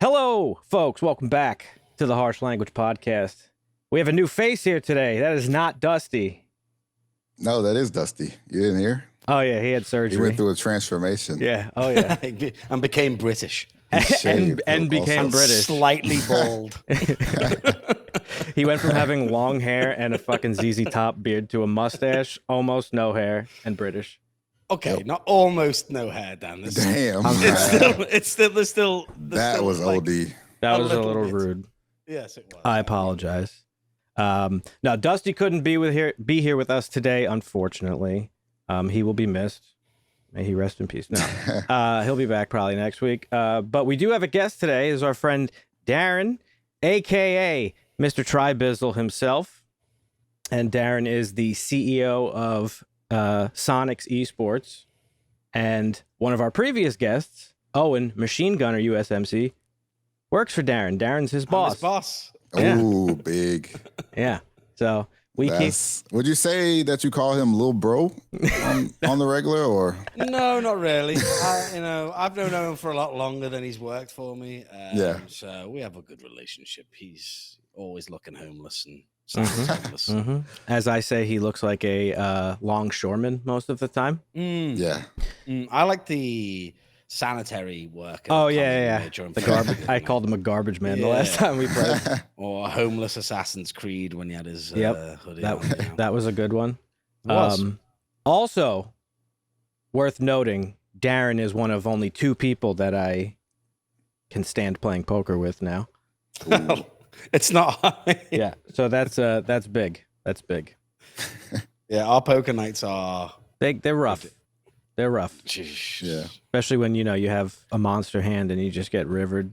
Hello, folks. Welcome back to the Harsh Language Podcast. We have a new face here today. That is not Dusty. No, that is Dusty. You didn't hear? Oh, yeah, he had surgery. He went through a transformation. Yeah, oh, yeah. And became British. and became British. Slightly bald. He went from having long hair and a fucking ZZ Top beard to a mustache, almost no hair, and British. Okay, not almost no hair, Dan. Damn. There's still. That was like, OD. That was a little bit. rude. Yes, it was. I apologize. Now, Dusty couldn't be here with us today, unfortunately. He will be missed. May he rest in peace. No, he'll be back probably next week. But we do have a guest today. Is our friend Darren, a.k.a. Mr. Tribizzle himself. And Darren is the CEO of Soniqs Esports. And one of our previous guests, Owen, Machine Gunner USMC, works for Darren. Darren's his boss. His boss. Yeah. Ooh, big. Yeah. So Would you say that you call him Lil Bro on the regular, or? No, not really. I've known him for a lot longer than he's worked for me. Yeah. So we have a good relationship. He's always looking homeless and homeless. Mm-hmm. As I say, he looks like a longshoreman most of the time. Yeah. I like the sanitary worker. Oh, yeah. The Garbage. I called him a garbage man the last time we played. Or a homeless Assassin's Creed when he had his hoodie on, That was a good one. It was. Also, worth noting, Darren is one of only two people that I can stand playing poker with now. It's not. Yeah, so that's big. That's big. Yeah, our poker nights are They're rough. They're rough. Yeah. Especially when you have a monster hand and you just get rivered.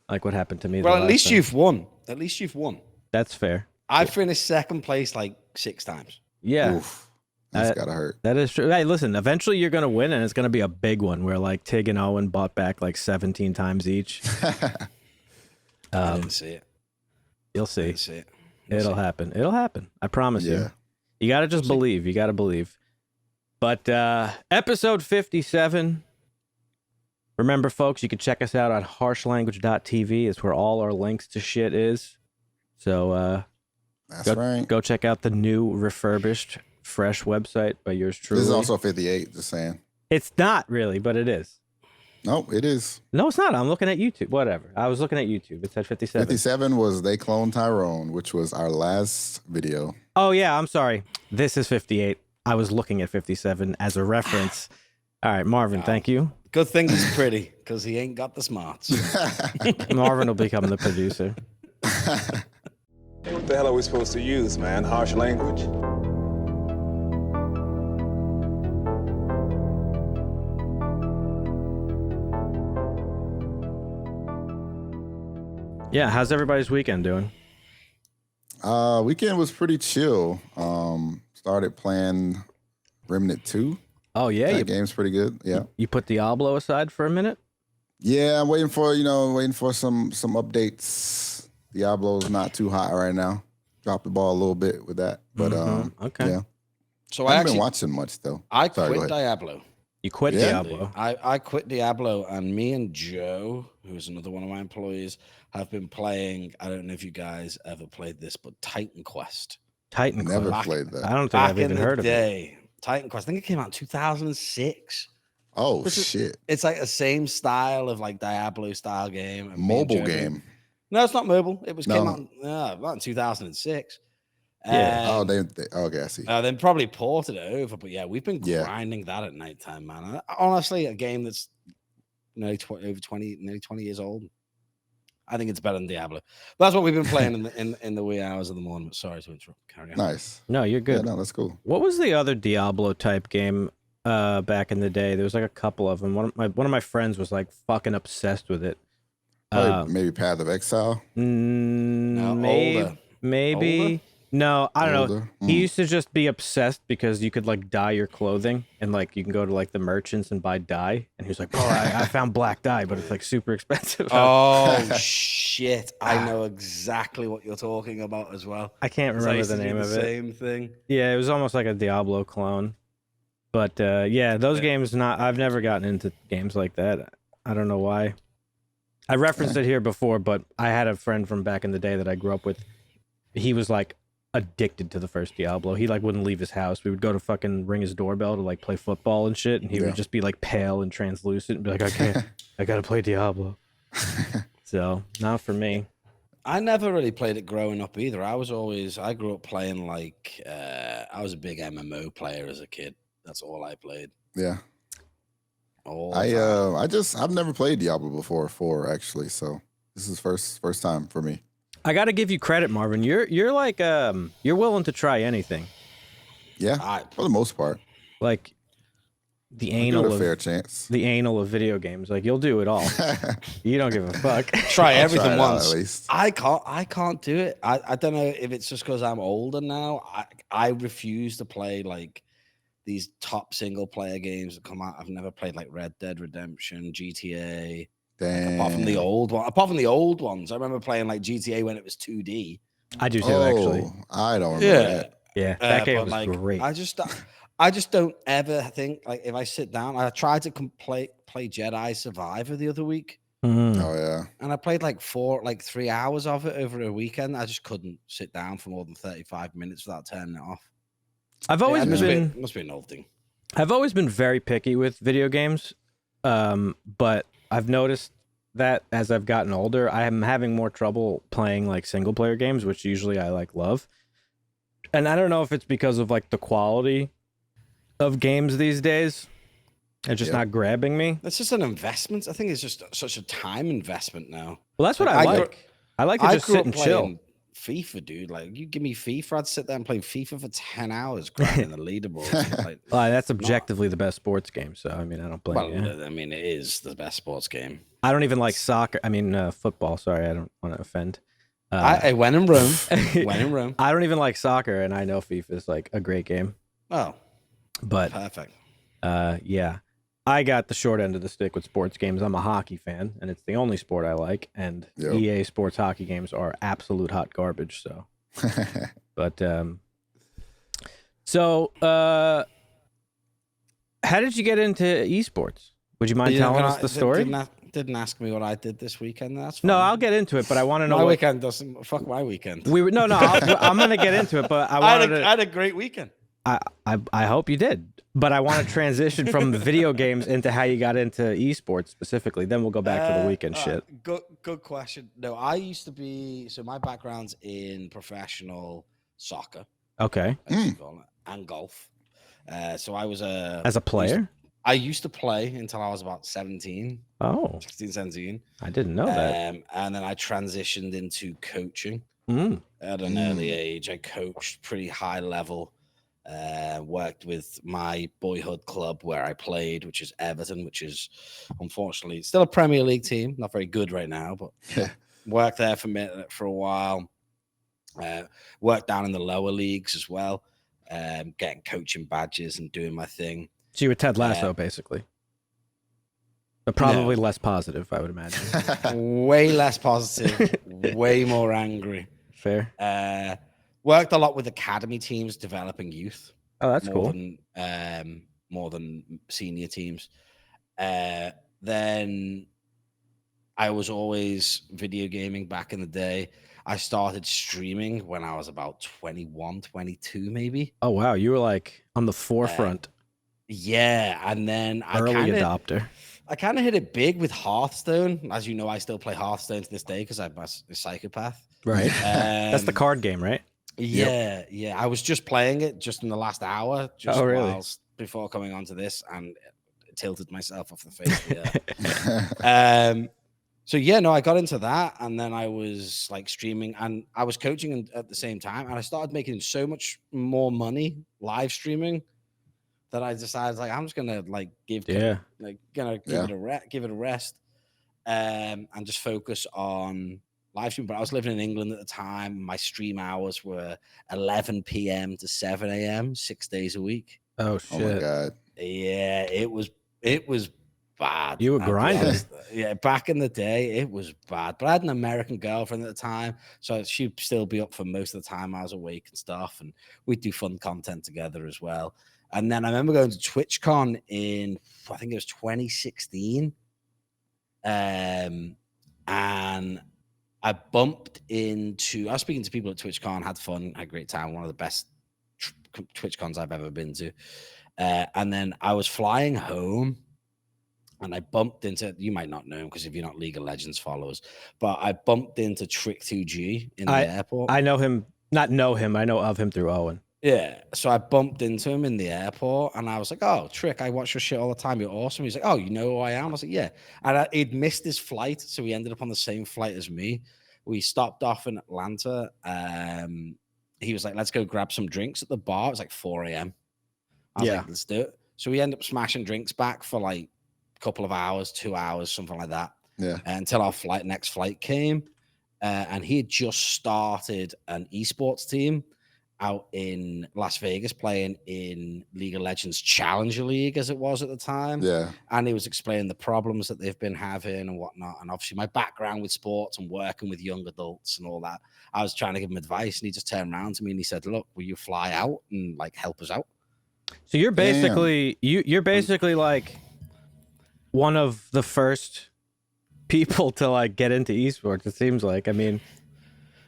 Like what happened to me. Well, at least you've won. At least you've won. That's fair. I finished second place like 6 times. Yeah. Oof. That's gotta hurt. That is true. Hey, listen, eventually you're going to win, and it's going to be a big one where like Tig and Owen bought back like 17 times each. I didn't see it. You'll see. I didn't see it. It'll happen. It'll happen. I promise you. Yeah. You got to just believe. You got to believe. But episode 57. Remember, folks, you can check us out on harshlanguage.tv. It's where all our links to shit is. So go check out the new refurbished, fresh website by yours truly. This is also 58, just saying. It's not really, but it is. Nope, it is. No, it's not. I'm looking at YouTube. Whatever. I was looking at YouTube. It said 57. 57 was They Clone Tyrone, which was our last video. Oh, yeah. I'm sorry. This is 58. I was looking at 57 as a reference. All right, Marvin, thank you. Good thing he's pretty, because he ain't got the smarts. Marvin will become the producer. What the hell are we supposed to use, man? Harsh language? Yeah, how's everybody's weekend doing? Weekend was pretty chill. Started playing Remnant 2. Oh, yeah? That game's pretty good. Yeah. You put Diablo aside for a minute? Yeah, I'm waiting for some updates. Diablo's not too hot right now. Dropped the ball a little bit with that. But okay. Yeah. So I haven't been watching much though. I Sorry, quit Diablo. You quit Diablo? I quit Diablo, and me and Joe, who's another one of my employees, have been playing, I don't know if you guys ever played this, but Titan Quest. Titan Never Quest. played that. I don't think I've even heard of it. Titan Quest. I think it came out in 2006. Oh, shit. It's like the same style of like Diablo style game. And Mobile game. No, it's not mobile. It came out in 2006. Yeah. Okay, I see. Then probably ported it over, but yeah, we've been grinding that at nighttime, man. Honestly, a game that's nearly 20 years old. I think it's better than Diablo. But that's what we've been playing in the wee hours of the morning. Sorry to interrupt. Carry on. Nice. No, you're good. Yeah, no, that's cool. What was the other Diablo type game back in the day? There was like a couple of them. One of my friends was like fucking obsessed with it. Maybe Path of Exile. Older. Maybe. Older? No, I don't know. Older? He used to just be obsessed because you could like dye your clothing, and like you can go to like the merchants and buy dye. And he was like, "Oh, I found black dye, but it's like super expensive." Oh shit! I know exactly what you're talking about as well. I can't remember the name of it. Same thing. Yeah, it was almost like a Diablo clone. But yeah, those games. I've never gotten into games like that. I don't know why. I referenced it here before, but I had a friend from back in the day that I grew up with. He was like addicted to the first Diablo. He like wouldn't leave his house. We would go to fucking ring his doorbell to like play football and shit, and he would just be like pale and translucent and be like, I can't, I gotta play Diablo. So not for me. I never really played it growing up either. I grew up playing like I was a big MMO player as a kid. That's all I played. Yeah. Time. I've never played Diablo before 4 actually, so this is first time for me. I got to give you credit, Marvin. You're like you're willing to try anything. Yeah, for the most part. Like the anal of fair chance. The anal of video games. Like you'll do it all. You don't give a fuck. Try everything once. At least. I can't do it. I don't know if it's just because I'm older now. I refuse to play like these top single player games that come out. I've never played like Red Dead Redemption, GTA. Damn. Apart from the old ones, I remember playing like GTA when it was 2D. I do too, actually. I don't remember that. Yeah, that game was like, great. I just don't ever think like if I sit down. I tried to play Jedi Survivor the other week. Mm. Oh yeah, and I played like 3 hours of it over a weekend. I just couldn't sit down for more than 35 minutes without turning it off. I've always been must be an old thing. I've always been very picky with video games, but I've noticed that as I've gotten older, I am having more trouble playing like single player games, which usually I like love. And I don't know if it's because of like the quality of games these days. It's just not grabbing me. It's just an investment. I think it's just such a time investment now. Well, that's what I like. I like to just sit and chill. FIFA, dude. Like, you give me FIFA, I'd sit there and play FIFA for 10 hours grinding the leaderboards. Like, well, that's objectively the best sports game. So, I mean, I don't blame you. I mean, it is the best sports game. I don't even like soccer. I mean, football. Sorry, I don't want to offend. I went in Rome. Went in Rome. I don't even like soccer, and I know FIFA is like a great game. Oh, but perfect. Yeah. I got the short end of the stick with sports games. I'm a hockey fan, and it's the only sport I like. And EA Sports hockey games are absolute hot garbage. So, but how did you get into esports? Would you mind telling us the story? Didn't ask me what I did this weekend. That's fine. No, I'll get into it, but I want to know. My weekend doesn't fuck my weekend. I'm gonna get into it, but I had a great weekend. I hope you did. But I want to transition from the video games into how you got into esports specifically. Then we'll go back to the weekend shit. Good question. No, I used to be. So my background's in professional soccer. Okay. And golf. So I was as a player. I used to play until I was about 17. Oh. 16, 17. I didn't know that. And then I transitioned into coaching at an early age. I coached pretty high level. Worked with my boyhood club where I played, which is Everton, which is unfortunately still a Premier League team, not very good right now, but worked there for a while. Worked down in the lower leagues as well, getting coaching badges and doing my thing. So you were Ted Lasso, basically, but probably less positive, I would imagine. Way less positive, way more angry. Fair. Worked a lot with academy teams, developing youth. Oh, that's cool. More than senior teams. Then I was always video gaming back in the day. I started streaming when I was about 21, 22, maybe. Oh, wow. You were like on the forefront. Yeah. And then early adopter. I kind of hit it big with Hearthstone. As you know, I still play Hearthstone to this day because I'm a psychopath. Right. That's the card game, right? Yeah, yeah. I was just playing it just in the last hour, just whilst before coming onto this, and tilted myself off the face. So yeah, no, I got into that, and then I was like streaming, and I was coaching at the same time, and I started making so much more money live streaming that I decided like I'm just gonna like give it a rest, and just focus on live stream. But I was living in England at the time. My stream hours were 11 p.m. to 7 a.m. 6 days a week. Oh shit! Oh my god! Yeah, it was bad. You were grinding. Yeah, back in the day, it was bad. But I had an American girlfriend at the time, so she'd still be up for most of the time I was awake and stuff, and we'd do fun content together as well. And then I remember going to TwitchCon in, I think it was 2016. And I bumped into, I was speaking to people at TwitchCon, had fun, had a great time, one of the best TwitchCons I've ever been to. And then I was flying home and I bumped into, you might not know him because if you're not League of Legends followers, but I bumped into Trick2G in the airport. I know him, not know him, I know of him through Owen. Yeah, so I bumped into him in the airport, and I was like, "Oh, Trick, I watch your shit all the time. You're awesome." He's like, "Oh, you know who I am?" I was like, "Yeah." And he'd missed his flight, so he ended up on the same flight as me. We stopped off in Atlanta. He was like, "Let's go grab some drinks at the bar." It was like 4 a.m. I was like, "Let's do it." So we ended up smashing drinks back for like a couple of hours, 2 hours, something like that. Yeah. Until our next flight came, and he had just started an esports team out in Las Vegas playing in League of Legends Challenger League, as it was at the time. Yeah. And he was explaining the problems that they've been having and whatnot. And obviously my background with sports and working with young adults and all that, I was trying to give him advice, and he just turned around to me and he said, "Look, will you fly out and like help us out?" So you're basically you're basically like one of the first people to like get into esports, it seems like. I mean,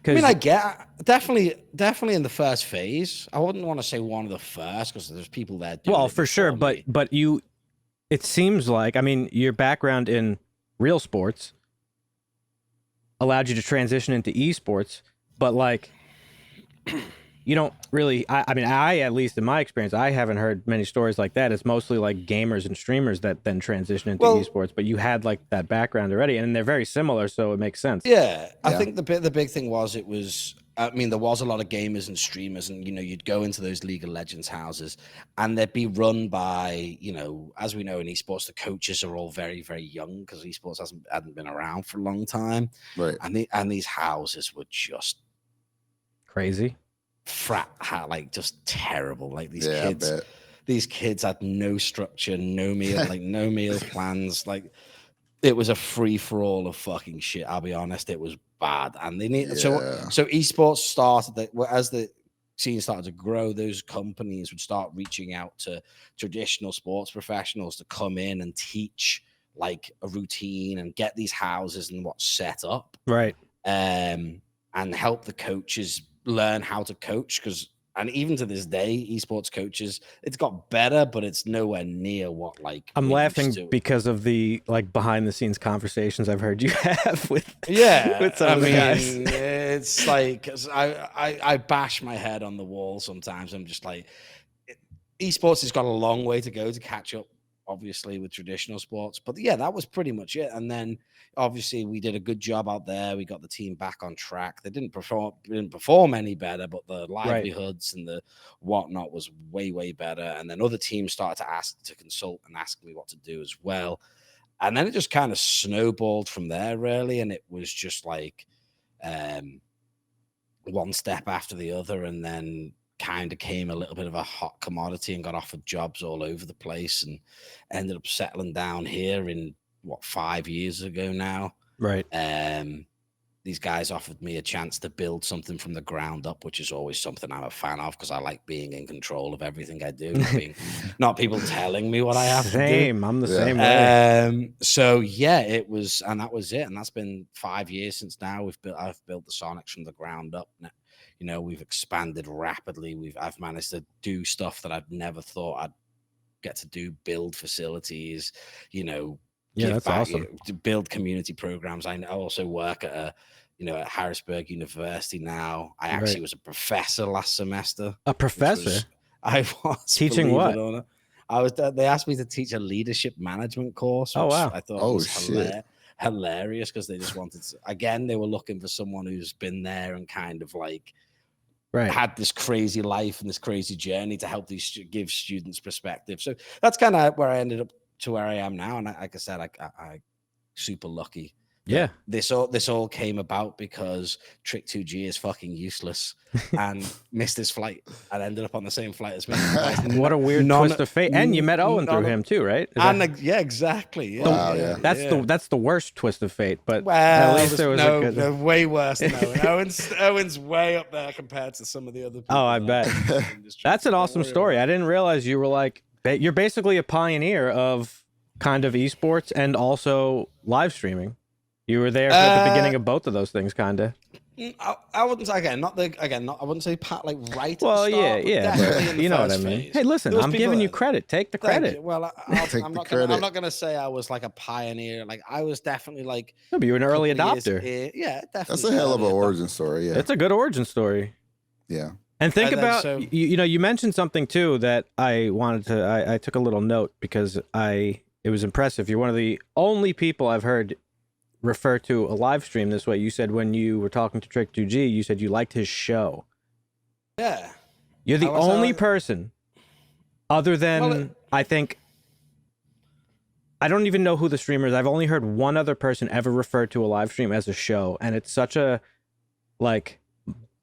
I get definitely in the first phase. I wouldn't want to say one of the first because there's people there doing well, it for sure, before me. but you, it seems like, I mean, your background in real sports allowed you to transition into esports, but like you don't really, I mean, at least in my experience, I haven't heard many stories like that. It's mostly like gamers and streamers that then transition into esports, but you had like that background already, and they're very similar, so it makes sense. Yeah, I think the big thing was I mean, there was a lot of gamers and streamers, and, you know, you'd go into those League of Legends houses and they'd be run by, you know, as we know in esports, the coaches are all very, very young because esports hadn't been around for a long time. Right. And these houses were just Crazy. like just terrible. Like these kids had no structure, no meal, like no meal plans. Like it was a free for all of fucking shit. I'll be honest, it was bad. And they need so esports started as the scene started to grow. Those companies would start reaching out to traditional sports professionals to come in and teach like a routine and get these houses and what's set up, right? And help the coaches learn how to coach, and even to this day, esports coaches, it's got better, but it's nowhere near what like I'm laughing because of the like behind the scenes conversations I've heard you have with some of the guys. It's like I bash my head on the wall sometimes. I'm just like, esports has got a long way to go to catch up, obviously, with traditional sports. But yeah, that was pretty much it. And then obviously we did a good job out there. We got the team back on track. They didn't perform any better, but the livelihoods and the whatnot was way, way better. And then other teams started to consult and ask me what to do as well. And then it just kind of snowballed from there, really. And it was just like one step after the other, and then kind of came a little bit of a hot commodity and got offered jobs all over the place and ended up settling down here in 5 years ago now. Right. These guys offered me a chance to build something from the ground up, which is always something I'm a fan of because I like being in control of everything I do, not people telling me what I have to do. I'm the same way. So yeah, it was, and that was it. And that's been 5 years since now. I've built the Soniqs from the ground up. You know, we've expanded rapidly. I've managed to do stuff that I'd never thought I'd get to do, build facilities, you know. Yeah, that's awesome. To build community programs. I also work at at Harrisburg University now. I actually was a professor last semester. A professor? I was teaching what? They asked me to teach a leadership management course. Which I thought was hilarious because they just wanted to, again, they were looking for someone who's been there and kind of like had this crazy life and this crazy journey to help give students perspective. So that's kind of where I ended up to where I am now. And like I said, I super lucky. Yeah. This all came about because Trick2G is fucking useless and missed his flight and ended up on the same flight as me. What a weird twist of fate. And you met Owen through him too, right? Yeah, exactly. Yeah. Wow, yeah. That's the worst twist of fate, but at least there was way worse than Owen. Owen's way up there compared to some of the other people. Oh, I bet. That's an awesome story. I didn't realize you were like, you're basically a pioneer of kind of esports and also live streaming. You were there at the beginning of both of those things, kind of. I wouldn't say I wouldn't say Pat like right. Well, at the start, yeah. Definitely You know what I mean. phase. Hey, listen, I'm giving you credit. Take the credit. Well, I'm not gonna say I was like a pioneer. Like I was definitely like. No, but you were an early adopter. Yeah, definitely. That's a hell of an origin story. Yeah, It's a good origin story. Yeah. And think about you mentioned something too that I wanted to. I took a little note because it was impressive. You're one of the only people I've heard refer to a live stream this way. You said when you were talking to Trick 2G, you said you liked his show. Yeah. You're the only person other than I think I don't even know who the streamer is. I've only heard one other person ever refer to a live stream as a show, and it's such a like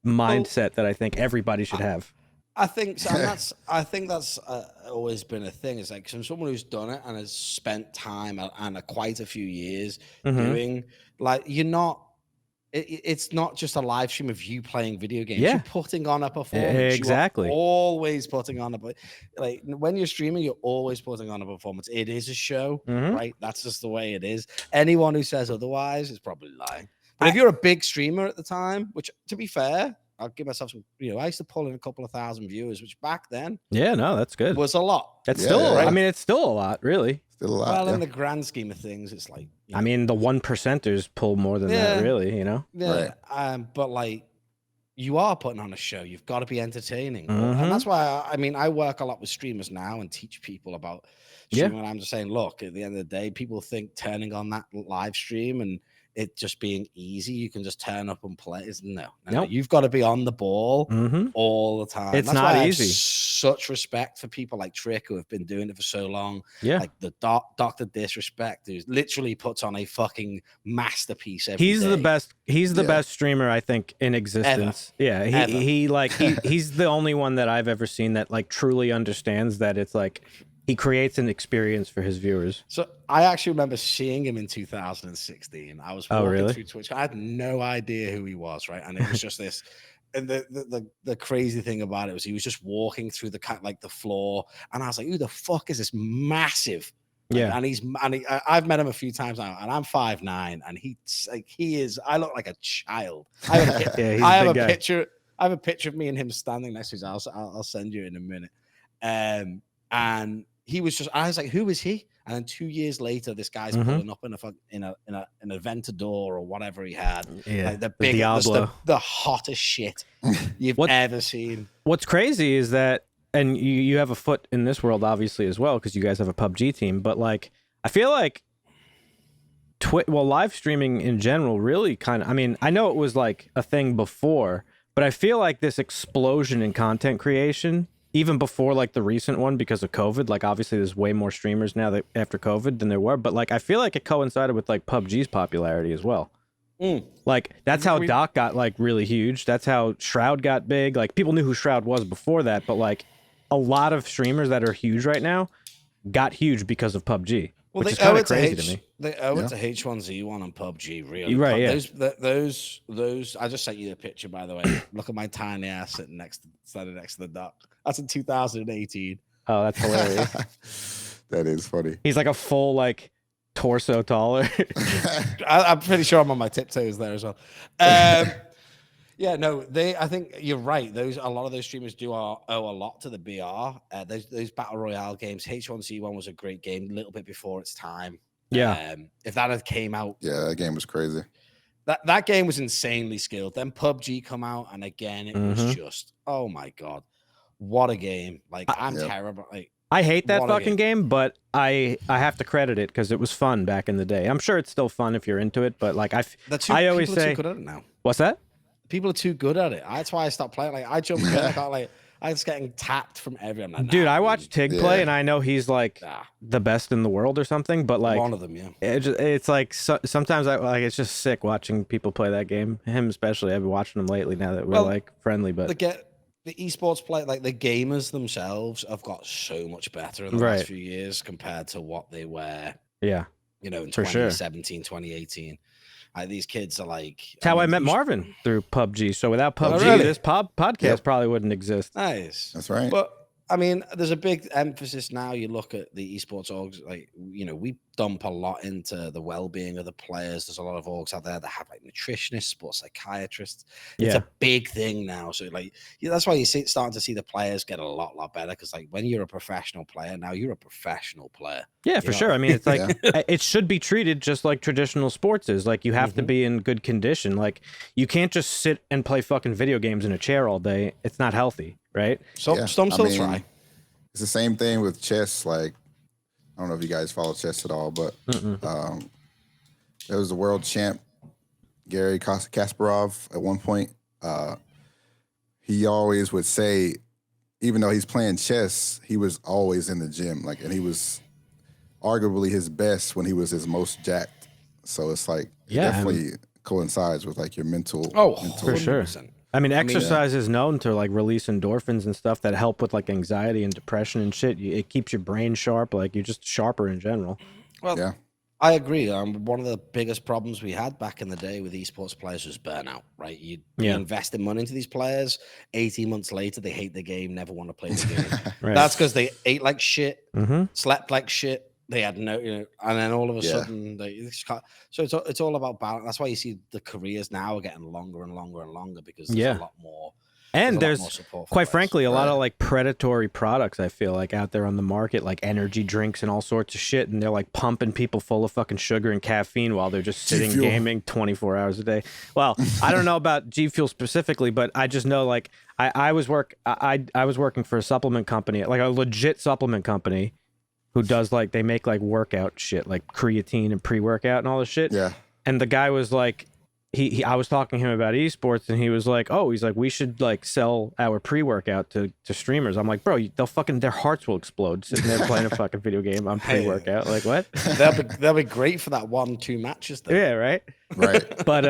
mindset that I think everybody should have. I think so. I think that's always been a thing. It's like someone who's done it and has spent time and quite a few years doing. Like you're not. It's not just a live stream of you playing video games. Yeah. You're putting on a performance. Exactly. You're always putting on like when you're streaming, you're always putting on a performance. It is a show, right? That's just the way it is. Anyone who says otherwise is probably lying. But if you're a big streamer at the time, which to be fair, I'll give myself some, I used to pull in a couple of thousand viewers, which back then, that's good. Was a lot. That's still, I mean, it's still a lot, really. Still a lot. Well, in the grand scheme of things, it's like, I mean, the 1%ers pull more than that, really, Yeah. Right. But like, you are putting on a show. You've got to be entertaining, and that's why I work a lot with streamers now and teach people about streaming. And I'm just saying, look, at the end of the day, people think turning on that live stream and it just being easy, you can just turn up and play. No. You've got to be on the ball all the time. It's That's not why I easy. have such respect for people like Trick who have been doing it for so long. Yeah. Like the Dr. Disrespect, who literally puts on a fucking masterpiece every He's day. the best. He's the best streamer, I think, in existence. Ever. Yeah. He's the only one that I've ever seen that like truly understands that it's like he creates an experience for his viewers. So I actually remember seeing him in 2016. I was walking through Twitch. I had no idea who he was, right? And it was just this. And the crazy thing about it was he was just walking through the floor, and I was like, "Who the fuck is this massive?" Yeah, and I've met him a few times now, and I'm 5'9", and he is. I look like a child. I have a picture. I have a picture of me and him standing next to each other. I'll send you in a minute. And he was just. I was like, "Who is he?" And then 2 years later, this guy's pulling up in an Aventador or whatever he had. Yeah, like the biggest, the hottest shit you've ever seen. What's crazy is that, and you have a foot in this world, obviously, as well, because you guys have a PUBG team. But like, I feel like live streaming in general really kind of. I mean, I know it was like a thing before, but I feel like this explosion in content creation. Even before like the recent one because of COVID, like obviously there's way more streamers now that after COVID than there were, but like I feel like it coincided with like PUBG's popularity as well. Like that's how Doc got like really huge. That's how Shroud got big. Like people knew who Shroud was before that, but like a lot of streamers that are huge right now got huge because of PUBG. Well, which is kind of crazy to me. They owe it to H1Z1 and PUBG, really. Right, yeah. Those. I just sent you the picture, by the way. Look at my tiny ass sitting next to the Doc. That's in 2018. Oh, that's hilarious. That is funny. He's like a full like torso taller. I'm pretty sure I'm on my tiptoes there as well. Yeah, no, I think you're right. A lot of those streamers owe a lot to the BR. Those battle royale games. H1Z1 was a great game, a little bit before its time. Yeah. If that had came out, that game was crazy. That game was insanely skilled. Then PUBG come out, and again, it was just, oh my god, what a game! Like I'm terrible. Like I hate that fucking game, but I have to credit it because it was fun back in the day. I'm sure it's still fun if you're into it, but like I always say, too good at it now. What's that? People are too good at it. That's why I stopped playing. Like I jump in, I was getting tapped from everyone. Like, dude, I watch Tig play, and I know he's like the best in the world or something. But like one of them, yeah. It's like sometimes it's just sick watching people play that game. Him especially. I've been watching him lately now that we're like friendly. But the esports play, like the gamers themselves, have got so much better in the last few years compared to what they were. Yeah, in 2017, 2018. These kids are like. That's how I met Marvin through PUBG. So without PUBG, this podcast probably wouldn't exist. Nice. That's right. But I mean, there's a big emphasis now. You look at the esports orgs, like, you know, we dump a lot into the well-being of the players. There's a lot of orgs out there that have like nutritionists, sports psychiatrists. It's a big thing now. So like, that's why you see starting to see the players get a lot better. Because like when you're a professional player, now you're a professional player. Yeah, for sure. I mean, it's like it should be treated just like traditional sports is. Like you have to be in good condition. Like you can't just sit and play fucking video games in a chair all day. It's not healthy. Right. So some still try. It's the same thing with chess. Like, I don't know if you guys follow chess at all, but there was the world champ, Garry Kasparov, at one point. He always would say, even though he's playing chess, he was always in the gym. Like, and he was arguably his best when he was his most jacked. So it's like, it definitely coincides with like your mental. Oh, for sure. I mean, exercise is known to like release endorphins and stuff that help with like anxiety and depression and shit. It keeps your brain sharp. Like you're just sharper in general. Well, I agree. One of the biggest problems we had back in the day with esports players was burnout, right? You invest in money into these players. 18 months later, they hate the game, never want to play the game. Right. That's because they ate like shit, slept like shit. They had no, you know, and then all of a sudden they just can't. So it's all about balance. That's why you see the careers now are getting longer and longer and longer because there's a lot more. And there's quite frankly a lot of like predatory products I feel like out there on the market, like energy drinks and all sorts of shit, and they're like pumping people full of fucking sugar and caffeine while they're just sitting gaming 24 hours a day. Well, I don't know about G Fuel specifically, but I just know like I was working for a supplement company, like a legit supplement company. Who does like they make like workout shit like creatine and pre-workout and all this shit. Yeah. And the guy was like, I was talking to him about esports and he was like, he's like, we should like sell our pre-workout to streamers. I'm like, bro, they'll fucking their hearts will explode sitting there playing a fucking video game on pre-workout. Like what? They'll be great for that 1-2 matches though. Yeah, right. Right. But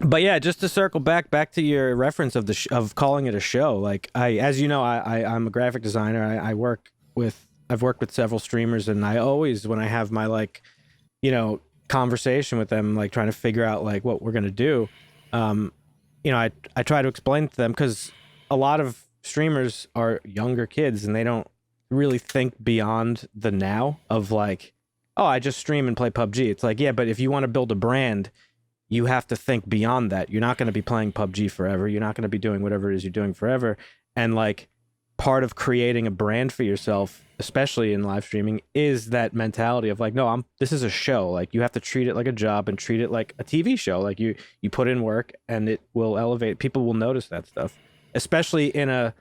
But yeah, just to circle back to your reference of of calling it a show. Like as you know, I'm a graphic designer. I've worked with several streamers, and I always, when I have my like, you know, conversation with them, like trying to figure out like what we're gonna do, you know, I try to explain to them because a lot of streamers are younger kids and they don't really think beyond the now of like, oh, I just stream and play PUBG. It's like, yeah, but if you want to build a brand, you have to think beyond that. You're not going to be playing PUBG forever. You're not going to be doing whatever it is you're doing forever. And like part of creating a brand for yourself, especially in live streaming, is that mentality of like, no, this is a show. Like you have to treat it like a job and treat it like a TV show. Like you put in work and it will elevate. People will notice that stuff, especially in a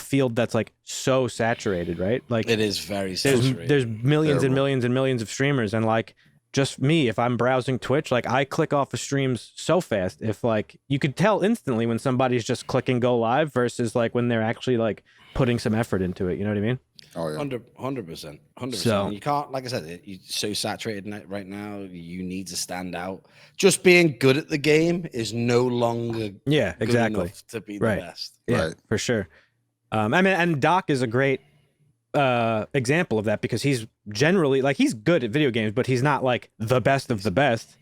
field that's like so saturated, right? Like it is very saturated. There's millions and millions and millions of streamers, and like just me, if I'm browsing Twitch, like I click off of streams so fast. If like you could tell instantly when somebody's just clicking go live versus like when they're actually like putting some effort into it. You know what I mean? Oh yeah, 100%. So you can't, like I said, you're so saturated right now. You need to stand out. Just being good at the game is no longer good enough to be the best. Yeah, for sure. I mean, and Doc is a great example of that because he's generally like he's good at video games, but he's not like the best of the best.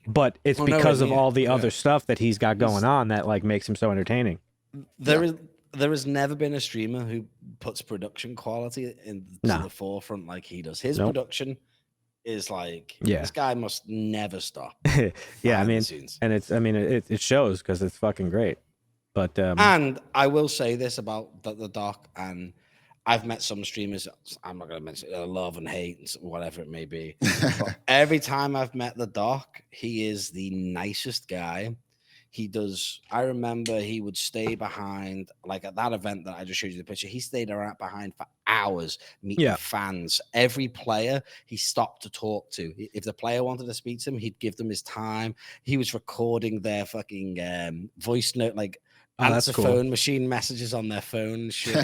But it's because of all the other stuff that he's got going on that like makes him so entertaining. There has never been a streamer who puts production quality into the forefront like he does. His production is like this guy must never stop. Yeah, I mean, and it shows because it's fucking great. But and I will say this about the Doc, and I've met some streamers, I'm not going to mention love and hate, whatever it may be. But every time I've met the Doc, he is the nicest guy. I remember he would stay behind, like at that event that I just showed you the picture, he stayed around behind for hours meeting fans. Every player he stopped to talk to. If the player wanted to speak to him, he'd give them his time. He was recording their fucking voice note, like answer phone machine messages on their phone and shit.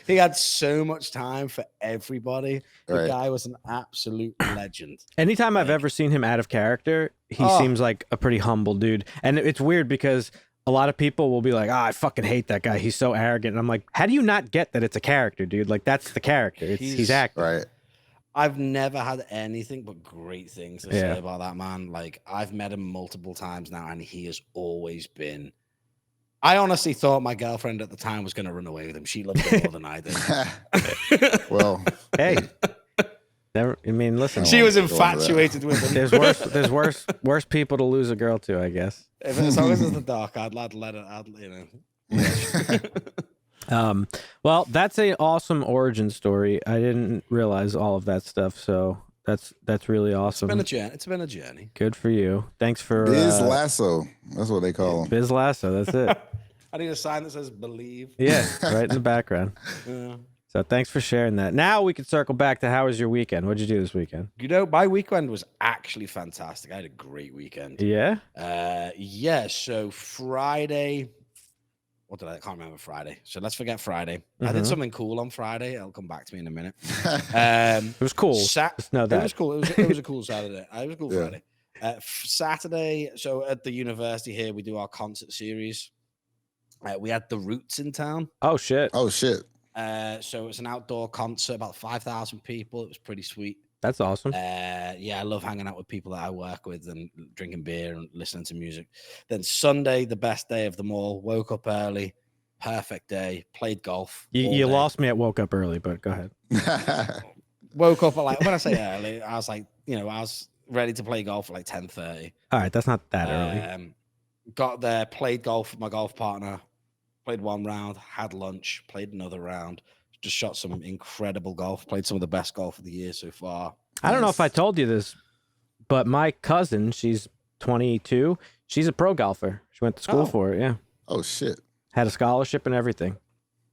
He had so much time for everybody. The guy was an absolute legend. Anytime I've ever seen him out of character, he seems like a pretty humble dude. And it's weird because a lot of people will be like, I fucking hate that guy. He's so arrogant. And I'm like, how do you not get that it's a character, dude? Like that's the character. He's acting. Right. I've never had anything but great things to say about that man. Like I've met him multiple times now, and he has always been I honestly thought my girlfriend at the time was going to run away with him. She loved him more than I did. Well, Hey, never. I mean, listen. She was infatuated with him. There's worse people to lose a girl to, I guess. As long as it's the dark, I'd let it. Well, that's a awesome origin story. I didn't realize all of that stuff, so that's really awesome. It's been a journey. Good for you. Thanks for Biz Lasso. That's what they call him. Biz Lasso. That's it. I need a sign that says "Believe." Yeah, right in the background. Yeah. So thanks for sharing that. Now we can circle back to how was your weekend? What'd you do this weekend? You know, my weekend was actually fantastic. I had a great weekend. Yeah. So Friday. I can't remember Friday. So let's forget Friday. I did something cool on Friday. It'll come back to me in a minute. It was cool. Just know that. It was cool. It was a cool Saturday. It was a cool Friday. Saturday, so at the university here, we do our concert series. We had The Roots in town. Oh, shit. So it's an outdoor concert, about 5,000 people. It was pretty sweet. That's awesome. I love hanging out with people that I work with and drinking beer and listening to music. Then Sunday, the best day of them all. Woke up early, perfect day. Played golf. You lost me at woke up early, but go ahead. Woke up at when I say early, I was I was ready to play golf at 10:30. All right, that's not that early. Got there, played golf with my golf partner. Played one round, had lunch, played another round. Just shot some incredible golf. Played some of the best golf of the year so far. I don't know if I told you this, but my cousin, she's 22. She's a pro golfer. She went to school for it. Yeah. Oh shit. Had a scholarship and everything.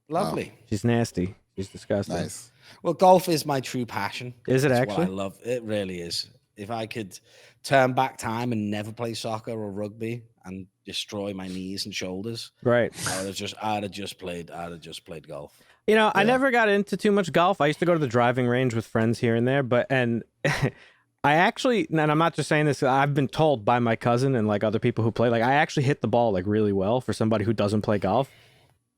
Lovely. Wow. She's nasty. She's disgusting. Nice. Well, golf is my true passion. Is it That's actually? what I love. It really is. If I could turn back time and never play soccer or rugby and destroy my knees and shoulders, right? I'd have just played golf. You know, I never got into too much golf. I used to go to the driving range with friends here and there, and I actually, and I'm not just saying this, I've been told by my cousin and like other people who play, like I actually hit the ball like really well for somebody who doesn't play golf.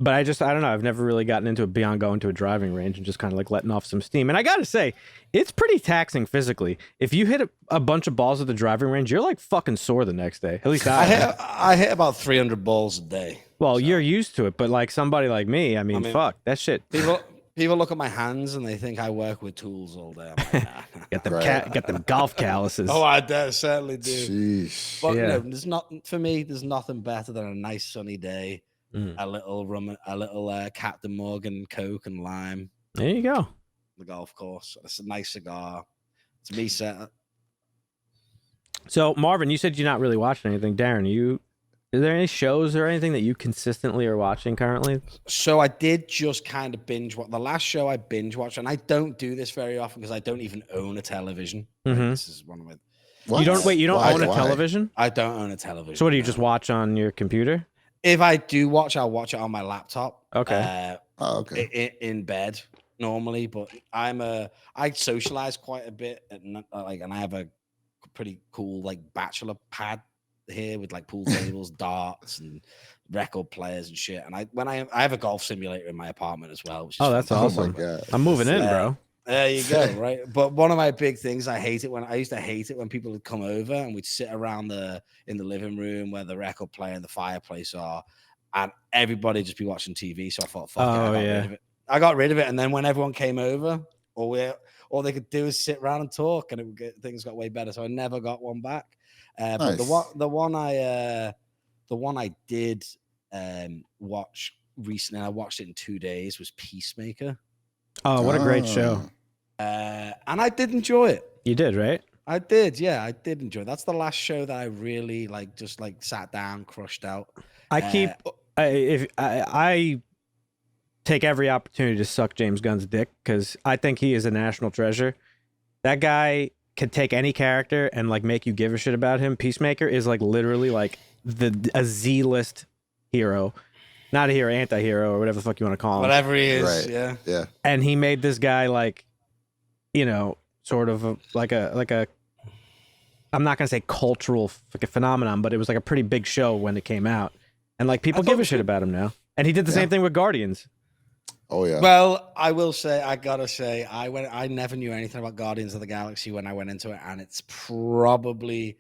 But I don't know. I've never really gotten into it beyond going to a driving range and just kind of like letting off some steam. And I got to say, it's pretty taxing physically. If you hit a bunch of balls at the driving range, you're like fucking sore the next day. At least I hit about 300 balls a day. Well, you're used to it, but like somebody like me, I mean fuck, that shit. People look at my hands and they think I work with tools all day. I'm like, nah. Got them golf calluses. Oh, I certainly do. Sheesh. But there's nothing better than a nice sunny day. A little rum, a little Captain Morgan Coke and lime. There you go. The golf course. It's a nice cigar. It's me set. So Marvin, you said you're not really watching anything. Darren, is there any shows or anything that you consistently are watching currently? So I did just kind of binge watch. The last show I binge watched, and I don't do this very often because I don't even own a television. Mm-hmm. This is one of my. What? You don't own a television? I don't own a television. So what do you just watch on your computer? If I do watch, I'll watch it on my laptop. Okay. Okay. In bed normally, but I socialize quite a bit and I have a pretty cool like bachelor pad here with like pool tables, darts, and record players and shit. And I have a golf simulator in my apartment as well. Which is that's awesome. Oh my God. I'm moving in, bro. There you go, right? But one of my big things, I used to hate it when people would come over and we'd sit around in the living room where the record player and the fireplace are, and everybody just be watching TV. So I thought, fuck it, rid of it. I got rid of it, and then when everyone came over, all they could do is sit around and talk, and things got way better. So I never got one back. Nice. But the one I did watch recently, I watched it in 2 days, was Peacemaker. Oh, what a great show. And I did enjoy it. You did, right? I did, yeah. I did enjoy it. That's the last show that I really just sat down, crushed out. I take every opportunity to suck James Gunn's dick because I think he is a national treasure. That guy can take any character and like make you give a shit about him. Peacemaker is like literally like a Z-list hero. Not a hero, anti-hero, or whatever the fuck you want to call him. Whatever he is, right. Yeah. And he made this guy like, sort of like a. I'm not gonna say cultural phenomenon, but it was like a pretty big show when it came out, and like people give a shit about him now. And he did the same thing with Guardians. Oh yeah. Well, I gotta say, I never knew anything about Guardians of the Galaxy when I went into it, and it's probably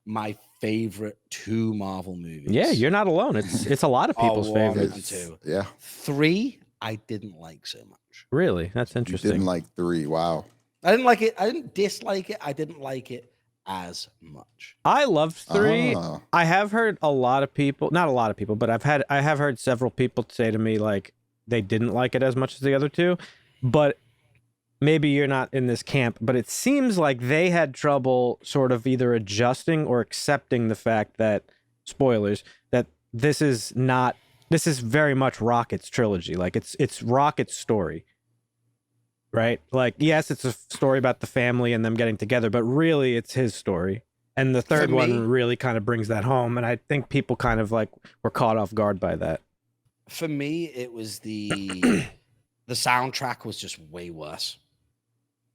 my favorite 2 Marvel movies. Yeah, you're not alone. It's a lot of people's favorites. 2. Yeah. 3, I didn't like so much. Really? That's You interesting. didn't like 3. Wow. I didn't like it. I didn't dislike it. I didn't like it as much. I loved 3. Ah. I have heard a lot of people, not a lot of people, but I have heard several people say to me like they didn't like it as much as the other 2. But maybe you're not in this camp, but it seems like they had trouble sort of either adjusting or accepting the fact that, spoilers, that this is very much Rocket's trilogy. Like it's Rocket's story, right? Like, yes, it's a story about the family and them getting together, but really it's his story. And the third one really kind of brings that home. And I think people kind of like were caught off guard by that. For me, it was the soundtrack was just way worse.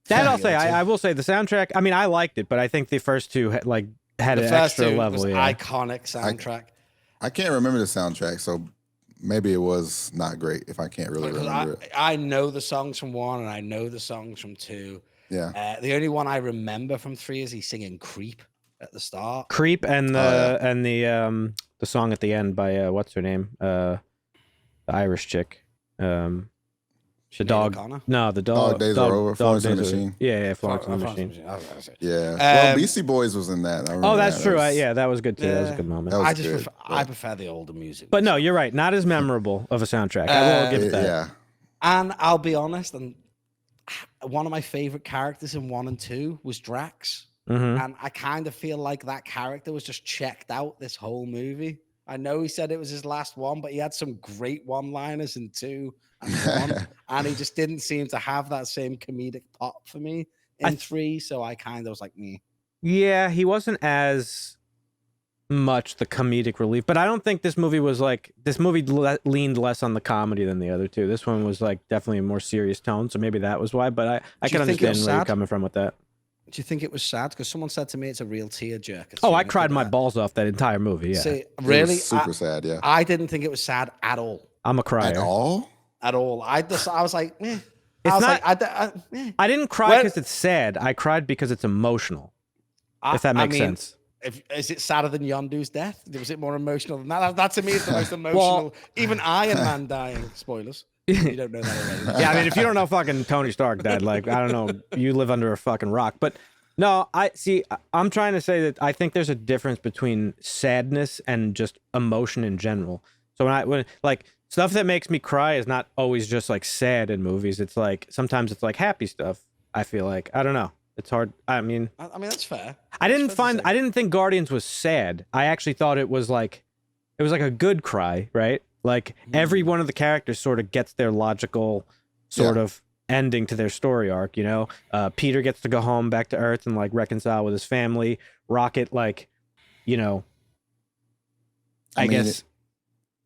That I'll say. I will say the soundtrack. I mean, I liked it, but I think the first 2 had an extra level. Was yeah. iconic soundtrack. I can't remember the soundtrack, so maybe it was not great if I can't really remember it. I know the songs from 1 and I know the songs from 2. Yeah. The only one I remember from 3 is he's singing "Creep" at the start. Creep and the song at the end by what's her name? The Irish chick. The dog. O'Connor? No, the dog. Dog Days Are Over. Florence and the Machine. Yeah, Florence and the Machine. Yeah. Well, Beastie Boys was in that. I remember that's that. true. Yeah, that was good too. That was a good moment. That was I prefer the older music. But no, you're right. Not as memorable of a soundtrack. I will give it that. Yeah. And I'll be honest, and one of my favorite characters in 1 and 2 was Drax. Mm-hmm. And I kind of feel like that character was just checked out this whole movie. I know he said it was his last one, but he had some great one-liners in 2 and 1, and he just didn't seem to have that same comedic pop for me in 3. So I kind of was like, me. Yeah, he wasn't as much the comedic relief, but I don't think this movie was like leaned less on the comedy than the other 2. This one was like definitely a more serious tone, so maybe that was why. But I can understand where you're coming from with that. Do you think it was sad? Because someone said to me it's a real tearjerker. Oh, I cried my balls off that entire movie. Yeah, See, really, super sad. Yeah, I didn't think it was sad at all. I'm a crier. At all? At all. I was like, eh. I didn't cry because it's sad. I cried because it's emotional. If that makes sense. Is it sadder than Yondu's death? Was it more emotional than that? That to me is the most emotional. Even Iron Man dying. Spoilers. You don't know that already. Yeah, I mean, if you don't know fucking Tony Stark died, like, I don't know, you live under a fucking rock. But no, I'm trying to say that I think there's a difference between sadness and just emotion in general. So when like stuff that makes me cry is not always just like sad in movies. It's like sometimes it's like happy stuff. I feel like I don't know. It's hard. I mean that's fair. I didn't think Guardians was sad. I actually thought it was like a good cry, right? Like every one of the characters sort of gets their logical sort of ending to their story arc, you know? Peter gets to go home back to Earth and like reconcile with his family. Rocket, like, you know, I guess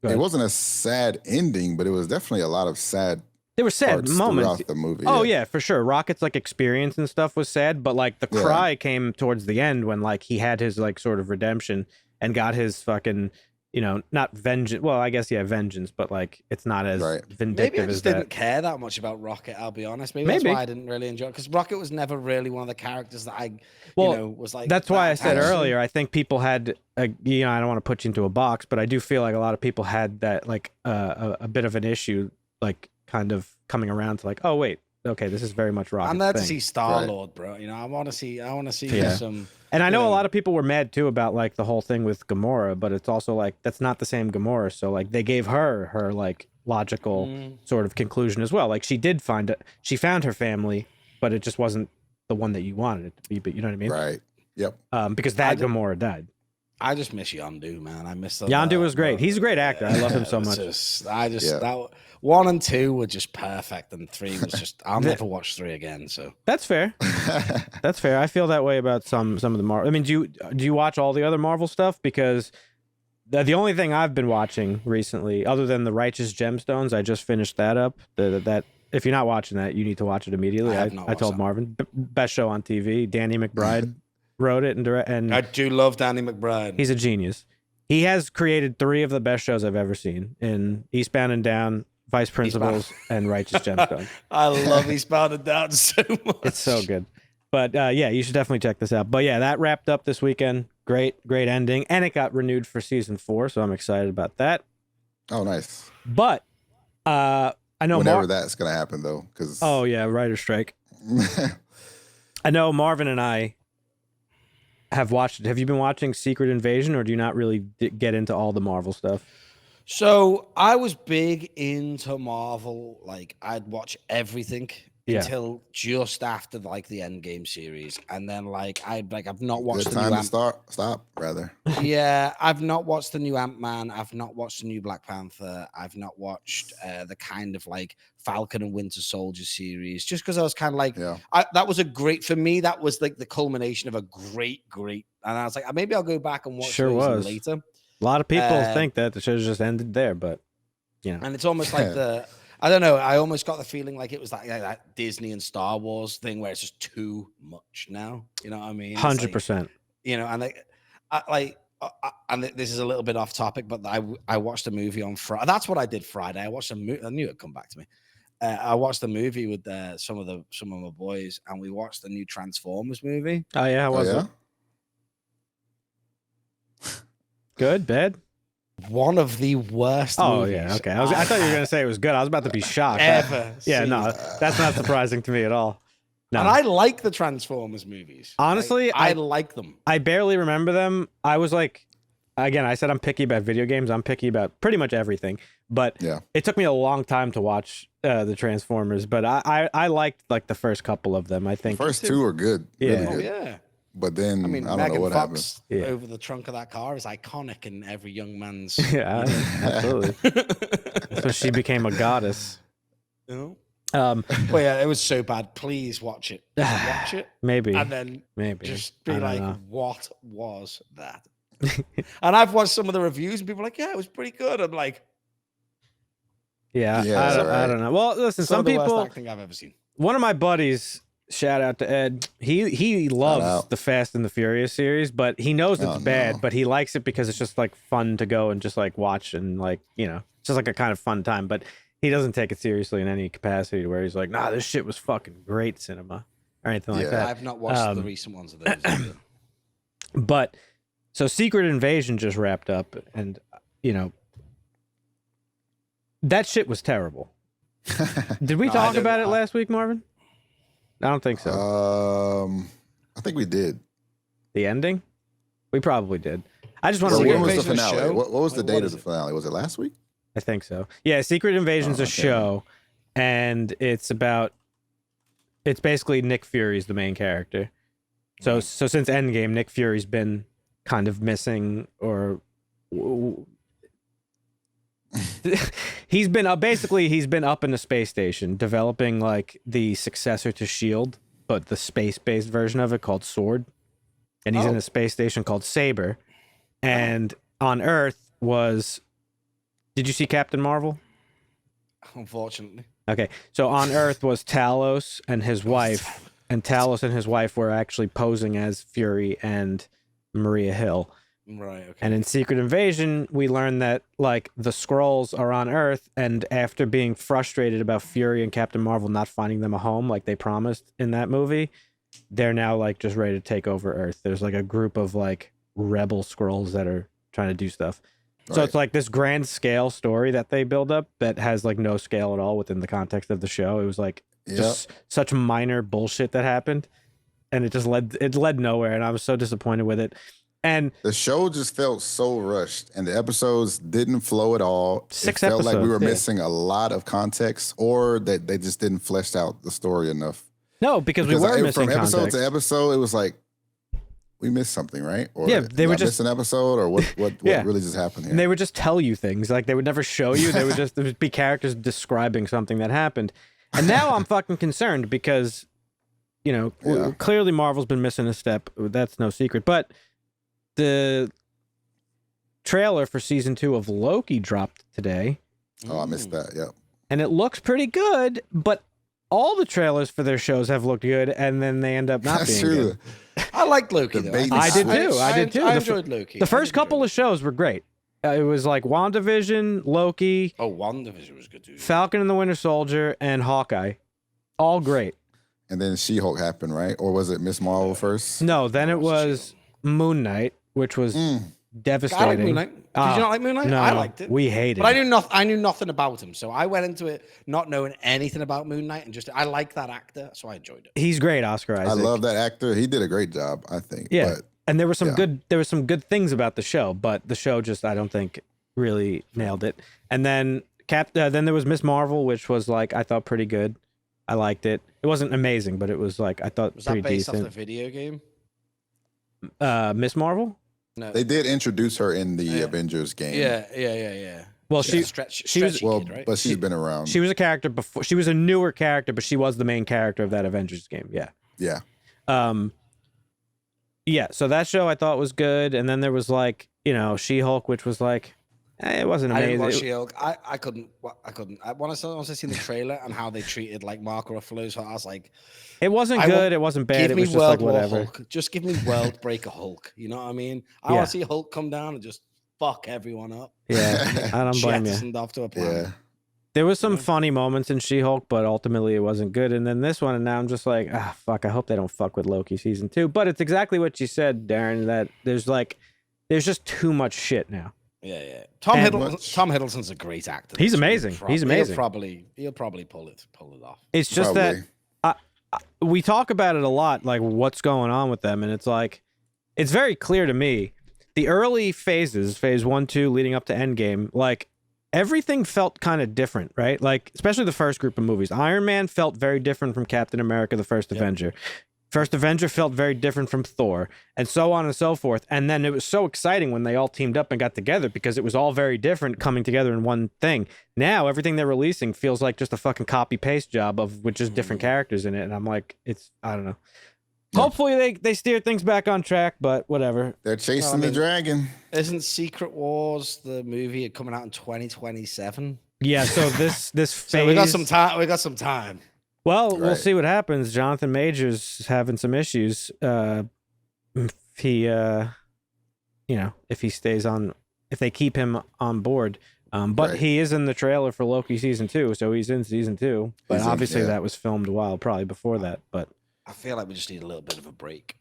it wasn't a sad ending, but it was definitely a lot of sad. There were sad moments throughout the movie. Oh yeah, for sure. Rocket's like experience and stuff was sad, but like the cry came towards the end when like he had his like sort of redemption and got his fucking, you know, not vengeance. Well, I guess vengeance, but like it's not as vindictive Maybe I as just that. didn't care that much about Rocket. I'll be honest. Maybe that's why I didn't really enjoy it, because Rocket was never really one of the characters that I, was like. That's why I said earlier. I think people had, I don't want to put you into a box, but I do feel like a lot of people had that like a bit of an issue, like kind of coming around to like, oh wait, okay, this is very much Rocket. I'm there to see Star-Lord, bro. You know, I want to see some. And I know a lot of people were mad too about like the whole thing with Gamora, but it's also like that's not the same Gamora. So like they gave her like logical sort of conclusion as well. Like she found her family, but it just wasn't the one that you wanted it to be. But you know what I mean? Right. Yep. Because Gamora died. I just miss Yondu, man. I miss Yondu was great. He's a great actor. I love him so much. That 1 and 2 were just perfect, and 3 was just. I'll never watch 3 again. So that's fair. That's fair. I feel that way about some of the Marvel. I mean, do you watch all the other Marvel stuff? Because the only thing I've been watching recently, other than the Righteous Gemstones, I just finished that up. That if you're not watching that, you need to watch it immediately. I told Marvin, best show on TV. Danny McBride wrote it and I do love Danny McBride. He's a genius. He has created 3 of the best shows I've ever seen in Eastbound and Down, Vice Principals, and Righteous Gemstones. I love Eastbound and Down so much. It's so good. But yeah, you should definitely check this out. But yeah, that wrapped up this weekend. great ending, and it got renewed for season 4, so I'm excited about that. Oh, nice. But I know whenever that's gonna happen though, because oh yeah, writer strike. I know Marvin and I have watched it. Have you been watching Secret Invasion, or do you not really get into all the Marvel stuff? So I was big into Marvel. Like I'd watch everything until just after like the Endgame series, and then I've not watched good the time new to stop rather. Yeah, I've not watched the new Ant-Man. I've not watched the new Black Panther. I've not watched the kind of like Falcon and Winter Soldier series, just because I was kind of like, that was a great, for me, that was like the culmination of a great, and I was like, maybe I'll go back and watch those later. A lot of people think that the show just ended there, but you know. And it's almost like I don't know, I almost got the feeling like it was like that Disney and Star Wars thing where it's just too much now. You know what I mean? 100%. You know, and and this is a little bit off topic, but I watched a movie on Friday. That's what I did Friday. I watched a movie. I knew it'd come back to me. I watched a movie with some of my boys, and we watched the new Transformers movie. Oh yeah, how was it? Good, bad? One of the worst movies. Yeah, okay. I thought you were gonna say it was good. I was about to be shocked. No, that's not surprising to me at all. No. And I like the Transformers movies. Honestly, I like them. I barely remember them. I was like, again, I said I'm picky about video games. I'm picky about pretty much everything. But it took me a long time to watch the Transformers. But I liked like the first couple of them. I think the first two are good. Yeah. Really good. Yeah. But then I don't Megan know what Fox happened. Over the trunk of that car is iconic in every young man's. Yeah, absolutely. So she became a goddess. Well, yeah, it was so bad. Please watch it. Watch it. Maybe. And then just be like, know. what was that? And I've watched some of the reviews and people are like, yeah, it was pretty good. I'm like, I don't know. Well, listen, some people. Worst acting I've ever seen. One of my buddies, shout out to Ed. He loves the Fast and the Furious series, but he knows it's bad, but he likes it because it's just like fun to go and just like watch and like, you know, it's just like a kind of fun time. But he doesn't take it seriously in any capacity where he's like, nah, this shit was fucking great cinema or anything like that. I've not watched the recent ones of those either. But so Secret Invasion just wrapped up, and you know, that shit was terrible. Did we talk about it last week, Marvin? I don't think so. I think we did. The ending? We probably did. I just want to. When was the finale? What was the date of the finale? Was it last week? I think so. Yeah, Secret Invasion's a show, and it's basically Nick Fury's the main character. So since Endgame, Nick Fury's been kind of missing, or he's been up in the space station developing like the successor to S.H.I.E.L.D., but the space-based version of it called S.W.O.R.D. And he's in a space station called Saber. And on Earth was... Did you see Captain Marvel? Unfortunately. Okay, so on Earth was Talos and his wife, and Talos and his wife were actually posing as Fury and Maria Hill. Right, okay. And in Secret Invasion, we learned that like the Skrulls are on Earth, and after being frustrated about Fury and Captain Marvel not finding them a home like they promised in that movie, they're now like just ready to take over Earth. There's like a group of like rebel Skrulls that are trying to do stuff. So it's like this grand scale story that they build up that has like no scale at all within the context of the show. It was like just such minor bullshit that happened, and it led nowhere, and I was so disappointed with it. And the show just felt so rushed, and the episodes didn't flow at all. It felt episodes, like we were missing a lot of context, or that they just didn't flesh out the story enough. No, because we were missing from episode context. to episode. It was like we missed something, right? Or they were just missed an episode, or what really just happened here? And they would just tell you things, like they would never show you. They would just there would be characters describing something that happened. And now I'm fucking concerned because, you know, clearly Marvel's been missing a step. That's no secret. But the trailer for season 2 of Loki dropped today. Oh, I missed that. Yep. And it looks pretty good, but all the trailers for their shows have looked good, and then they end up not being good. I liked Loki, though. I did too. I enjoyed Loki. The first couple of shows were great. It was like WandaVision, Loki. Oh, WandaVision was good too. Falcon and the Winter Soldier, and Hawkeye. All great. And then She-Hulk happened, right? Or was it Miss Marvel first? No, then it was Moon Knight, which was I devastating. like Moon Knight. Did you not like Moon Knight? No, I liked it. We hated But it. I knew nothing about him. So I went into it not knowing anything about Moon Knight and I like that actor, so I enjoyed it. He's great, Oscar Isaac. I love that actor. He did a great job, I think. Yeah. But, and there were some good things about the show, but the show just, I don't think, really nailed it. And then then there was Miss Marvel, which was like, I thought pretty good. I liked it. It wasn't amazing, but it was like, I thought Was pretty that based decent. off the video game? Miss Marvel? No. they did introduce her in the Avengers game. Yeah. Well, She's she was right? but she's been around. She was a character before. She was a newer character, but she was the main character of that Avengers game. Yeah. Yeah. Yeah. So that show I thought was good, and then there was like, She-Hulk, which was like, it wasn't I amazing. didn't watch She-Hulk. I couldn't. Once I seen the trailer and how they treated like Mark Ruffalo's, I was like, It wasn't good. It wasn't bad. give It me was just World like War whatever. Hulk. Just give me World Breaker Hulk. You know what I mean? I want to see Hulk come down and just fuck everyone up. Yeah, I don't blame you. Jettisoned off to a planet. Yeah. There was some funny moments in She-Hulk, but ultimately it wasn't good. And then this one, and now I'm just like, fuck. I hope they don't fuck with Loki season 2. But it's exactly what you said, Darren. That there's just too much shit now. Yeah. Tom Hiddleston's a great actor. He's amazing. He's amazing. He'll probably pull it off. It's just Probably. that we talk about it a lot, like what's going on with them, and it's like, it's very clear to me. The early phases, phase 1, 2, leading up to Endgame, like everything felt kind of different, right? Like especially the first group of movies. Iron Man felt very different from Captain America: The First Avenger. First Avenger felt very different from Thor, and so on and so forth. And then it was so exciting when they all teamed up and got together because it was all very different coming together in one thing. Now everything they're releasing feels like just a fucking copy paste job of with just different characters in it. And I'm like, I don't know. Hopefully they steer things back on track, but whatever. They're chasing the dragon. Isn't Secret Wars the movie coming out in 2027? Yeah. So this phase. So we got some time. Well, we'll Right. see what happens. Jonathan Majors is having some issues. If he, if he stays on, if they keep him on board. But Right. he is in the trailer for Loki season 2, so he's in season 2. But He's in, obviously yeah. that was filmed a while, probably before that. But I feel like we just need a little bit of a break.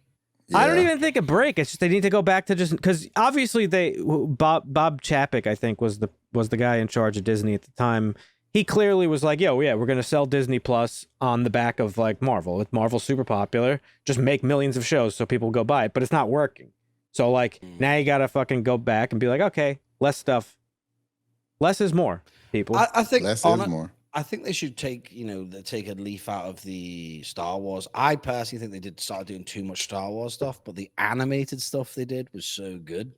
I don't Yeah. even think a break. It's just they need to go back to just because obviously Bob Chapek, I think, was the guy in charge of Disney at the time. He clearly was like, yo, yeah, we're going to sell Disney Plus on the back of like Marvel. If Marvel's super popular, just make millions of shows so people go buy it, but it's not working. So like now you got to fucking go back and be like, okay, less stuff. Less is more, people. I think Less is more. I think they should take a leaf out of the Star Wars. I personally think they did start doing too much Star Wars stuff, but the animated stuff they did was so good.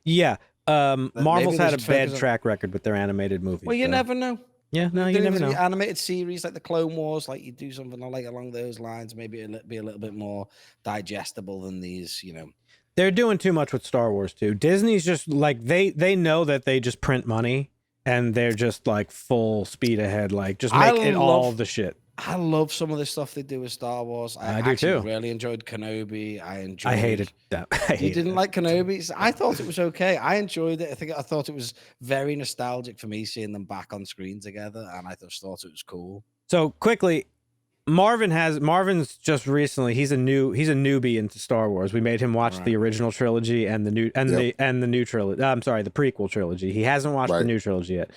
Yeah. Marvel's they had a should bad focus on- track record with their animated movies. Well, you so- never know. Yeah, no, you Doing never the know. animated series like the Clone Wars, like you do something like along those lines, maybe it'll be a little bit more digestible than these, They're doing too much with Star Wars too. Disney's just like they know that they just print money and they're just like full speed ahead, like just make it all the shit. I love some of the stuff they do with Star Wars. I do actually too. Really enjoyed Kenobi. I hated that. You didn't like Kenobi? I thought it was okay. I enjoyed it. I thought it was very nostalgic for me seeing them back on screen together, and I just thought it was cool. So quickly, Marvin's just recently he's a newbie into Star Wars. We made him watch the original trilogy and the new the new trilogy. I'm sorry, the prequel trilogy. He hasn't watched the new trilogy yet.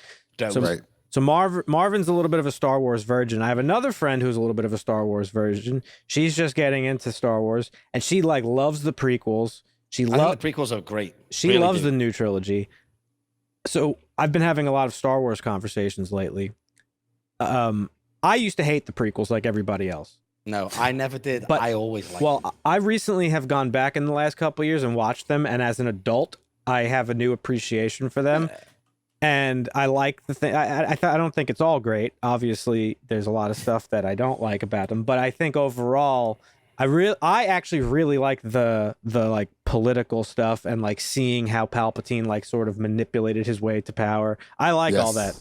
So Marvin's a little bit of a Star Wars virgin. I have another friend who's a little bit of a Star Wars virgin. She's just getting into Star Wars, and she like loves the prequels. I think the prequels are great. She Really loves good. the new trilogy. So I've been having a lot of Star Wars conversations lately. I used to hate the prequels like everybody else. No, I never did. But- I always liked them. I recently have gone back in the last couple of years and watched them, and as an adult, I have a new appreciation for them. And I like the thing. I don't think it's all great. Obviously, there's a lot of stuff that I don't like about them, but I think overall, I actually really like the like political stuff and like seeing how Palpatine like sort of manipulated his way to power. I like all that.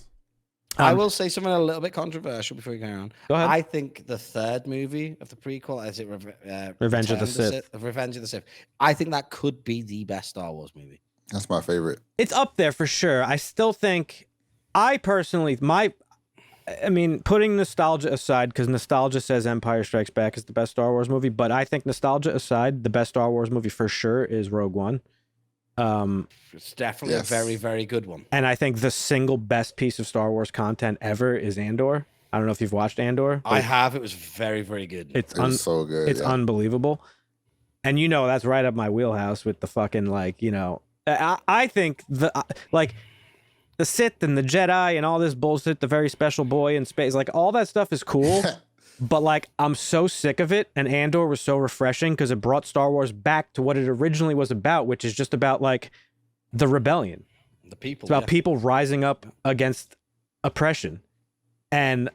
I will say something a little bit controversial before we go on. Go ahead. I think the third movie of the prequel, is it Revenge of the Return Sith. Revenge of the Sith. I think that could be the best Star Wars movie. That's my favorite. It's up there for sure. I still think, putting nostalgia aside, because nostalgia says Empire Strikes Back is the best Star Wars movie, but I think nostalgia aside, the best Star Wars movie for sure is Rogue One. It's definitely a very, very good one. And I think the single best piece of Star Wars content ever is Andor. I don't know if you've watched Andor. I have. It was very, very good. It was so good. It's unbelievable. And that's right up my wheelhouse with the fucking I think the Sith and the Jedi and all this bullshit, the very special boy in space, like all that stuff is cool. But like I'm so sick of it, and Andor was so refreshing because it brought Star Wars back to what it originally was about, which is just about like the rebellion. The people. It's about people rising up against oppression. And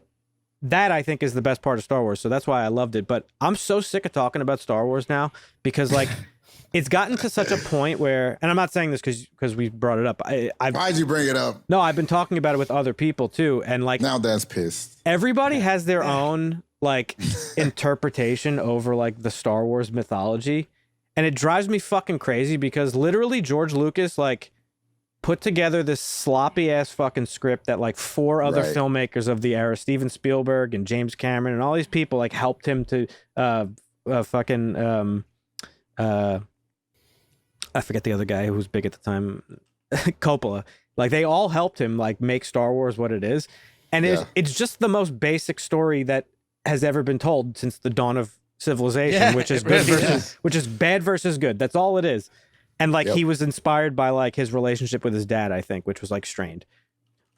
that I think is the best part of Star Wars. So that's why I loved it. But I'm so sick of talking about Star Wars now because like it's gotten to such a point where, and I'm not saying this because we brought it up. Why'd you bring it up? No, I've been talking about it with other people too. And like now Dan's pissed. Everybody has their own like interpretation over like the Star Wars mythology. And it drives me fucking crazy because literally George Lucas like put together this sloppy ass fucking script that like 4 other filmmakers of the era, Steven Spielberg and James Cameron and all these people like helped him to I forget the other guy who was big at the time, Coppola. Like they all helped him like make Star Wars what it is. And it's just the most basic story that has ever been told since the dawn of civilization, which is good which is bad versus good. That's all it is. And like he was inspired by like his relationship with his dad, I think, which was like strained.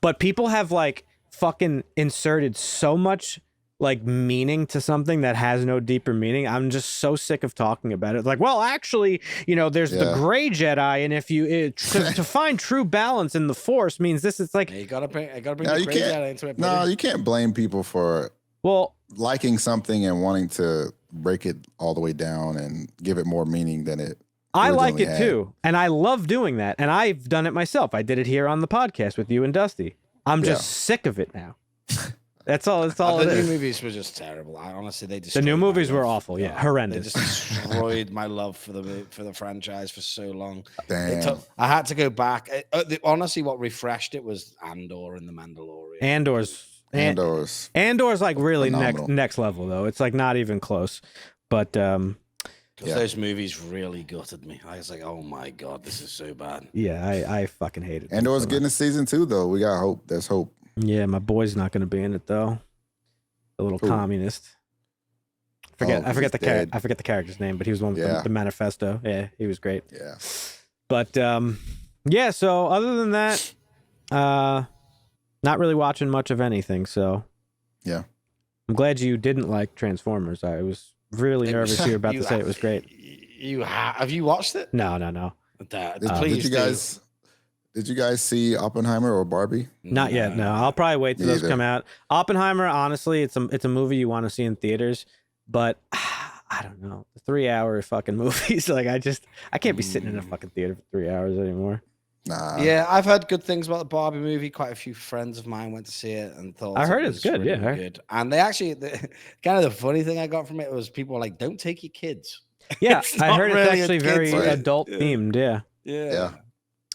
But people have like fucking inserted so much like meaning to something that has no deeper meaning. I'm just so sick of talking about it. Like, well, actually, there's the gray Jedi, and if you to find true balance in the Force means this. It's like you gotta bring the gray Jedi into it. No, you can't blame people for liking something and wanting to break it all the way down and give it more meaning than it. I like it too, and I love doing that, and I've done it myself. I did it here on the podcast with you and Dusty. I'm just sick of it now. That's all. That's all. The new movies were just terrible. Honestly, they destroyed the new movies were awful. Yeah, horrendous. They just destroyed my love for the franchise for so long. Damn. I had to go back. Honestly, what refreshed it was Andor and the Mandalorian. Andor's like really next level though. It's like not even close. But those movies really gutted me. I was like, oh my god, this is so bad. Yeah, I fucking hate it. Andor's getting a season 2 though. We got hope. There's hope. Yeah, my boy's not going to be in it though. The little communist. I forget the character's name, but he was the one with the manifesto. Yeah, he was great. Yeah. But so other than that, not really watching much of anything. So yeah, I'm glad you didn't like Transformers. I was really nervous you were about to say it was great. Have you watched it? No. Did you guys see Oppenheimer or Barbie? Not yet. No, I'll probably wait till those come out. Oppenheimer, honestly, it's a movie you want to see in theaters, but I don't know. The 3-hour fucking movies, like I can't be sitting in a fucking theater for 3 hours anymore. Nah. Yeah, I've heard good things about the Barbie movie. Quite a few friends of mine went to see it and thought I heard it's good. Really good. And they actually, kind of the funny thing I got from it was people were like, "Don't take your kids." Yeah, I heard really it's actually very adult themed. Yeah.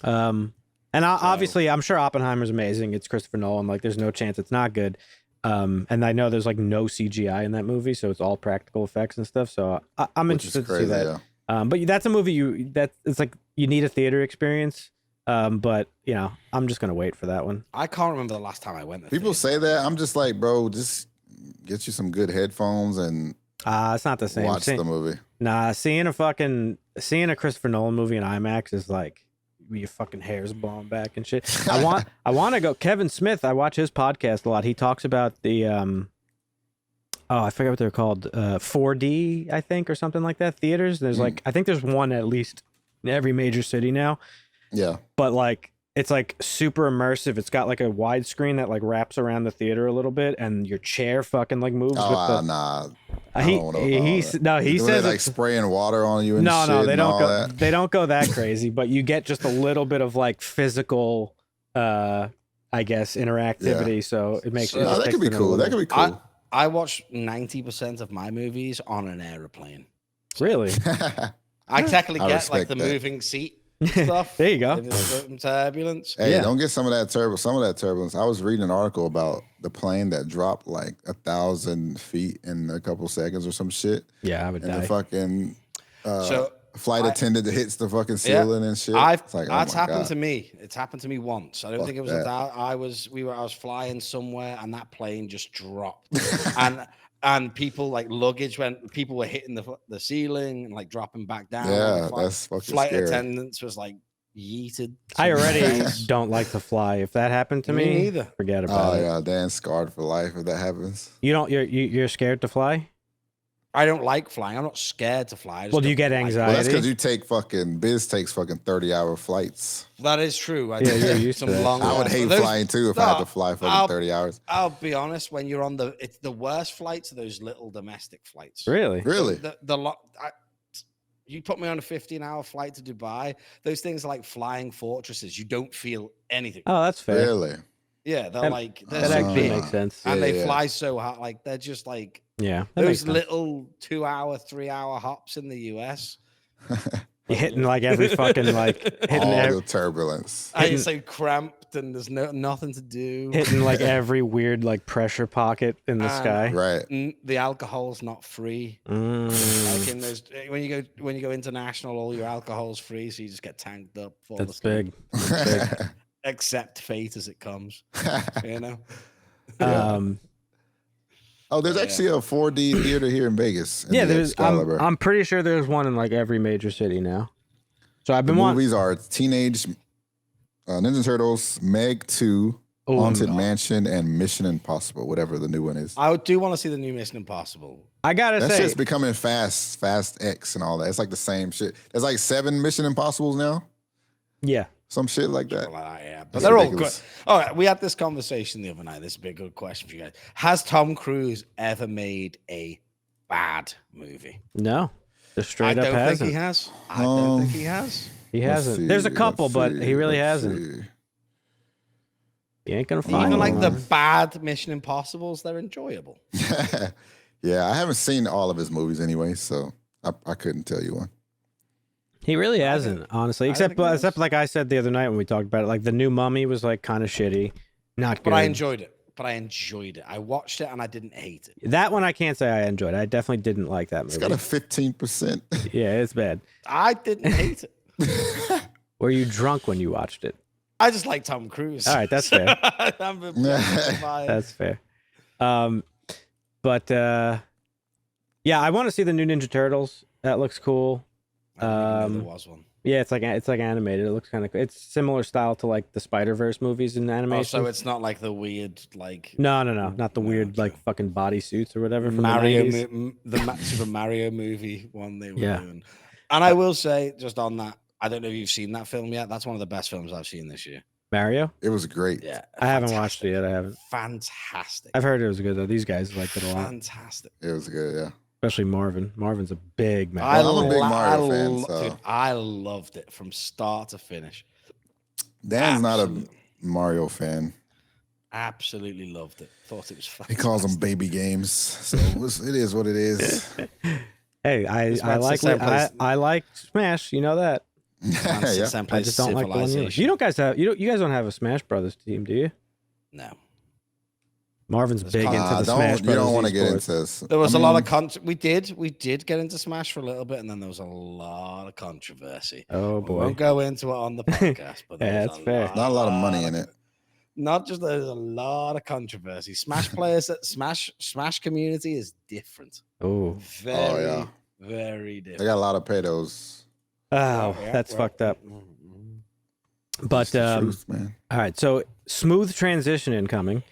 And obviously, I'm sure Oppenheimer's amazing. It's Christopher Nolan. Like, there's no chance it's not good. And I know there's like no CGI in that movie, so it's all practical effects and stuff. So I'm interested to see that. Yeah. But that's a movie it's like you need a theater experience. But I'm just gonna wait for that one. I can't remember the last time I went. People say that. I'm just like, bro, just get you some good headphones and it's not the same. Watch the movie. Nah, seeing a Christopher Nolan movie in IMAX is like your fucking hair's blowing back and shit. I want to go. Kevin Smith, I watch his podcast a lot. He talks about the I forget what they're called, 4D, I think, or something like that. Theaters. There's like I think there's one at least in every major city now. Yeah. But like it's like super immersive. It's got like a widescreen that like wraps around the theater a little bit, and your chair fucking like moves. Nah. He says like spraying water on you and no, they don't go that crazy, but you get just a little bit of like physical I guess interactivity. So it makes that could be cool. That could be cool. I watch 90% of my movies on an aeroplane. Really? I technically get like the moving seat stuff. There you go. Turbulence. Hey, don't get some of that turbulence. I was reading an article about the plane that dropped like 1,000 feet in a couple seconds or some shit. Yeah, I would die. The fucking flight attendant that hits the fucking ceiling and shit. It's like, that's oh my happened God. to me. It's happened to me once. I don't Fuck think it was that. I was flying somewhere and that plane just dropped. and people like luggage when people were hitting the ceiling and like dropping back down. Yeah, that's fucking flight scary. attendants was like yeeted. I already don't like to fly. If that happened to me, neither. forget about it. Oh yeah, Dan's scarred for life if that happens. You're scared to fly? I don't like flying. I'm not scared to fly. I just Well, do you don't get like it. anxiety? Well, that's because you take Biz takes fucking 30-hour flights. That is true. I Yeah, do you're take used to some that. long I would ones. hate Those- flying too if I had to fly fucking 30 hours. I'll be honest. When you're on it's the worst flights are those little domestic flights. Really? Really? You put me on a 15-hour flight to Dubai. Those things are like flying fortresses. You don't feel anything. Oh, that's fair. Really? Yeah, they're That- like That they're so actually big, makes sense. and Yeah, they yeah. fly so hard. Like they're just like Yeah, that makes those sense. little 2-hour, 3-hour hops in the US. You're hitting like every fucking like hitting All the turbulence. And it's so cramped, and there's nothing to do. hitting like every weird like pressure pocket in the And- sky. Right. The alcohol's not free. Mm, Like in those, when you go international, all your alcohol's free, so you just get tanked up. Fall that's asleep. big. Accept fate as it comes. You know. Oh, there's actually a 4D theater here in Vegas. in Yeah, the there's. Excalibur. I'm pretty sure there's one in like every major city now. So I've The been wanting. movies are Teenage Ninja Turtles, Meg 2, Oh, Haunted no. Mansion, and Mission Impossible, whatever the new one is. I do want to see the new Mission Impossible. I gotta That say, shit's becoming Fast X and all that. It's like the same shit. There's like 7 Mission Impossibles now. yeah. Some shit like that. Yeah, but That's they're ridiculous. all good. All right, we had this conversation the other night. This would be a good question for you guys. Has Tom Cruise ever made a bad movie? No, just straight I up don't hasn't. think he has. I don't think he has. He Let's hasn't. see, There's a couple, let's but see, he really let's hasn't. see. He ain't gonna find Even like one. the bad Mission Impossibles, they're enjoyable. Yeah, I haven't seen all of his movies anyway, so I couldn't tell you one. He really hasn't, honestly. I Except, think he except has. like I said the other night when we talked about it, like the new Mummy was like kind of shitty, not good. But I enjoyed it. I watched it and I didn't hate it. That one I can't say I enjoyed. I definitely didn't like that It's movie. got a 15%. Yeah, it's bad. I didn't hate it. Were you drunk when you watched it? I just like Tom Cruise. All right, that's fair. I'm impressed by it. That's fair. But yeah, I want to see the new Ninja Turtles. That looks cool. I didn't even know there was one. Yeah, it's like animated. It looks kind of cool. It's similar style to like the Spider-Verse movies in Oh, animation. so it's not like the weird like No, not the No, weird okay. like fucking bodysuits or whatever from Mario, the 90s. Super Mario movie one they were Yeah. doing. And I will say, just on that, I don't know if you've seen that film yet. That's one of the best films I've seen this year. Mario? It was great. Yeah, I haven't watched it yet. I haven't. Fantastic. I've heard it was good though. These guys liked it a lot, Fantastic. It was good, yeah. especially Marvin. Marvin's a big man. Well, I'm a big Mario fan, so- Dude, I loved it from start to finish. Dan's not a Absolutely. Mario fan. Absolutely loved it. Thought it was He fantastic. calls them baby games. So it is what it is. Hey, I This man's like the same place. I like Smash. You know that. Yeah. I just don't like the one you like. You don't guys have you guys don't have a Smash Brothers team, do you? No. Marvin's There's big into the Smash you Brothers. don't want to get esports. into this. There was I a lot mean, of we did get into Smash for a little bit, and then there was a lot of controversy. Oh We boy. won't go into it on the podcast, but Yeah, there was that's fair. not a lot of money in it. Not just there's a lot of controversy. Smash players, Smash community is different. Oh. Very, yeah. very They different. got a lot of pedos. Oh, Yeah, that's right. fucked up. It's But the truth, man. all right, so smooth transition incoming.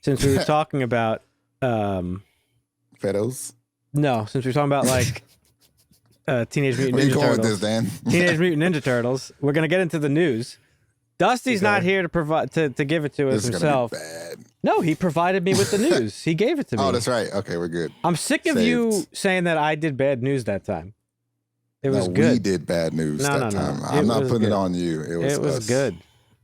Since we were talking about Pedos. no, since we were talking about like Teenage Mutant Where you Ninja going with Turtles. this, Dan? Teenage Mutant Ninja Turtles. We're gonna get into the news. Dusty's not here to provide to give it to us This is himself. gonna be bad. No, he provided me with the news. He gave it to me. Oh, that's right. Okay, we're good. I'm sick of you Saved. saying that I did bad news that time. It was No, good. We did bad news No, that no, no. time. It I'm not was putting good. it on you. It was us. good.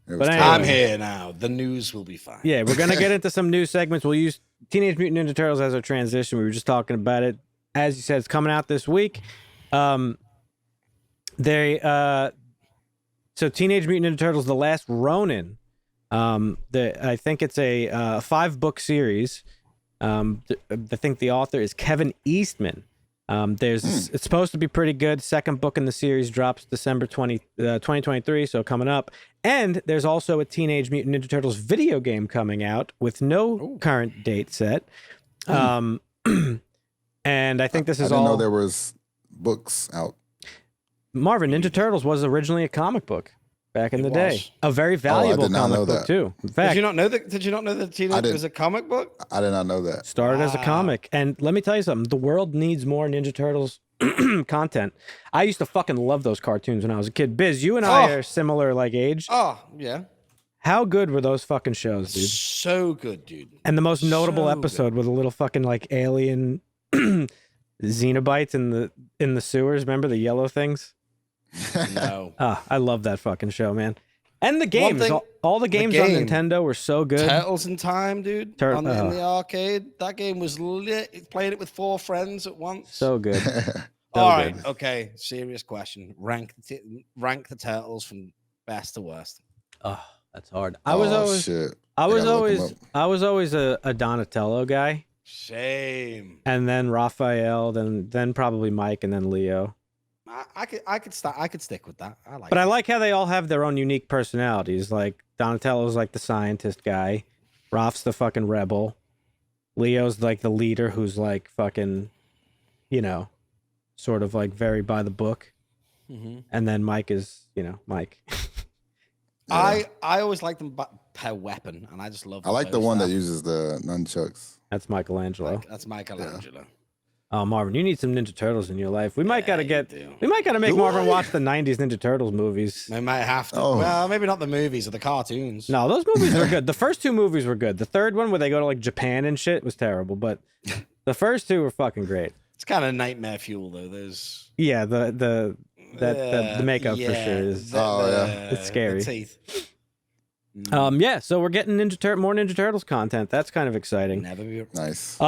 It was But terrible. I'm here now. The news will be fine. Yeah, we're gonna get into some news segments. We'll use Teenage Mutant Ninja Turtles as our transition. We were just talking about it. As you said, it's coming out this week. So Teenage Mutant Ninja Turtles: The Last Ronin. I think it's a 5-book series. I think the author is Kevin Eastman. It's supposed to be pretty good. Second book in the series drops December 2023, so coming up. And there's also a Teenage Mutant Ninja Turtles video game coming out with no current date set. And I think this is all. I didn't know there was books out. Marvin, Ninja Turtles was originally a comic book back in the day. A very valuable comic book too. In fact, did you not know that Teenage was a comic book? I did not know that. Started as a comic. And let me tell you something. The world needs more Ninja Turtles content. I used to fucking love those cartoons when I was a kid. Biz, you and I are similar like age. Oh, yeah. How good were those fucking shows, dude? So good, dude. And the most notable episode with a little fucking like alien Xenobites in the sewers. Remember the yellow things? No. I love that fucking show, man. And the games, all the games on Nintendo were so good. Turtles in Time, dude. In the arcade, that game was lit. Playing it with 4 friends at once. So good. All right, okay. Serious question. Rank the Turtles from best to worst. Oh, that's hard. I was always a Donatello guy. Same. And then Raphael, then probably Mike, and then Leo. I could stick with that. I like how they all have their own unique personalities. Like Donatello's like the scientist guy, Raph's the fucking rebel, Leo's like the leader who's like fucking, sort of like very by the book, and then Mike is Mike. I always like them per weapon, and I just love. I like the one that uses the nunchucks. That's Michelangelo. That's Michelangelo. Yeah. Oh, Marvin, you need some Ninja Turtles in your life. We might gotta make Marvin watch the '90s Ninja Turtles movies. We might have to. Well, maybe not the movies or the cartoons. No, those movies were good. The first 2 movies were good. The third one, where they go to like Japan and shit, was terrible. But the first 2 were fucking great. It's kind of nightmare fuel, though. There's the makeup for sure is. It's scary. The teeth. So we're getting more Ninja Turtles content. That's kind of exciting. Nice.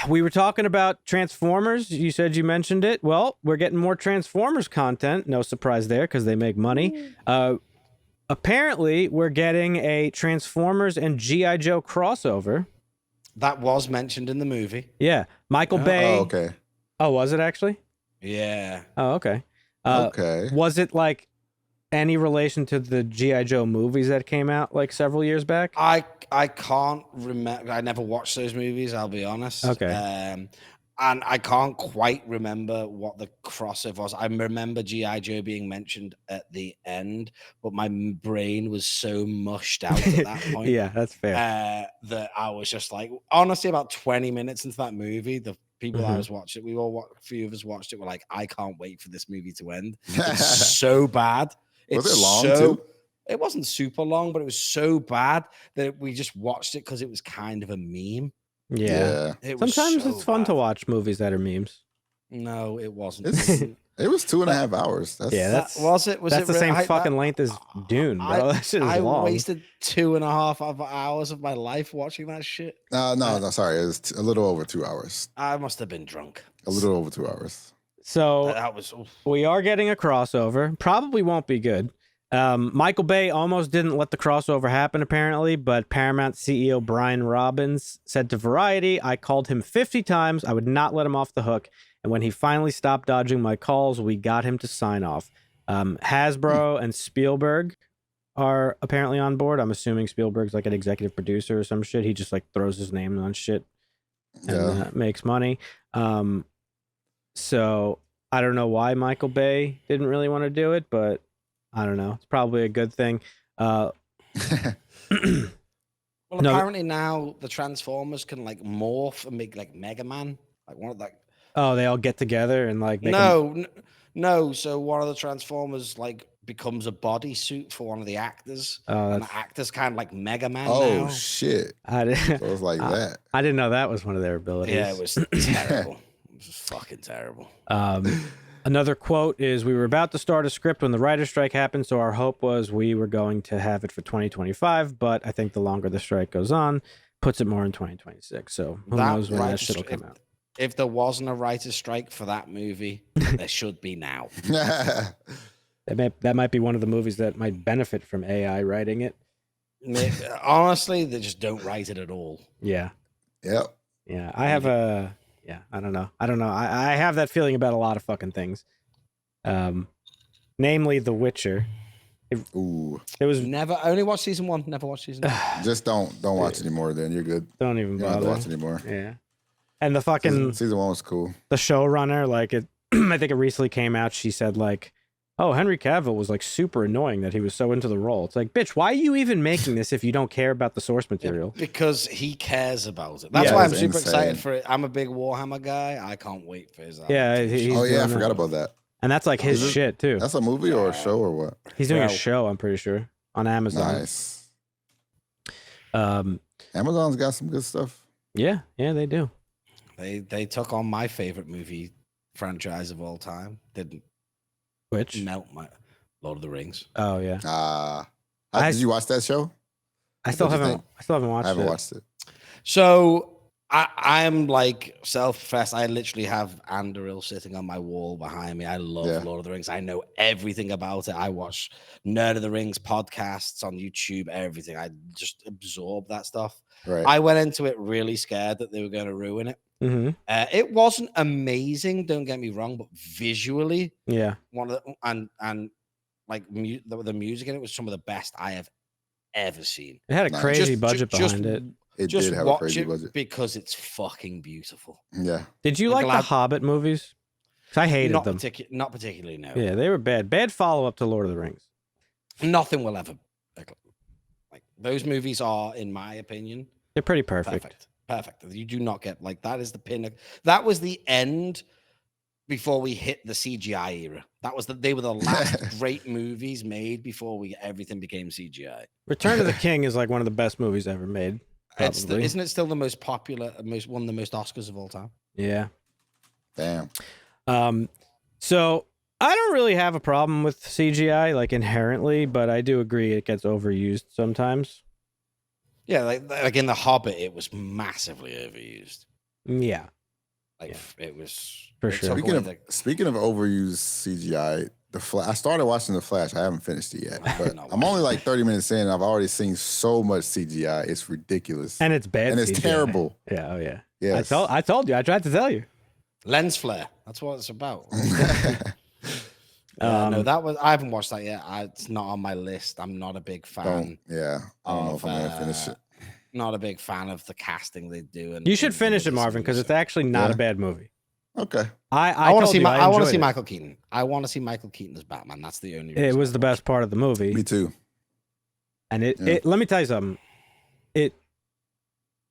We were talking about Transformers. You said you mentioned it. Well, we're getting more Transformers content. No surprise there because they make money. Apparently, we're getting a Transformers and G.I. Joe crossover. That was mentioned in the movie. Yeah. Michael Bay. Oh, okay. Oh, was it actually? Yeah. Oh, okay. Okay. Was it like any relation to the G.I. Joe movies that came out like several years back? I can't remember. I never watched those movies, I'll be honest. Okay. And I can't quite remember what the crossover was. I remember G.I. Joe being mentioned at the end, but my brain was so mushed out at that point. Yeah, that's fair. That I was just like, honestly, about 20 minutes into that movie, the people I was watching, a few of us watched it, were like, I can't wait for this movie to end. It's so bad. Was it long too? It wasn't super long, but it was so bad that we just watched it because it was kind of a meme. Yeah. Sometimes it's fun to watch movies that are memes. No, it wasn't. It was 2.5 hours. That's the same fucking length as Dune, bro. That shit is long. I wasted 2.5 hours of my life watching that shit. No, sorry. It was a little over 2 hours. I must have been drunk. A little over 2 hours. So we are getting a crossover. Probably won't be good. Michael Bay almost didn't let the crossover happen, apparently, but Paramount CEO Brian Robbins said to Variety, I called him 50 times. I would not let him off the hook. And when he finally stopped dodging my calls, we got him to sign off. Hasbro and Spielberg are apparently on board. I'm assuming Spielberg's like an executive producer or some shit. He just like throws his name on shit and makes money. So I don't know why Michael Bay didn't really want to do it, but I don't know. It's probably a good thing. Well, apparently now the Transformers can like morph and make like Mega Man. Like one of like. Oh, they all get together and like. No. So one of the Transformers like becomes a bodysuit for one of the actors. Oh, and the actor's kind of like Mega Man. Oh now. Shit! So it was like that. I didn't know that was one of their abilities. Yeah, it was terrible. It was fucking terrible. Another quote is, we were about to start a script when the writer's strike happened, so our hope was we were going to have it for 2025, but I think the longer the strike goes on, puts it more in 2026. So who knows when that shit will come out. If there wasn't a writer's strike for that movie, there should be now. That might be one of the movies that might benefit from AI writing it. Honestly, they just don't write it at all. Yeah. Yep. Yeah. I have a I don't know. I have that feeling about a lot of fucking things. Namely The Witcher. Ooh. It was Never only watched season 1. Never watched season 2. Just don't watch anymore. Then you're good. Don't even You don't have bother. to watch anymore. Yeah. And the fucking Season 1 was cool. the showrunner, like it, I think it recently came out. She said like, "Oh, Henry Cavill was like super annoying that he was so into the role." It's like, bitch, why are you even making this if you don't care about the source material? Because he cares about it. That's Yeah, why I'm it's super insane. excited for it. I'm a big Warhammer guy. I can't wait for his. Yeah, adaptation. he's Oh yeah, I doing forgot that. about that. And that's like his shit too. That's a movie or a show or what? He's doing a Well- show, I'm pretty sure, on Amazon. Nice. Um, Amazon's got some good stuff. yeah, they do. They took on my favorite movie franchise of all time. Didn't Which? melt my Lord of the Rings. Oh yeah, Did you watch that show? I still What'd you haven't. think? I still haven't watched I haven't it. watched it. So I'm like self-professed. I literally have Andoril sitting on my wall behind me. I love Yeah. Lord of the Rings. I know everything about it. I watch Nerd of the Rings podcasts on YouTube, everything. I just absorb that stuff. Right. I went into it really scared that they were going to ruin it. Mm-hmm. It wasn't amazing, don't get me wrong, but visually, Yeah, one of the and like the music in it was some of the best I have ever seen. it had a Nice. crazy Just- budget just- behind it. It Just did have a watch crazy it budget. because it's fucking beautiful. Yeah. Did you I'm like glad- the Hobbit movies? 'Cause I hated Not them. not particularly. No, Yeah, they were bad. Bad follow up to Lord of the Rings. nothing will ever like those movies are, in my opinion, They're pretty perfect. perfect. You do not get like that is the pinnacle. That was the end before we hit the CGI era. They were the last great movies made before everything became CGI. Return of the King is like one of the best movies ever made. Probably. Isn't it still the most popular, one of the most Oscars of all time? Yeah. Damn. So I don't really have a problem with CGI, like inherently, but I do agree it gets overused sometimes. Yeah, like in The Hobbit, it was massively overused. Yeah. Like Yeah. it was For it sure. took Speaking away of speaking of overused CGI, I started watching The Flash. I haven't finished it yet, but No, I'm only like 30 minutes in. And I've already seen so much CGI. It's ridiculous, And it's bad. and it's CGI. terrible. Yeah. Oh yeah. Yes. I told you. I tried to tell you. lens flare. That's what it's about. Um, No, I haven't watched that yet. It's not on my list. I'm not a big fan. Yeah. I don't know if I'm gonna finish it. Not a big fan of the casting they do. You should finish it, Marvin, because it's actually not Yeah. a bad movie. Okay. I want to told see. you, I want to enjoyed see it. Michael Keaton. I want to see Michael Keaton as Batman. That's the only. It reason was I the watch best part of the movie, Me too. and Yeah. it. Let me tell you something.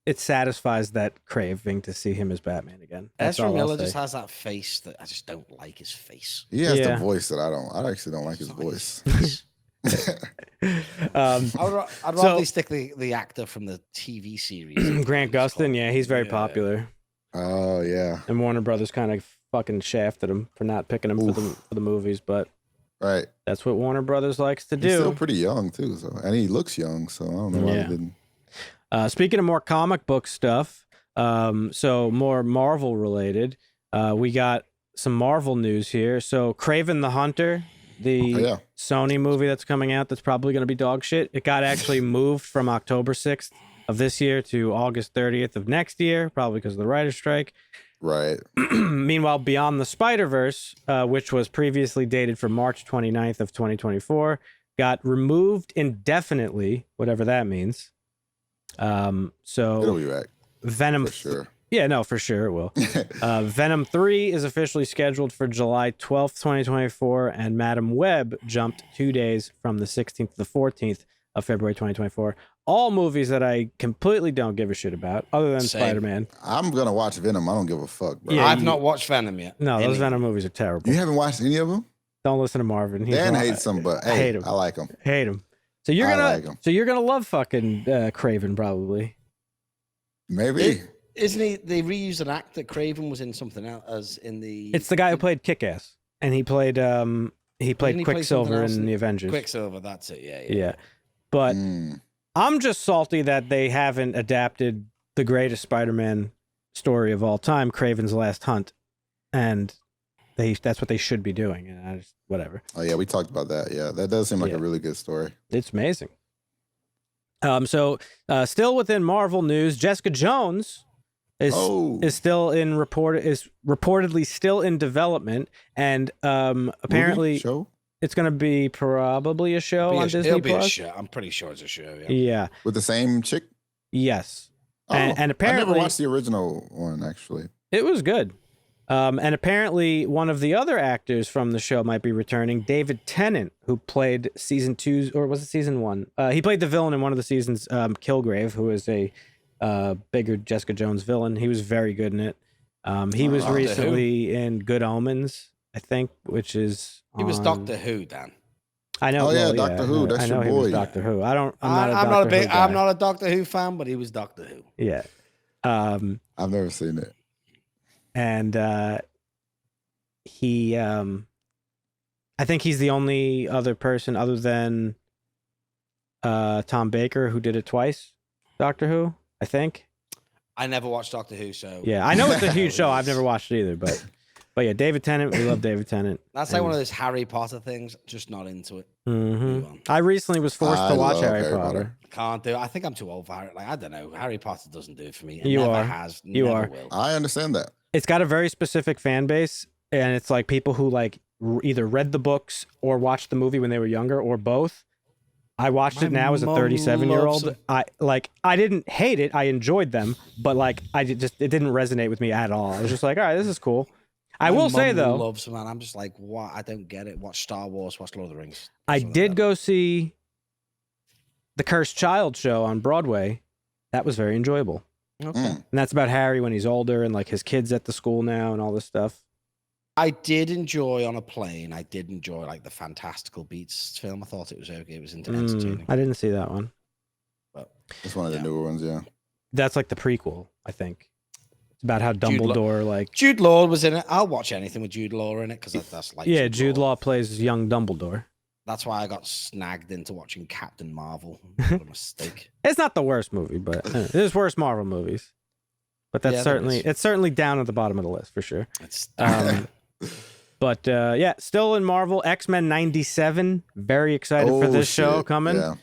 It satisfies that craving to see him as Batman again. That's Ezra all I'll Miller say. just has that face that I just don't like his face. He has Yeah. the voice that I don't. I actually don't like his It's not voice. face. Um, I'd rather So- they stick the actor from the TV series. Grant Gustin, yeah, he's very Yeah. popular, Oh yeah. and Warner Brothers kind of fucking shafted him for not picking him for the movies, but Right. that's what Warner Brothers likes to He's still do. pretty young too, so and he looks young, so I don't know why Yeah. he didn't. Speaking of more comic book stuff, so more Marvel related, we got some Marvel news here. So Kraven the Hunter, the Oh, yeah. Sony movie that's coming out, that's probably going to be dog shit. It got actually moved from October 6th of this year to August 30th of next year, probably because of the writer's strike. Right. Meanwhile, Beyond the Spider-Verse, which was previously dated for March 29th of 2024, got removed indefinitely, whatever that means. It'll So be back Venom, for sure. yeah, no, for sure it will. Venom 3 is officially scheduled for July 12th, 2024, and Madam Web jumped 2 days from the 16th to the 14th of February 2024. All movies that I completely don't give a shit about, other than Same. Spider-Man. I'm gonna watch Venom. I don't give a fuck, bro. Yeah, I've you- not watched Venom yet. No, those Any. Venom movies are terrible. You haven't watched any of them? Don't listen to Marvin. He's Dan wrong. hates them, but I hey, hate him. I like them. Hate him. So you're I gonna, like 'em. so you're gonna love fucking Craven probably. Maybe. Isn't he? They reused an actor. Craven was in something else as in the. It's the guy who played Kick-Ass, and he played Didn't he play Quicksilver something else in the Avengers. Quicksilver. That's it. Yeah. Yeah, but Mm. I'm just salty that they haven't adapted the greatest Spider-Man story of all time, Craven's Last Hunt, and that's what they should be doing. And I just whatever. Oh yeah, we talked about that. Yeah, that does seem like Yeah. a really good story. It's amazing. So still within Marvel news, Jessica Jones is Oh. is reportedly still in development, and apparently Show? it's going to be probably a show on Disney It'll be a Plus. show. I'm pretty sure it's a show. Yeah. Yeah. With the same chick? Yes. Oh, And apparently I never watched the original one, actually. it was good. And apparently one of the other actors from the show might be returning, David Tennant, who played season 2, or was it season 1? He played the villain in one of the seasons, Kilgrave, who is a bigger Jessica Jones villain. He was very good in it. He was Doctor recently in Good Omens, I think, which is He was on- Doctor Who, Dan. I know. Oh, yeah, well, Doctor Who, that's I know your he was boy. Doctor Who. I'm not I'm not a Doctor Who fan, but he was Doctor Who. Yeah. I've never seen it. And he I think he's the only other person other than Tom Baker who did it twice. Doctor Who, I think. I never watched Doctor Who, so Yeah, I know it's a huge show. I've never watched it either, but yeah, David Tennant. We love David Tennant. That's like one of those Harry Potter things. Just not into it. Mhm. Move on. I recently was forced to watch love Harry Harry Potter. Can't do it. I think I'm too old for Harry. Like, I don't know. Harry Potter doesn't do it for me. It You never are. has. You never are. Will. I understand that. It's got a very specific fan base, and it's like people who like either read the books or watched the movie when they were younger, or both. I watched it My now as a mom 37-year-old. loves I didn't hate it. I enjoyed them, but like it didn't resonate with me at all. I was just like, all right, this is cool. I My will say mum though, loves man. I'm just like, what? I don't get it. Watch Star Wars. Watch Lord of the Rings. I Something did like go see the Cursed Child show on Broadway. That was very enjoyable. that. Okay. Mm. And that's about Harry when he's older and like his kids at the school now and all this stuff. I did enjoy on a plane. I did enjoy like the Fantastical Beasts film. I thought it was okay. It was entertaining. I didn't see that one. But It's one of the Yeah. newer ones, yeah. That's like the prequel, I think. It's about how Jude Law- Dumbledore like Jude Law was in it. I'll watch anything with Jude Law in it because that's like Jude Law plays young Dumbledore. That's why I got snagged into watching Captain Marvel. What a mistake. It's not the worst movie, but there's worse Marvel movies. But that's Yeah, there is. it's certainly down at the bottom of the list for sure. It's But yeah, still in Marvel, X-Men 97. Very excited for this show shit, coming. yeah.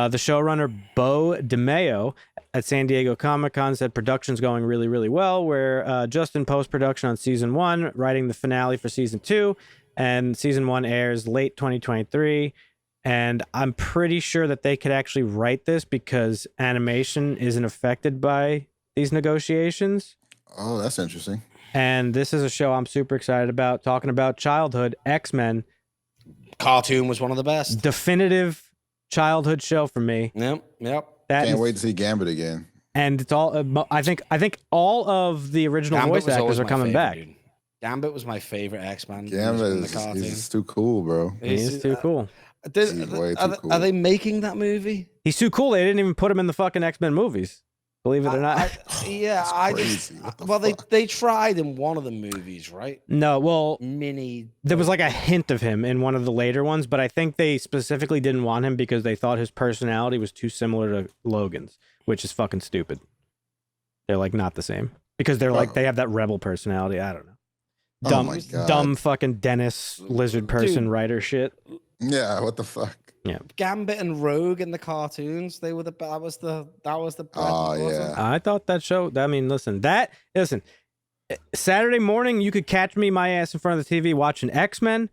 The showrunner Bo DeMeo at San Diego Comic-Con said production's going really, really well. We're just in post-production on season 1, writing the finale for season 2, and season 1 airs late 2023. And I'm pretty sure that they could actually write this because animation isn't affected by these negotiations. Oh, that's interesting. And this is a show I'm super excited about, talking about childhood, X-Men, cartoon was one of the best. definitive childhood show for me. Yep. That Can't is- wait to see Gambit again. And it's all. I think all of the original voice was actors always are my coming favorite, back. dude. Gambit was my favorite X-Man. Gambit in the is cartoon. he's too cool, bro. He is too cool. Does- He's way are, too they- cool. are they making that movie? He's too cool. They didn't even put him in the fucking X-Men movies. Believe it or not. I just crazy. What the well fuck? they tried in one of the movies, right? No, well, Mini. there was like a hint of him in one of the later ones, but I think they specifically didn't want him because they thought his personality was too similar to Logan's, which is fucking stupid. They're like not the same because they're like they have that rebel personality. I don't know. Oh Dumb, my God. dumb fucking Dennis lizard person Dude. writer shit. Yeah, what the fuck? Gambit and Rogue in the cartoons. They were that was the bread, Oh, wasn't yeah. it? I thought that show. I mean, listen. Saturday morning, you could catch me my ass in front of the TV watching X-Men,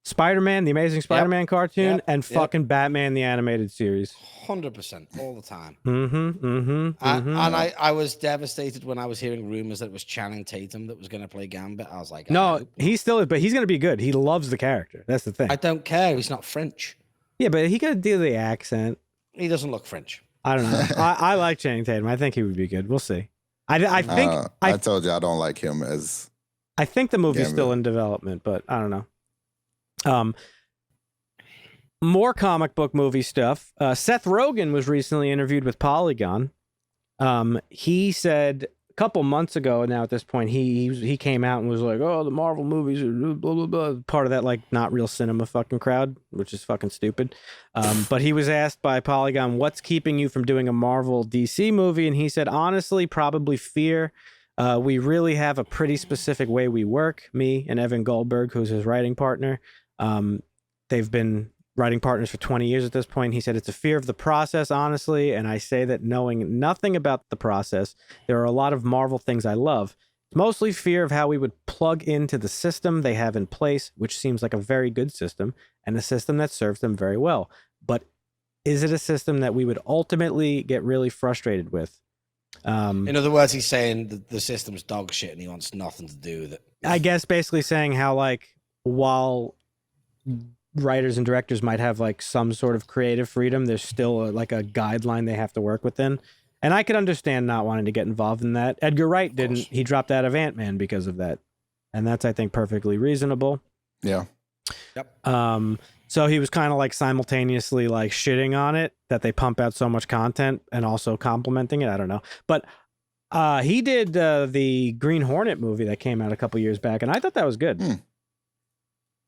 Spider-Man, the Amazing Spider-Man cartoon, Yep. and Yep. fucking Batman the animated series. 100% all the time. And And I was devastated when I was hearing rumors that it was Channing Tatum that was going to play Gambit. I was like, I no, hope he still is, but he's gonna be good. He loves the character. That's the thing. I don't care. He's not French. Yeah, but he could do the accent. He doesn't look French. I don't know. I like Channing Tatum. I think he would be good. We'll see. I think I told you I don't like him as. I think the movie's Gambit. still in development, but I don't know. More comic book movie stuff. Seth Rogen was recently interviewed with Polygon. He said a couple months ago now at this point, he came out and was like, oh, the Marvel movies are blah, blah, blah. Part of that, like, not real cinema fucking crowd, which is fucking stupid. But he was asked by Polygon, what's keeping you from doing a Marvel DC movie? And he said, honestly, probably fear. We really have a pretty specific way we work, me and Evan Goldberg, who's his writing partner. They've been writing partners for 20 years at this point. He said it's a fear of the process, honestly, and I say that knowing nothing about the process, there are a lot of Marvel things I love. It's mostly fear of how we would plug into the system they have in place, which seems like a very good system and a system that serves them very well. But is it a system that we would ultimately get really frustrated with? In other words, he's saying that the system's dog shit and he wants nothing to do with it. I guess basically saying how, like, while writers and directors might have like some sort of creative freedom, there's still like a guideline they have to work within. And I could understand not wanting to get involved in that. Edgar Wright didn't. He dropped out of Ant-Man because of that. And that's, I think, perfectly reasonable. Yeah. Yep. So he was kind of like simultaneously like shitting on it that they pump out so much content and also complimenting it. I don't know. But he did the Green Hornet movie that came out a couple years back, and I thought that was good.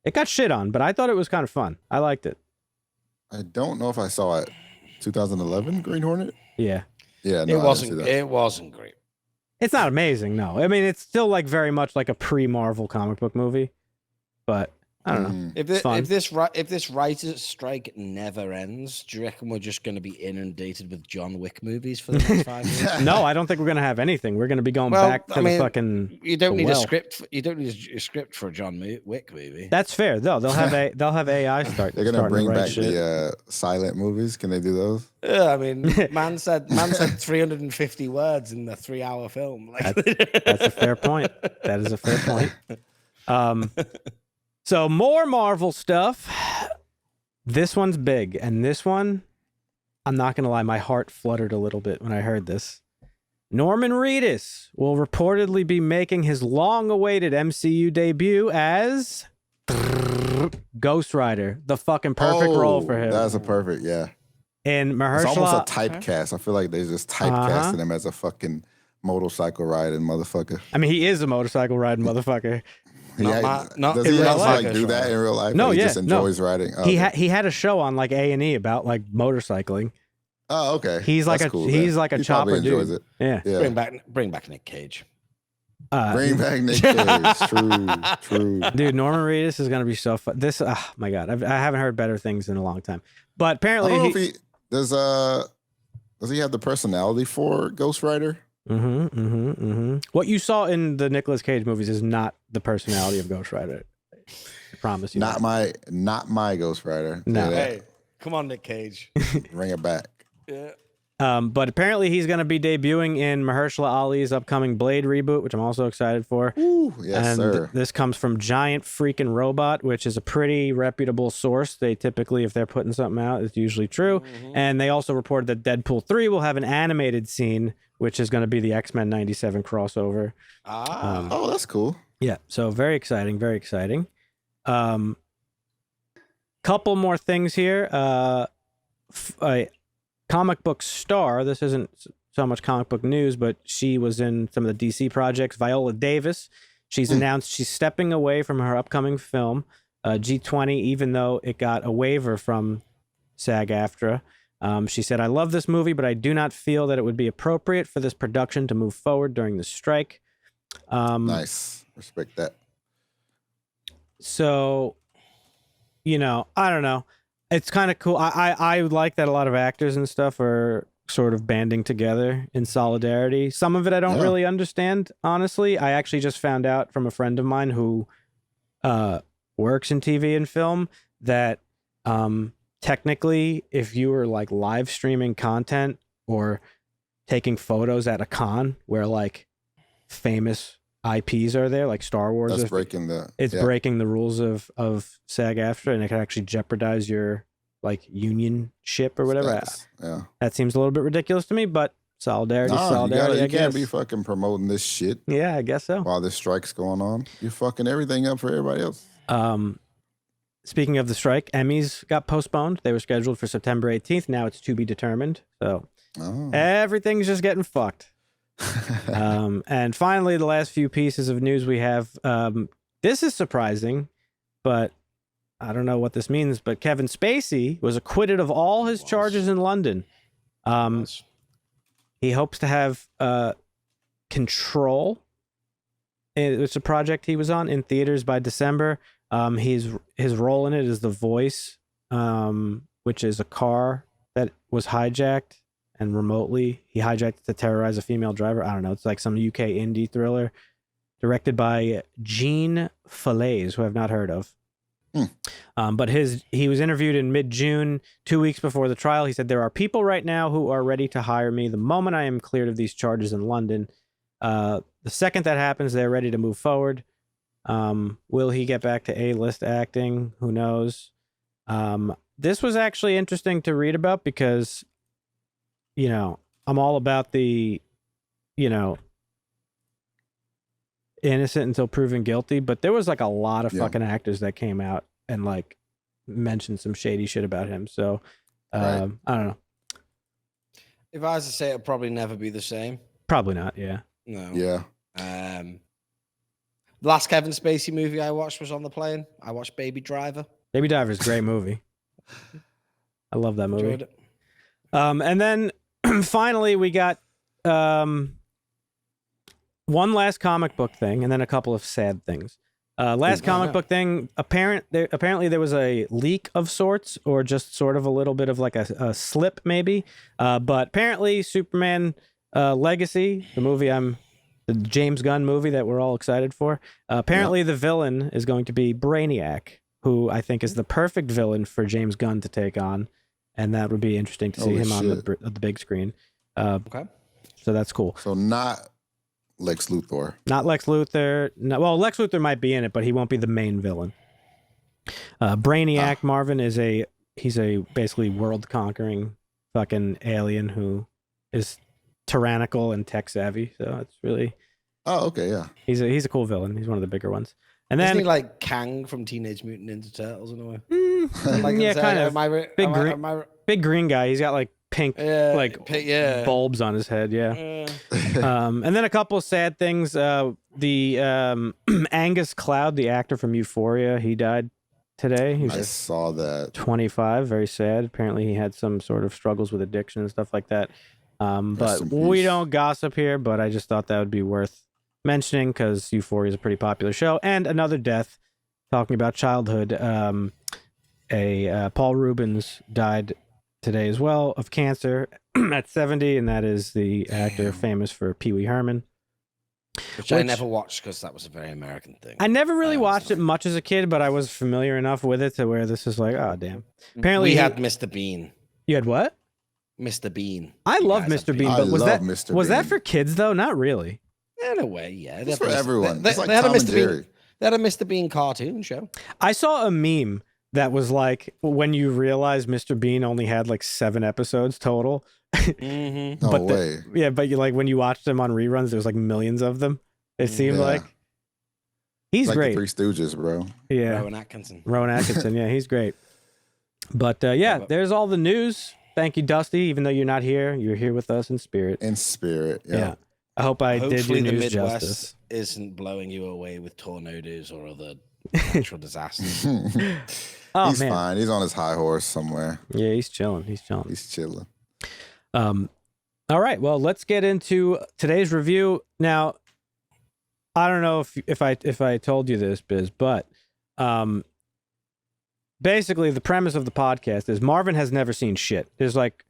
It got shit on, but I thought it was kind of fun. I liked it. I don't know if I saw it. 2011 Green Hornet? Yeah. Yeah, no, it wasn't great. It's not amazing, no. I mean, it's still like very much like a pre-Marvel comic book movie, but I don't know. If this writers' strike never ends, do you reckon we're just going to be inundated with John Wick movies for the next 5 years? No, I don't think we're going to have anything. We're going to be going back to the fucking. You don't need a script. You don't need a script for a John Wick movie. That's fair, though. They'll have AI start. They're going to bring back the silent movies. Can they do those? Yeah, I mean, man said 350 words in the 3-hour film. Like, that's a fair point. That is a fair point. So more Marvel stuff. This one's big, and this one, I'm not going to lie, my heart fluttered a little bit when I heard this. Norman Reedus will reportedly be making his long-awaited MCU debut as Ghost Rider, the fucking perfect role for him. That's a perfect, yeah. And Mahershala, it's almost a typecast. I feel like they just typecasting him as a fucking motorcycle riding motherfucker. I mean, he is a motorcycle riding motherfucker. Does he actually do that in real life? No, he yeah, just enjoys riding. Oh, he had a show on like A&E about like motorcycling. Oh, okay. He's like he's like a he chopper dude. Enjoys it. Yeah. Bring back Nick Cage. Bring back Nick Cage. True. Dude, Norman Reedus is gonna be so fun. This, oh my god, I haven't heard better things in a long time. But apparently, I don't know if he does. Does he have the personality for Ghost Rider? What you saw in the Nicolas Cage movies is not the personality of Ghost Rider. I promise you. Not my Ghost Rider. No. Hey, come on, Nick Cage. Bring it back. Yeah. But apparently he's going to be debuting in Mahershala Ali's upcoming Blade reboot, which I'm also excited for. Ooh, yes, sir. This comes from Giant Freaking Robot, which is a pretty reputable source. They typically, if they're putting something out, it's usually true. And they also reported that Deadpool 3 will have an animated scene, which is going to be the X-Men 97 crossover. Oh, that's cool. Yeah, so very exciting, very exciting. Couple more things here. A comic book star, this isn't so much comic book news, but she was in some of the DC projects. Viola Davis, she's announced she's stepping away from her upcoming film, G20, even though it got a waiver from SAG-AFTRA. She said, I love this movie, but I do not feel that it would be appropriate for this production to move forward during the strike. Nice. Respect that. So, you know, I don't know. It's kind of cool. I like that a lot of actors and stuff are sort of banding together in solidarity. Some of it I don't really understand, honestly. I actually just found out from a friend of mine who works in TV and film that technically, if you were like live streaming content or taking photos at a con where like famous IPs are there, like Star Wars, that's breaking the breaking the rules of SAG-AFTRA, and it can actually jeopardize your like unionship or whatever. Yeah, that seems a little bit ridiculous to me, but solidarity. You can't be fucking promoting this shit. Yeah, I guess so. While this strike's going on, you're fucking everything up for everybody else. Speaking of the strike, Emmys got postponed. They were scheduled for September 18th. Now it's to be determined. So everything's just getting fucked. And finally, the last few pieces of news we have. This is surprising, but I don't know what this means. But Kevin Spacey was acquitted of all his charges in London. He hopes to have Control. It's a project he was on in theaters by December. His role in it is the voice which is a car that was hijacked and remotely he hijacked it to terrorize a female driver. I don't know. It's like some UK indie thriller directed by Jean Falaise, who I've not heard of. But he was interviewed in mid-June, 2 weeks before the trial. He said, "There are people right now who are ready to hire me the moment I am cleared of these charges in London. The second that happens, they're ready to move forward. Will he get back to A-list acting? Who knows?" This was actually interesting to read about because, you know, I'm all about the, you know, innocent until proven guilty, but there was like a lot of fucking actors that came out and like mentioned some shady shit about him. So I don't know. If I was to say, it'll probably never be the same. Probably not. Yeah. No. Yeah. The last Kevin Spacey movie I watched was on the plane. I watched Baby Driver. Baby Driver's a great movie. I love that movie. Enjoyed it. And then finally we got one last comic book thing and then a couple of sad things. Last comic book thing, apparently there was a leak of sorts, or just sort of a little bit of like a slip maybe. But apparently Superman Legacy, the James Gunn movie that we're all excited for, apparently the villain is going to be Brainiac, who I think is the perfect villain for James Gunn to take on. And that would be interesting to see him on the big screen. Okay. So that's cool. So not Lex Luthor. Not Lex Luthor. No, well, Lex Luthor might be in it, but he won't be the main villain. Brainiac, Marvin, he's a basically world-conquering fucking alien who is tyrannical and tech-savvy. So it's really... Oh, okay, yeah. He's a cool villain. He's one of the bigger ones. And then Isn't he like Chang from Teenage Mutant Ninja Turtles in a way? Like, yeah, kind of. Big green guy. He's got like pink bulbs on his head. Yeah. And then a couple of sad things. The Angus Cloud, the actor from Euphoria, he died today. He was I saw that. 25. Very sad. Apparently, he had some sort of struggles with addiction and stuff like that. But we don't gossip here. But I just thought that would be worth mentioning because Euphoria is a pretty popular show. And another death. Talking about childhood. Paul Rubens died today as well of cancer at 70, and that is the actor famous for Pee Wee Herman, which I never watched because that was a very American thing. I never really watched it much as a kid, but I was familiar enough with it to where this is like, oh damn. Apparently we had Mr. Bean. You had what? Mr. Bean. I love Mr. Bean, but was that for kids though? Not really. In a way, yeah. It's for everyone. They it's like had Tom a and Mr. Jerry. Bean. They had a Mr. Bean cartoon show. I saw a meme that was like when you realize Mr. Bean only had like 7 episodes total. Mm-hmm. No way. But you like when you watched them on reruns, there's like millions of them. It seemed like he's like great. The Three Stooges, bro. Yeah, Rowan Atkinson. Yeah, he's great. But there's all the news. Thank you, Dusty. Even though you're not here, you're here with us in spirit. In spirit, yeah. I hope I did your the news Midwest justice. Isn't blowing you away with tornadoes or other natural disasters. Oh, he's man. fine. He's on his high horse somewhere. Yeah, he's chilling. He's chilling. All right. Well, let's get into today's review. Now, I don't know if I told you this, Biz, but basically the premise of the podcast is Marvin has never seen shit. There's like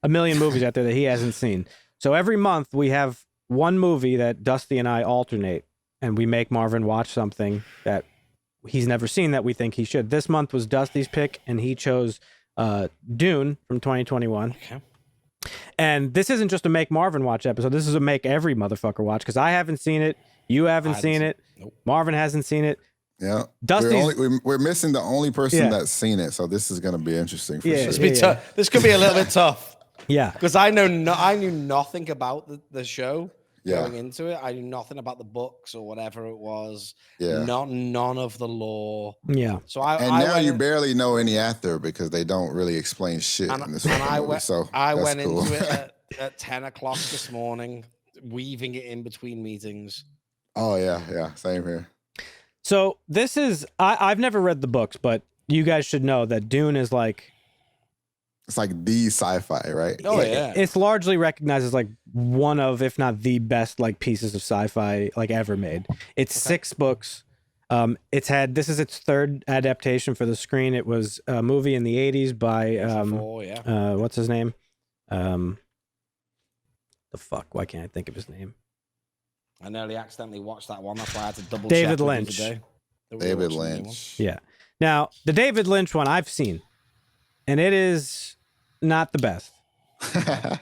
a million movies out there that he hasn't seen. So every month we have one movie that Dusty and I alternate, and we make Marvin watch something that he's never seen that we think he should. This month was Dusty's pick, and he chose Dune from 2021. Okay. And this isn't just a make Marvin watch episode. This is a make every motherfucker watch because I haven't seen it. You haven't seen it. Nope. Marvin hasn't seen it. Yeah. Dusty's... We're missing the only person that's seen it, so this is going to be interesting for sure. This could be a little bit tough. Yeah. Because I knew nothing about the show going into it. I knew nothing about the books or whatever it was. Yeah. None of the lore. Yeah. So now you barely know any actor because they don't really explain shit in this movie. I went into it at 10 o'clock this morning, weaving it in between meetings. Oh, yeah. Same here. So this is, I've never read the books, but you guys should know that Dune is like, it's like the sci-fi, right? Oh, yeah. It's largely recognized as like one of, if not the best, like pieces of sci-fi like ever made. It's 6 books. This is its third adaptation for the screen. It was a movie in the 80s by what's his name? The fuck? Why can't I think of his name? I nearly accidentally watched that one. That's why I had to double David check Lynch. today. David Lynch. Yeah. Now, the David Lynch one I've seen, and it is not the best.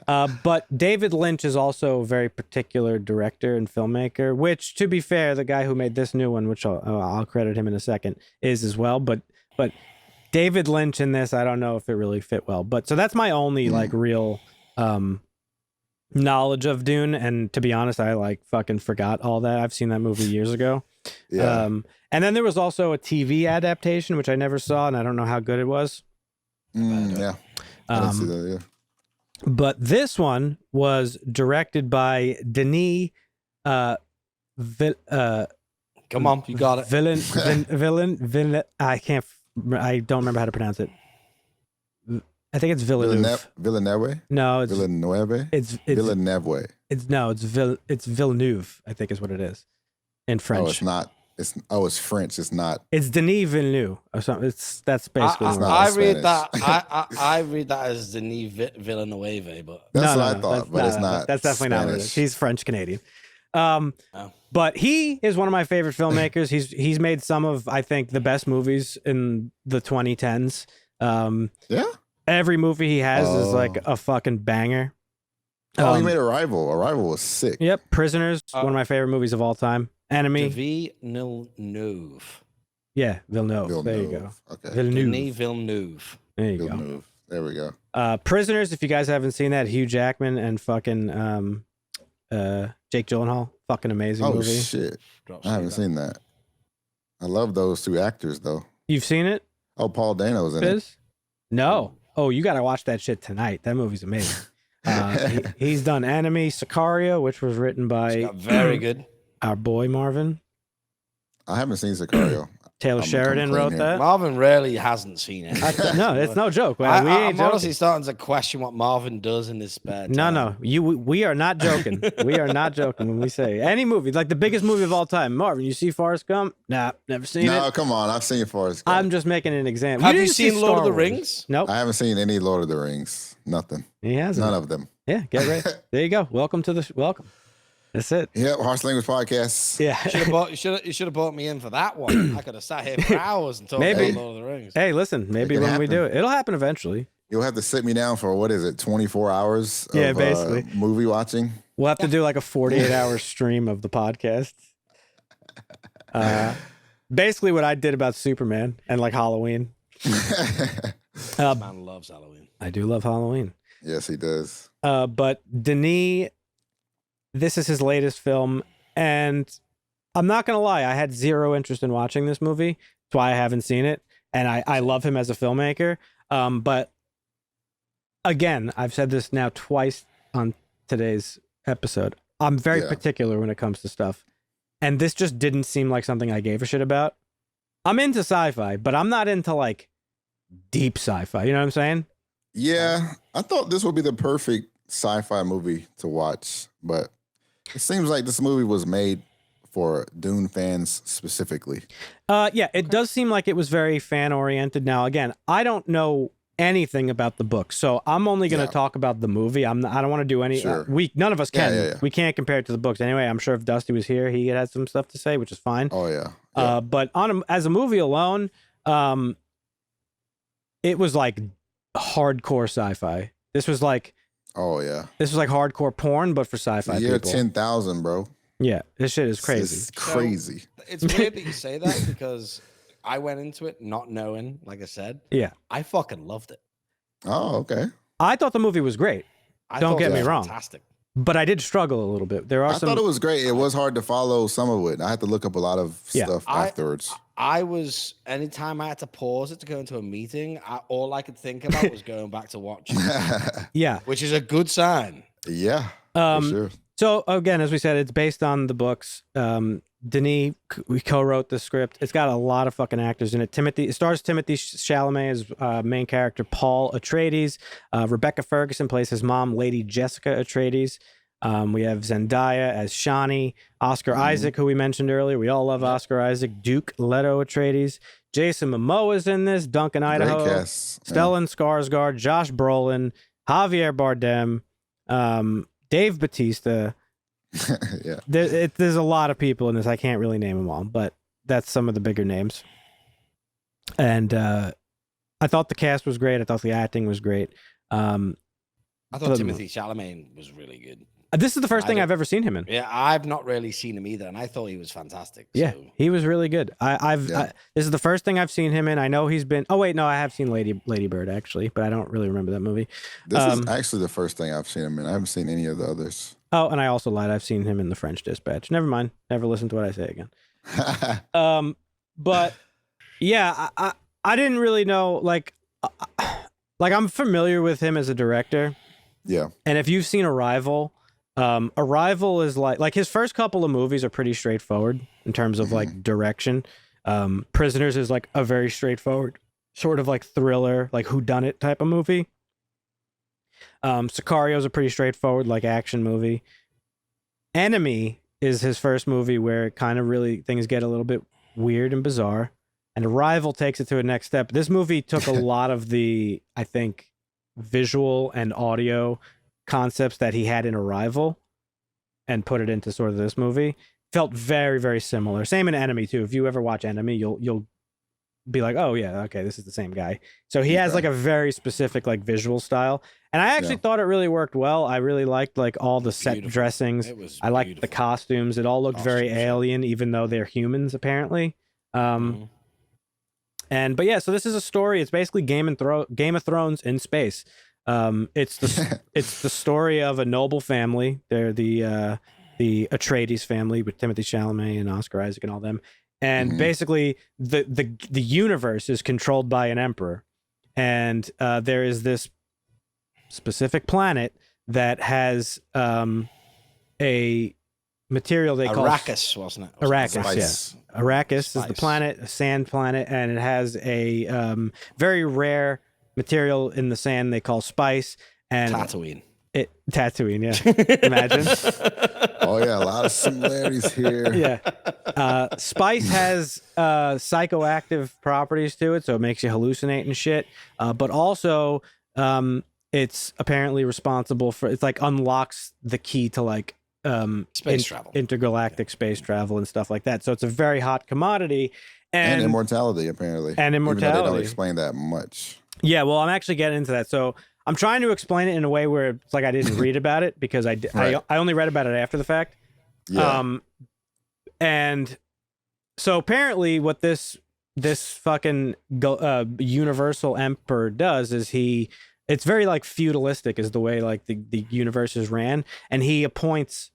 But David Lynch is also a very particular director and filmmaker, which, to be fair, the guy who made this new one, which I'll credit him in a second, is as well. But David Lynch in this, I don't know if it really fit well. But so that's my only like real knowledge of Dune. And to be honest, I like fucking forgot all that. I've seen that movie years ago. Yeah. And then there was also a TV adaptation, which I never saw, and I don't know how good it was. Yeah. I didn't see that, yeah. But this one was directed by Denis Come on, you got it. Villeneuve. I don't remember how to pronounce it. I think it's Villeneuve. Villeneuve? No, it's Villeneuve. It's Villeneuve. It's Villeneuve. I think is what it is in French. Oh, it's not. It's French. It's not. It's Denis Villeneuve or something. That's basically. I read that. I read that as Denis Villeneuve, but that's what I thought. But it's not. That's definitely Spanish. not what it is. He's French Canadian. But he is one of my favorite filmmakers. He's made some of, I think, the best movies in the 2010s. Yeah. Every movie he has is like a fucking banger. He made Arrival. Arrival was sick. Yep. Prisoners, one of my favorite movies of all time. Enemy. Villeneuve. Yeah, Villeneuve. There you go. Okay. Denis Villeneuve. There you go. There we go. Prisoners, if you guys haven't seen that, Hugh Jackman and fucking Jake Gyllenhaal. Fucking amazing movie. Oh, shit. I haven't seen that. I love those two actors, though. You've seen it? Oh, Paul Dano's in it. No. Oh, you got to watch that shit tonight. That movie's amazing. He's done Enemy, Sicario, which was written by very good. Our boy Marvin. I haven't seen Sicario. Taylor Sheridan wrote that. Marvin rarely hasn't seen it. No, it's no joke. Man. I'm honestly starting to question what Marvin does in his spare time. No. We are not joking. We are not joking when we say any movie, like the biggest movie of all time. Marvin, you see Forrest Gump? Nah, never seen it. No, come on. I've seen Forrest Gump. I'm just making an example. Have you seen Lord of the Rings? Nope. I haven't seen any Lord of the Rings. Nothing. He hasn't. None of them. Yeah, get ready. There you go. Welcome to the welcome. That's it. Yep, Harsh Language Podcast. Yeah. You should have brought me in for that one. I could have sat here for hours and talked about Lord of the Rings. Hey, listen, maybe when we do it, it'll happen eventually. You'll have to sit me down for, 24 hours of basically. Movie watching? We'll have to do like a 48-hour stream of the podcast. Basically what I did about Superman and like Halloween. Man loves Halloween. I do love Halloween. Yes, he does. But Denis, this is his latest film, and I'm not gonna lie, I had zero interest in watching this movie. That's why I haven't seen it, and I love him as a filmmaker. But again, I've said this now twice on today's episode. I'm very particular when it comes to stuff, and this just didn't seem like something I gave a shit about. I'm into sci-fi, but I'm not into like deep sci-fi. You know what I'm saying? Yeah, I thought this would be the perfect sci-fi movie to watch, but it seems like this movie was made for Dune fans specifically. Yeah, it does seem like it was very fan-oriented. Now, again, I don't know anything about the book, so I'm only going to talk about the movie. I don't want to do any. Sure. None of us can. Yeah. We can't compare it to the books anyway. I'm sure if Dusty was here, he had some stuff to say, which is fine. Oh yeah. But as a movie alone, it was like hardcore sci-fi. This was like. Oh yeah. This was like hardcore porn, but for sci-fi Year people. 10,000, bro. Yeah, this shit is crazy. It's crazy. So, it's weird that you say that because I went into it not knowing, like I said. Yeah. I fucking loved it. Oh, okay. I thought the movie was great. Don't get me wrong. Fantastic. But I did struggle a little bit. I thought it was great. It was hard to follow some of it. I had to look up a lot of stuff afterwards. Anytime I had to pause it to go into a meeting, all I could think about was going back to watching. Yeah. Which is a good sign. Yeah, for sure. So again, as we said, it's based on the books. Denis, we co-wrote the script. It's got a lot of fucking actors in it. It stars Timothée Chalamet as main character Paul Atreides. Rebecca Ferguson plays his mom, Lady Jessica Atreides. We have Zendaya as Shani, Oscar Isaac, who we mentioned earlier. We all love Oscar Isaac. Duke Leto Atreides. Jason Momoa's in this. Duncan, Idaho. Great cast. Stellan Skarsgård. Josh Brolin. Javier Bardem. Dave Bautista. Yeah. There's a lot of people in this. I can't really name them all, but that's some of the bigger names. And I thought the cast was great. I thought the acting was great. I thought Timothée Chalamet was really good. This is the first thing I've ever seen him in. Yeah, I've not really seen him either, and I thought he was fantastic. Yeah, so. he was really good. This is the first thing I've seen him in. I know he's been. Oh wait, no, I have seen Lady Bird actually, but I don't really remember that movie. This is actually the first thing I've seen him in. I haven't seen any of the others. Oh, and I also lied. I've seen him in The French Dispatch. Never mind. Never listen to what I say again. But yeah, I didn't really know like I'm familiar with him as a director. Yeah. And if you've seen Arrival, Arrival is like his first couple of movies are pretty straightforward in terms of like direction. Prisoners is like a very straightforward sort of like thriller, like whodunit type of movie. Sicario's a pretty straightforward like action movie. Enemy is his first movie where it kind of really things get a little bit weird and bizarre. And Arrival takes it to a next step. This movie took a lot of the, I think, visual and audio concepts that he had in Arrival and put it into sort of this movie. Felt very, very similar. Same in Enemy too. If you ever watch Enemy, you'll be like, oh yeah, okay, this is the same guy. So he has like a very specific like visual style. And I actually thought it really worked well. I really liked like all the set dressings. I liked the costumes. It all looked very alien, even though they're humans apparently. But yeah, so this is a story. It's basically Game of Thrones in space. It's the story of a noble family. They're the Atreides family with Timothée Chalamet and Oscar Isaac and all them. And basically, the universe is controlled by an emperor, and there is this specific planet that has a material they call Arrakis, wasn't it? Arrakis, Spaihts. yeah. Arrakis is the planet, a sand planet, and it has a very rare material in the sand they call Spaihts. And Tatooine. Tatooine, yeah. Imagine. Oh yeah, a lot of similarities here. Yeah. Spaihts has psychoactive properties to it, so it makes you hallucinate and shit. But also, it's apparently responsible for, it's like unlocks the key to like space travel, intergalactic space travel and stuff like that. So it's a very hot commodity. And immortality, apparently. And immortality. Even though they don't explain that much. Yeah, well, I'm actually getting into that. So I'm trying to explain it in a way where it's like I didn't read about it because I only read about it after the fact. Yeah. And so apparently what this fucking universal emperor does is it's very like feudalistic is the way like the universe is ran, and he appoints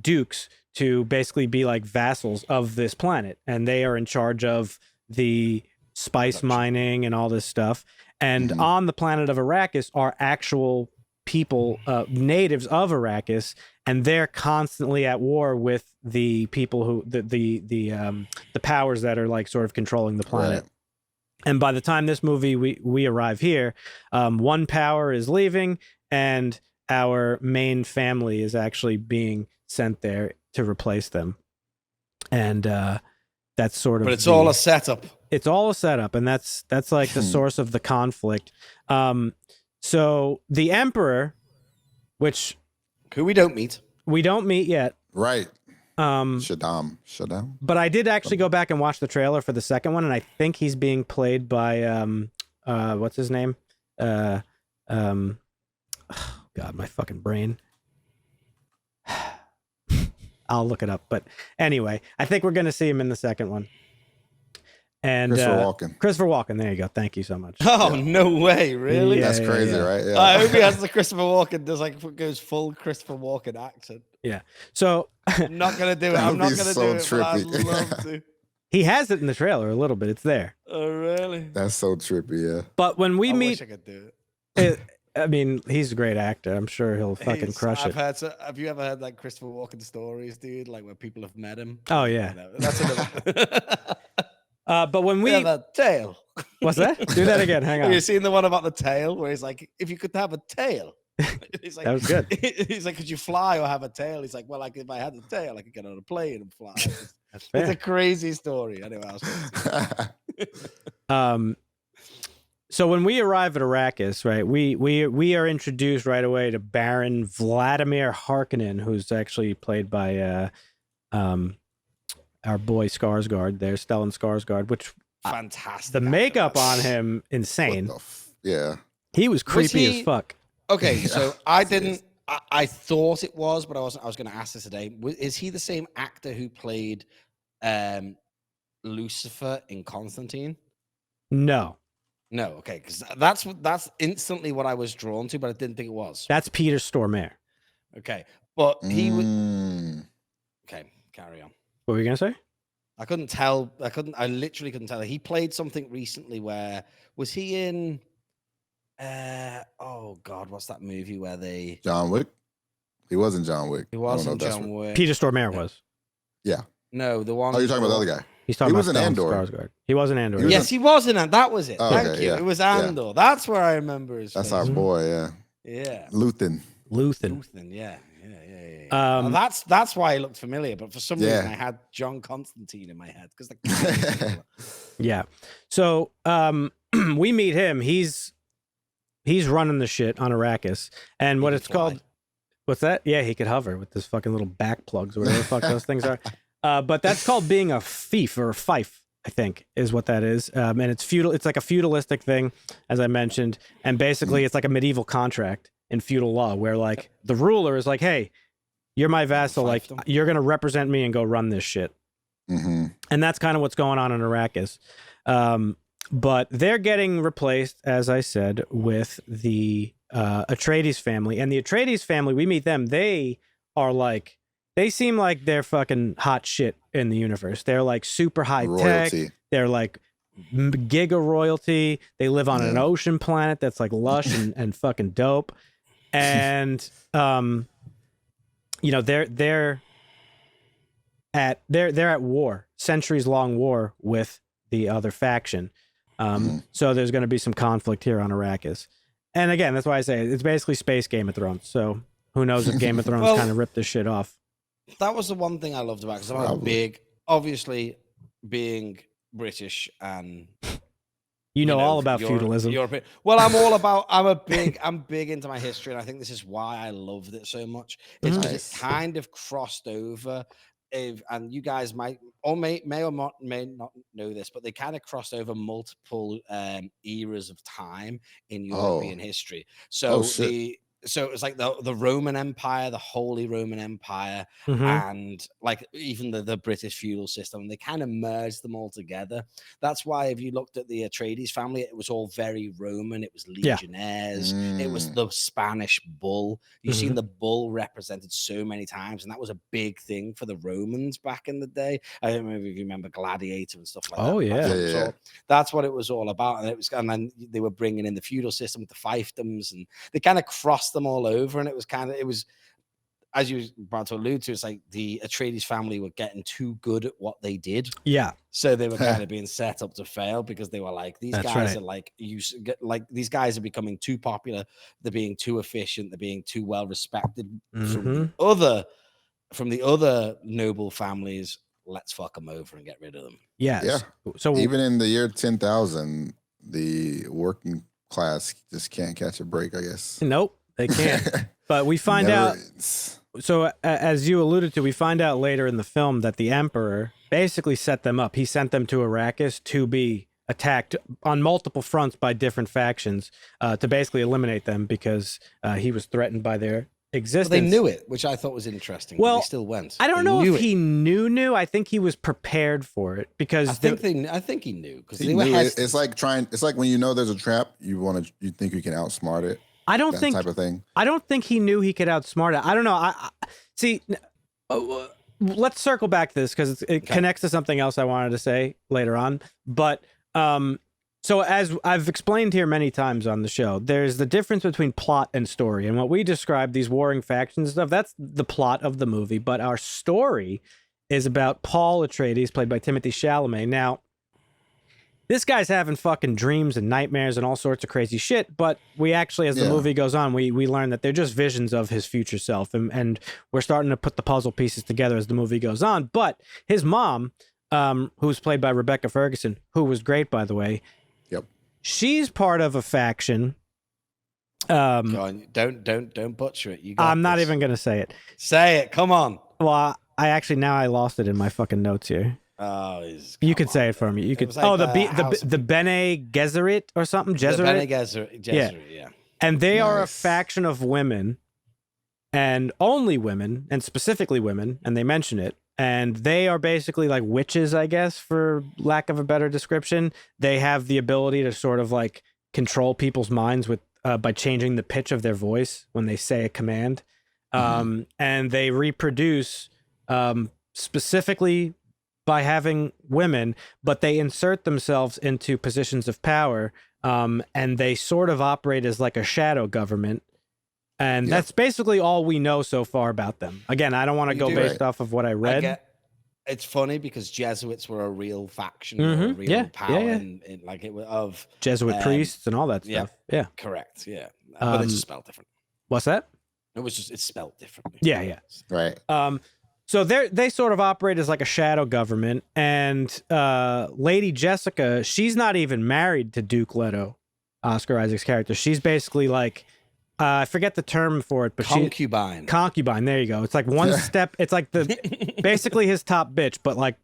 dukes to basically be like vassals of this planet, and they are in charge of the spice mining and all this stuff. And on the planet of Arrakis are actual people, natives of Arrakis, and they're constantly at war with the people who the powers that are like sort of controlling the planet. Right. And by the time this movie we arrive here, one power is leaving, and our main family is actually being sent there to replace them. And that's sort of. But it's all a setup. It's all a setup, and that's like the source of the conflict. So the Emperor, who we don't meet yet, right? Shaddam. But I did actually go back and watch the trailer for the second one, and I think he's being played by what's his name? Oh God, my fucking brain. I'll look it up, but anyway, I think we're gonna see him in the second one. And Christopher Walken. There you go. Thank you so much. Oh, yeah. No way. Really? That's crazy, right? Yeah. I hope he has the Christopher Walken, goes full Christopher Walken accent. Yeah. So I'm not going to do it. I'm not going to do it, but I'd love to. He has it in the trailer a little bit. It's there. Oh, really? That's so trippy, yeah. But when we meet... I wish I could do it. I mean, he's a great actor. I'm sure he'll fucking crush it. Have you ever heard like Christopher Walken stories, dude? Like where people have met him? Oh, yeah. That's another... But when we have a tail. What's that? Do that again. Hang on. Have you seen the one about the tail where he's like, if you could have a tail, He's like, That was good. He's like, could you fly or have a tail? He's like, well, like if I had a tail, I could get on a plane and fly. That's It's a fair. crazy story. Anyway, So when we arrive at Arrakis, right, we are introduced right away to Baron Vladimir Harkonnen, who's actually played by our boy Skarsgård there, Stellan Skarsgård, which fantastic. the makeup on him, insane. Yeah. He was creepy as fuck. Okay, so I didn't. I thought it was, but I wasn't. I was going to ask this today. Is he the same actor who played Lucifer in Constantine? No, Okay, because that's instantly what I was drawn to, but I didn't think it was. that's Peter Stormare. Okay, but he was. Okay, carry on. What were you gonna say? I couldn't tell. I literally couldn't tell. He played something recently. Where was he in? Oh God, what's that movie where they? John Wick. He wasn't John Wick. He wasn't John Wick. Peter Stormare was. Yeah. No, the one. Oh, you're talking about the other guy. He's talking about was in Stellan Andor. Skarsgård. He was in Andor. Yes, he was in that. That was it. Oh, Thank okay, you. yeah, It was yeah. Andor. That's where I remember his That's face. our boy. Yeah. Yeah. Luthen. Luthen. Yeah. Um, That's why he looked familiar. But for some reason, Yeah. I had John Constantine in my head because the. Yeah. So we meet him. He's running the shit on Arrakis, and what it's called. What's that? Yeah, he could hover with his fucking little back plugs or whatever the fuck those things are. But that's called being a fief or a fife, I think, is what that is. And it's feudal. It's like a feudalistic thing, as I mentioned. And basically, it's like a medieval contract in feudal law where, like, the ruler is like, hey, you're my vassal. Like, you're going to represent me and go run this shit. Mm-hmm. And that's kind of what's going on in Arrakis. But they're getting replaced, as I said, with the Atreides family. And the Atreides family, we meet them. They are like, they seem like they're fucking hot shit in the universe. They're like super high tech. They're like giga royalty. They live on an ocean planet that's like lush and fucking dope. And you know, they're at war, centuries long war with the other faction. So there's going to be some conflict here on Arrakis. And again, that's why I say it's basically space Game of Thrones. So who knows if Game of Thrones kind of ripped this shit off. That was the one thing I loved about it, because I'm a big, obviously being British and you know all about feudalism. European. Well, I'm big into my history, and I think this is why I loved it so much. It's because it kind of crossed over. And you guys may or not know this, but they kind of crossed over multiple eras of time in European history. So so it was like the Roman Empire, the Holy Roman Empire, and like even the British feudal system. They kind of merged them all together. That's why if you looked at the Atreides family, it was all very Roman. It was legionnaires. It was the Spanish bull. You've seen the bull represented so many times, and that was a big thing for the Romans back in the day. I don't know if you remember Gladiator and stuff like that. Oh yeah. That's what it was all about. And then they were bringing in the feudal system with the fiefdoms, and they kind of crossed them all over. And it was as you were about to allude to, it's like the Atreides family were getting too good at what they did. Yeah. So they were kind of being set up to fail, because they were like, these guys are like, these guys are becoming too popular. They're being too efficient. They're being too well respected from the other noble families. Let's fuck them over and get rid of them. Yes. Yeah. So even in the year 10,000, the working class just can't catch a break, I guess. Nope, they can't. But we find out. So as you alluded to, we find out later in the film that the Emperor basically set them up. He sent them to Arrakis to be attacked on multiple fronts by different factions to basically eliminate them, because he was threatened by their existence. Well, they knew it, which I thought was interesting. Well, they still went. I don't know if he knew. I think he was prepared for it, because I think he knew, because they were. Knew it's like when you know there's a trap, you think you can outsmart it. I don't think type of thing. I don't think he knew he could outsmart it. I don't know. I see. Let's circle back to this, because it connects to something else I wanted to say later on. But so as I've explained here many times on the show, there's the difference between plot and story. And what we describe, these warring factions and stuff, that's the plot of the movie. But our story is about Paul Atreides, played by Timothée Chalamet. Now, this guy's having fucking dreams and nightmares and all sorts of crazy shit. But we actually, as the movie goes on, we learn that they're just visions of his future self. And we're starting to put the puzzle pieces together as the movie goes on. But his mom, who's played by Rebecca Ferguson, who was great, by the way. Yep. She's part of a faction. Go on, don't butcher it. I'm not even going to say it. Say it. Come on. Well, I lost it in my fucking notes here. Oh, you could say it for me. You could. Like the Bene Gesserit or something. Gesserit. The Bene Gesserit, yeah. And they are a faction of women, and only women, and specifically women, and they mention it. And they are basically like witches, I guess, for lack of a better description. They have the ability to sort of like control people's minds with by changing the pitch of their voice when they say a command. And they reproduce specifically by having women, but they insert themselves into positions of power, and they sort of operate as like a shadow government. And that's basically all we know so far about them. Again, I don't want to go based off of what I read. It's funny because Jesuits were a real faction, a real power, in like it was of Jesuit priests and all that stuff. Yeah, correct. Yeah, but it's just spelled different. What's that? It's spelled differently. Yeah. Right. So they sort of operate as like a shadow government, and Lady Jessica, she's not even married to Duke Leto, Oscar Isaac's character. She's basically like, I forget the term for it, but concubine. Concubine. There you go. It's like one step. It's like basically his top bitch, but like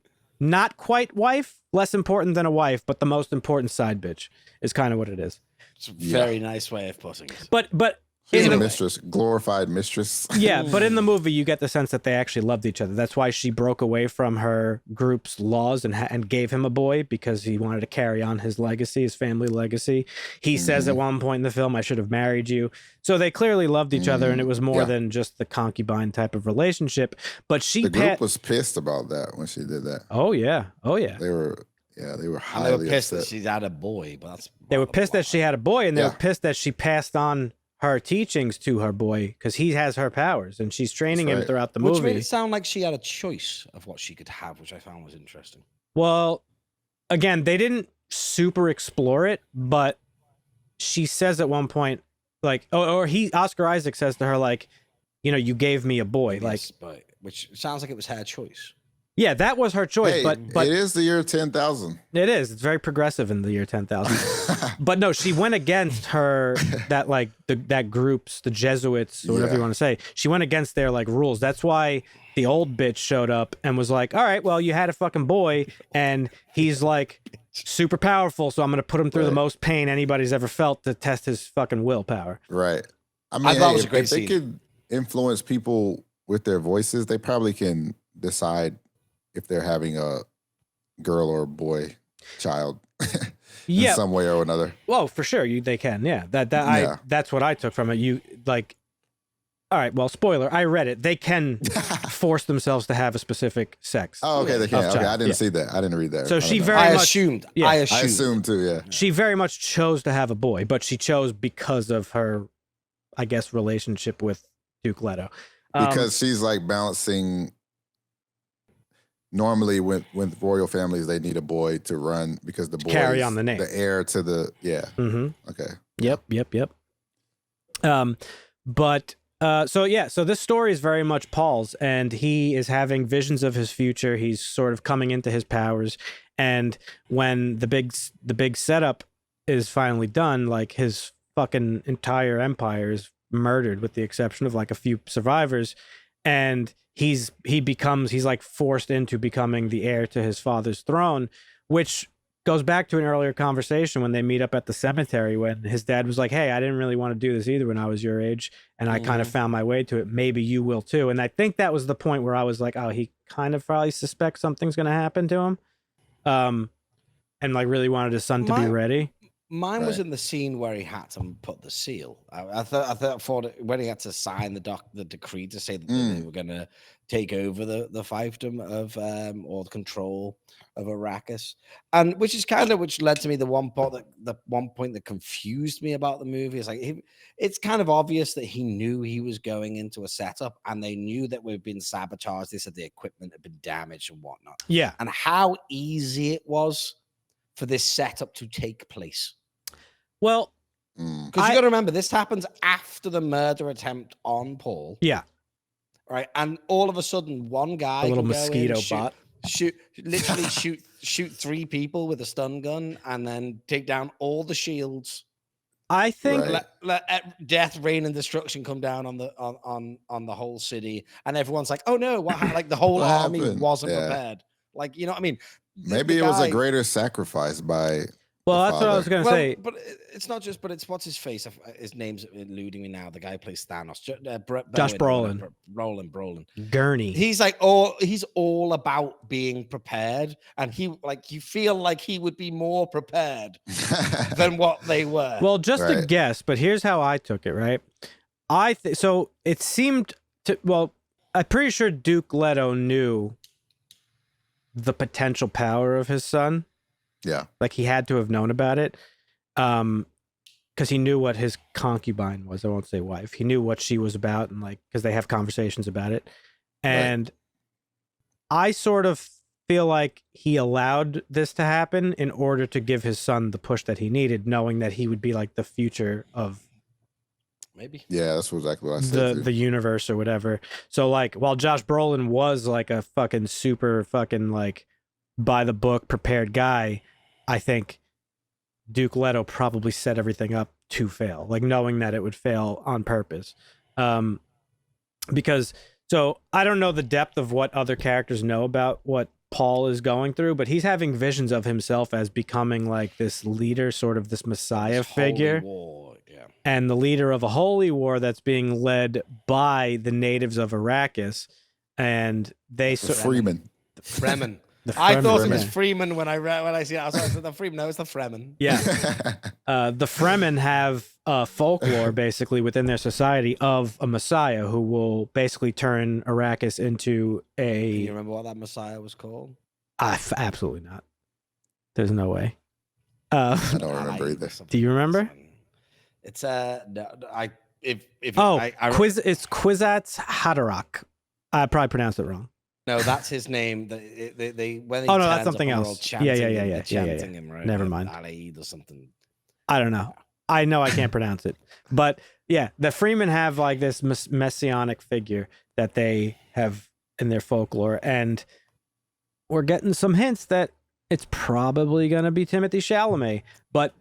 not quite wife, less important than a wife, but the most important side bitch is kind of what it is. It's a very nice way of putting it. But she's a mistress, glorified mistress. Yeah, but in the movie, you get the sense that they actually loved each other. That's why she broke away from her group's laws and gave him a boy, because he wanted to carry on his legacy, his family legacy. He says at one point in the film, "I should have married you." So they clearly loved each other, and it was more than just the concubine type of relationship. But the group was pissed about that when she did that. Oh yeah. They were highly they were pissed upset. that she's had a boy, but they were pissed that she had a boy, and they were pissed that she passed on her teachings to her boy because he has her powers and she's training him throughout the movie. Which made it sound like she had a choice of what she could have, which I found was interesting. Well, again, they didn't super explore it, but she says at one point, like, Oscar Isaac says to her, like, you know, you gave me a boy, yes, but which sounds like it was her choice. Yeah, that was her choice, hey, but it is the year 10,000. It is. It's very progressive in the year 10,000. But no, she went against her that group's, the Jesuits, or whatever you want to say. She went against their like rules. That's why the old bitch showed up and was like, "All right, well, you had a fucking boy, and he's like super powerful, so I'm gonna put him through the most pain anybody's ever felt to test his fucking willpower." Right. I mean, thought it was a great if they could influence people with their voices, they probably can decide if they're having a girl or a boy child in some way or another. Well, for sure, they can. Yeah, that's what I took from it. You like, all right. Well, spoiler. I read it. They can force themselves to have a specific sex. Oh, okay, they can. Okay, I didn't see that. I didn't read that. So she I assumed. I assumed too. Yeah. She very much chose to have a boy, but she chose because of her, I guess, relationship with Duke Leto. Because she's like balancing. Normally, with royal families, they need a boy to run because the boy carry on the name, the heir to the Okay. Yep. So this story is very much Paul's, and he is having visions of his future. He's sort of coming into his powers, and when the big setup is finally done, like his fucking entire empire is murdered with the exception of like a few survivors, and he's like forced into becoming the heir to his father's throne, which goes back to an earlier conversation when they meet up at the cemetery when his dad was like, "Hey, I didn't really want to do this either when I was your age, and I kind of found my way to it. Maybe you will too." And I think that was the point where I was like, "Oh, he kind of probably suspects something's going to happen to him," and like really wanted his son to be ready. Mine was in the scene where he had to put the seal. I thought when he had to sign the decree to say that they were going to take over the fiefdom of or the control of Arrakis, and which led to me the one point that confused me about the movie is like it's kind of obvious that he knew he was going into a setup, and they knew that we've been sabotaged. They said the equipment had been damaged and whatnot. Yeah, and how easy it was for this setup to take place. Well, because you got to remember, this happens after the murder attempt on Paul. Yeah. Right. And all of a sudden, one guy, a little can go mosquito in, bot, shoot 3 people with a stun gun, and then take down all the shields. I think let death, rain, and destruction come down on the whole city, and everyone's like, "Oh no!" Like the whole army wasn't prepared. Like, you know what I mean? Maybe it was a greater sacrifice by. Well, that's what I was going to say. But it's not just. But it's what's his face. His name's eluding me now. The guy who plays Thanos. Josh Brolin. Brolin. Gurney. He's he's all about being prepared, and you feel like he would be more prepared than what they were. Well, just a guess, but here's how I took it. Right. So it seemed to. Well, I'm pretty sure Duke Leto knew the potential power of his son. Yeah. Like he had to have known about it. Because he knew what his concubine was. I won't say wife. He knew what she was about, and because they have conversations about it. And I sort of feel like he allowed this to happen in order to give his son the push that he needed, knowing that he would be like the future of maybe. Yeah, that's exactly what I said. The universe or whatever. So while Josh Brolin was like a fucking super fucking by the book prepared guy, I think Duke Leto probably set everything up to fail, knowing that it would fail on purpose. Because I don't know the depth of what other characters know about what Paul is going through, but he's having visions of himself as becoming this leader, sort of this messiah figure. And the leader of a holy war that's being led by the natives of Arrakis. And they Freeman. Fremen. I thought it was Freeman when I see it. I said the Freeman. No, it's the Fremen. Yeah. The Fremen have folklore basically within their society of a messiah who will basically turn Arrakis into a. Can you remember what that messiah was called? Absolutely not. There's no way. I don't remember either. Do you remember? It's it's Kwisatz Haderach. I probably pronounced it wrong. No, that's his name. That's something else. Chanting him, right? Never mind. Alaid or something. I don't know. I know I can't pronounce it, but yeah, the Freemen have this messianic figure that they have in their folklore, and we're getting some hints that it's probably going to be Timothée Chalamet, but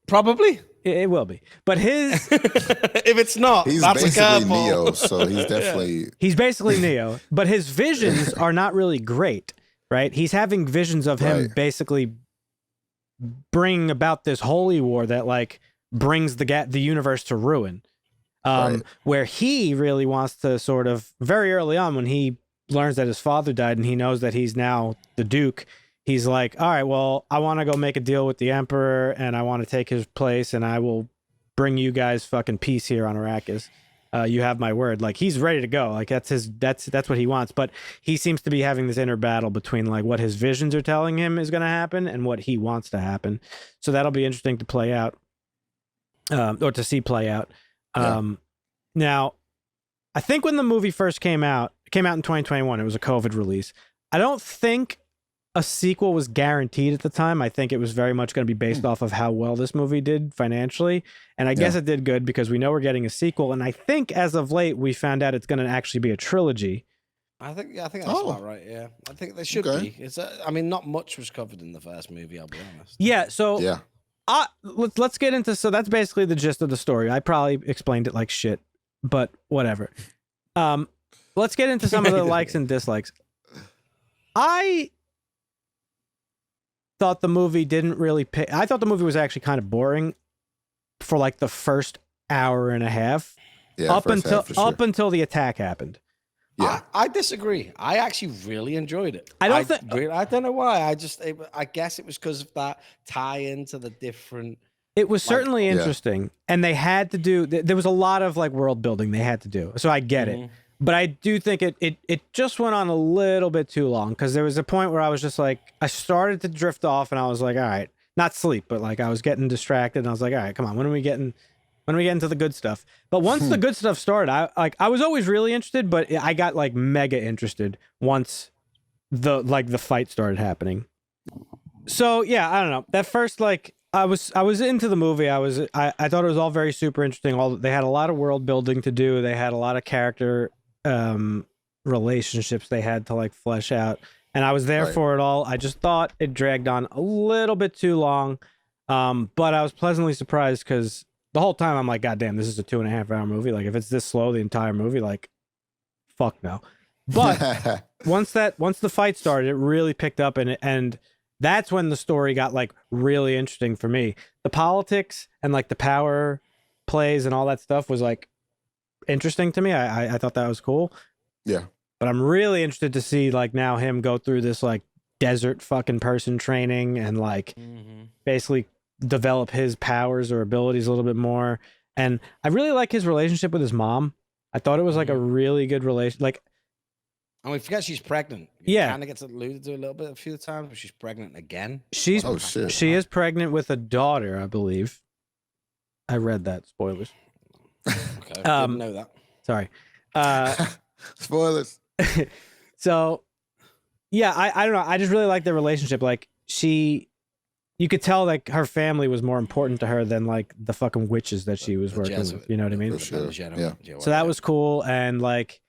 probably. It will be, but his if it's not, he's that's basically Neo, so he's definitely he's basically Neo. But his visions are not really great, right? He's having visions of him basically bringing about this holy war that brings the universe to ruin. Where he really wants to sort of very early on when he learns that his father died and he knows that he's now the Duke. He's like, all right, well, I want to go make a deal with the Emperor and I want to take his place and I will bring you guys fucking peace here on Arrakis. You have my word. He's ready to go. That's what he wants. But he seems to be having this inner battle between what his visions are telling him is going to happen and what he wants to happen. So that'll be interesting to play out, or to see play out. Now, I think when the movie first came out in 2021. It was a COVID release. I don't think a sequel was guaranteed at the time. I think it was very much going to be based off of how well this movie did financially. And I guess it did good because we know we're getting a sequel. And I think as of late, we found out it's going to actually be a trilogy. I think that's about right. Yeah. I think there should be. It's not much was covered in the first movie, I'll be honest. Yeah. So let's get into, so that's basically the gist of the story. I probably explained it like shit, but whatever. Let's get into some of the likes and dislikes. I thought the movie didn't really I thought the movie was actually kind of boring for the first hour and a half. Yeah, up until the attack happened. Yeah, I disagree. I actually really enjoyed it. I don't know why. I guess it was because of that tie into the different. It was certainly interesting, and they had to do. There was a lot of world building they had to do. So I get it. But I do think it just went on a little bit too long because there was a point where I was just I started to drift off and I was like, all right, not sleep, but I was getting distracted and I was like, all right, come on, when are we getting to the good stuff? But once the good stuff started, I was always really interested, but I got mega interested once the fight started happening. So yeah, I don't know. That first, like, I was into the movie. I thought it was all very super interesting. They had a lot of world building to do. They had a lot of character relationships they had to like flesh out, and I was there for it all. I just thought it dragged on a little bit too long, but I was pleasantly surprised because the whole time I'm like, God damn, this is a 2.5-hour movie. Like, if it's this slow the entire movie, like, fuck no. But once the fight started, it really picked up, and that's when the story got like really interesting for me. The politics and like the power plays and all that stuff was like interesting to me. I thought that was cool. Yeah. But I'm really interested to see like now him go through this like desert fucking person training and like basically develop his powers or abilities a little bit more. And I really like his relationship with his mom. I thought it was like a really good relation. Like, and we forget she's pregnant. Yeah. Kind of gets alluded to a little bit a few times, but she's pregnant again. She is pregnant with a daughter, I believe. I read that. Spoilers. Okay, didn't know that. Sorry. Spoilers. So, yeah, I don't know. I just really like their relationship. Like, you could tell like her family was more important to her than like the fucking witches that she was working with. You know what I mean? For sure. Yeah. So that was cool, and like.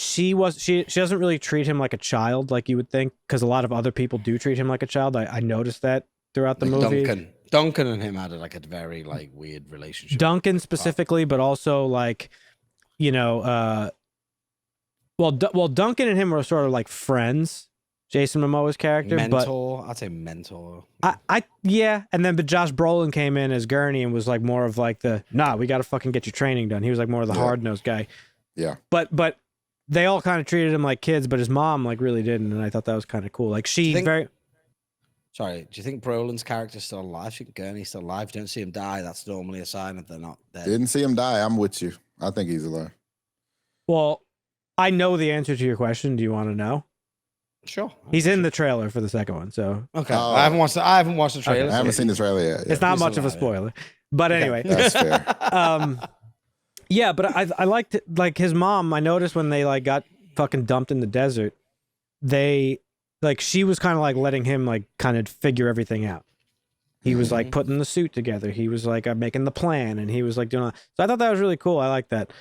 She doesn't really treat him like a child like you would think, because a lot of other people do treat him like a child. I noticed that throughout the movie. Duncan and him had like a very like weird relationship. Duncan specifically, but also like, you know, well, Duncan and him were sort of like friends. Jason Momoa's character, mentor. I'd say mentor. Yeah, and then but Josh Brolin came in as Gurney and was like more of like we got to fucking get your training done. He was like more of the hard-nosed guy. Yeah, but. They all kind of treated him like kids, but his mom like really didn't, and I thought that was kind of cool. Like Sorry, do you think Brolin's character's still alive? Do you think Gurney's still alive? Don't see him die. That's normally a sign that they're not dead. Didn't see him die. I'm with you. I think he's alive. Well, I know the answer to your question. Do you want to know? Sure. He's in the trailer for the second one, so okay. I haven't watched the trailer. Okay. I haven't seen the trailer yet. It's not much of a spoiler, but anyway, that's fair. Yeah, but I liked it, like his mom. I noticed when they like got fucking dumped in the desert, she was kind of like letting him like kind of figure everything out. He was like putting the suit together. He was like making the plan, and he was like doing all. So I thought that was really cool. I like that.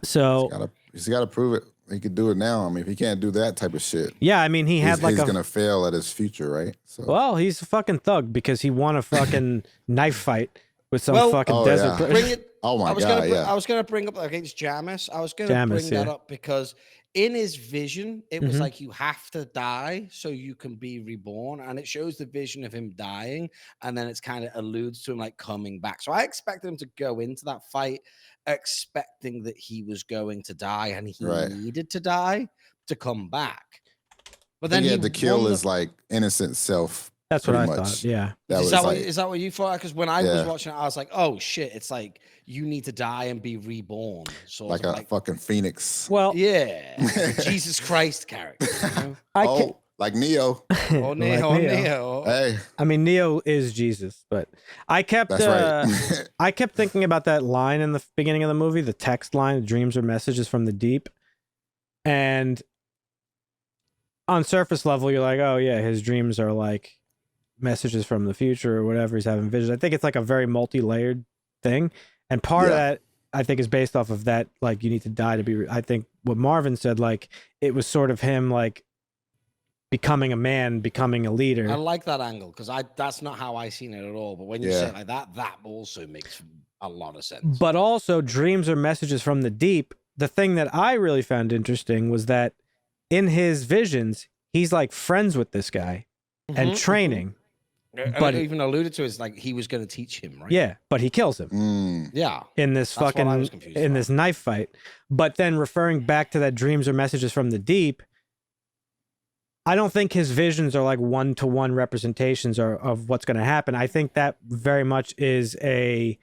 So he's got to prove it. He could do it now. I mean, if he can't do that type of shit, yeah. I mean, he's gonna fail at his future, right? So. Well, he's a fucking thug because he won a fucking knife fight with some fucking desert. Yeah. Bring it. Oh my God! I was gonna bring up against Jamis. I was gonna bring that up because in his vision, it was like you have to die so you can be reborn, and it shows the vision of him dying, and then it's kind of alludes to him like coming back. So I expected him to go into that fight expecting that he was going to die, and he needed to die to come back. But then he had to kill his like innocent self. That's what I thought. Yeah. Is that what you thought? Because when I was watching it, I was like, "Oh shit!" It's like you need to die and be reborn, like a fucking phoenix. Well, yeah, Jesus Christ character. You know? Like Neo. Neo. Hey, I mean, Neo is Jesus, but I kept I kept thinking about that line in the beginning of the movie, the text line, "Dreams are messages from the deep," and on surface level, you're like, "Oh yeah, his dreams are like messages from the future or whatever. He's having visions." I think it's like a very multi-layered thing, and part of that I think is based off of that, like you need to die to be I think what Marvin said, like it was sort of him like becoming a man, becoming a leader. I like that angle because that's not how I seen it at all, but when you say it like that also makes a lot of sense. But also dreams are messages from the deep. The thing that I really found interesting was that in his visions he's like friends with this guy and training. But even alluded to is like he was going to teach him, right? Yeah, but he kills him. Yeah, in this this knife fight. But then referring back to that dreams are messages from the deep, I don't think his visions are like one-to-one representations of what's going to happen. I think that very much is a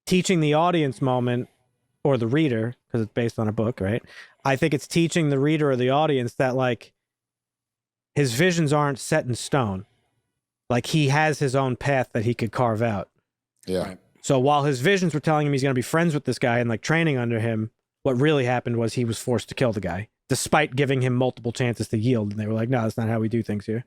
teaching the audience moment or the reader, because it's based on a book, right? I think it's teaching the reader or the audience that like his visions aren't set in stone. Like he has his own path that he could carve out. Yeah. Right. So while his visions were telling him he's going to be friends with this guy and like training under him, what really happened was he was forced to kill the guy, despite giving him multiple chances to yield. And they were like, "No, that's not how we do things here."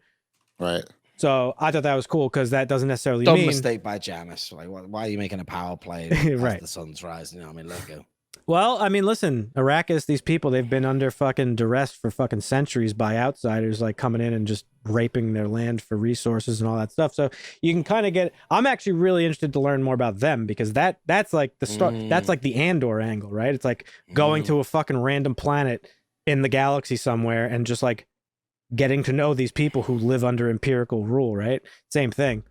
Right. So I thought that was cool because that doesn't necessarily Dumb mean mistake by Jamis. Like, why are you making a power play Right. as the sun's rising? You know what I mean, let go. Well, I mean, listen, Arrakis, these people, they've been under fucking duress for fucking centuries by outsiders, like coming in and just raping their land for resources and all that stuff. So you can kind of get, I'm actually really interested to learn more about them because that's like the start, that's like the Andor angle, right? It's like going to a fucking random planet in the galaxy somewhere and just like getting to know these people who live under empirical rule, right? Same thing.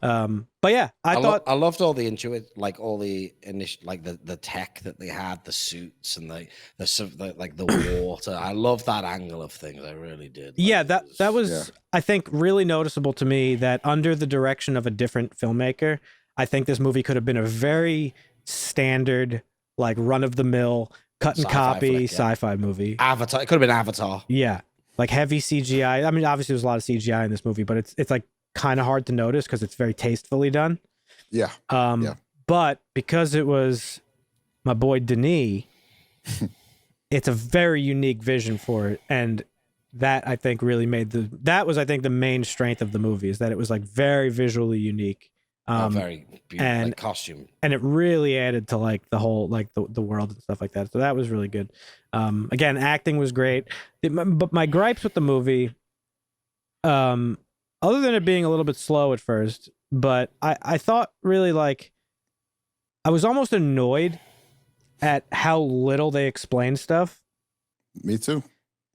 But yeah, I thought I loved all the intuit, like all the initial, like the tech that they had, the suits and the like the water. I love that angle of things. I really did. Like, yeah, that was I think really noticeable to me that under the direction of a different filmmaker, I think this movie could have been a very standard, like run of the mill, cut and Sci-fi copy flick, yeah. sci-fi movie. Avatar. It could have been Avatar. Yeah, like heavy CGI. I mean, obviously there's a lot of CGI in this movie, but it's like kind of hard to notice because it's very tastefully done. Yeah. But because it was my boy Denis, it's a very unique vision for it, and that I think really made that was I think the main strength of the movie is that it was like very visually unique, Very beautiful and like, costume, and it really added to like the whole like the world and stuff like that. So that was really good. Again, acting was great, but my gripes with the movie, other than it being a little bit slow at first, but I thought really like I was almost annoyed at how little they explained stuff. Me too.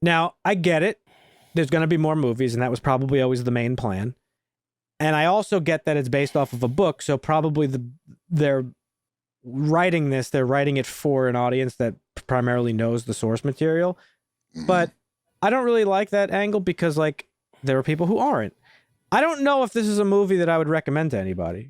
Now, I get it. There's going to be more movies, and that was probably always the main plan. And I also get that it's based off of a book, so probably they're writing this, they're writing it for an audience that primarily knows the source material. But I don't really like that angle because like there are people who aren't. I don't know if this is a movie that I would recommend to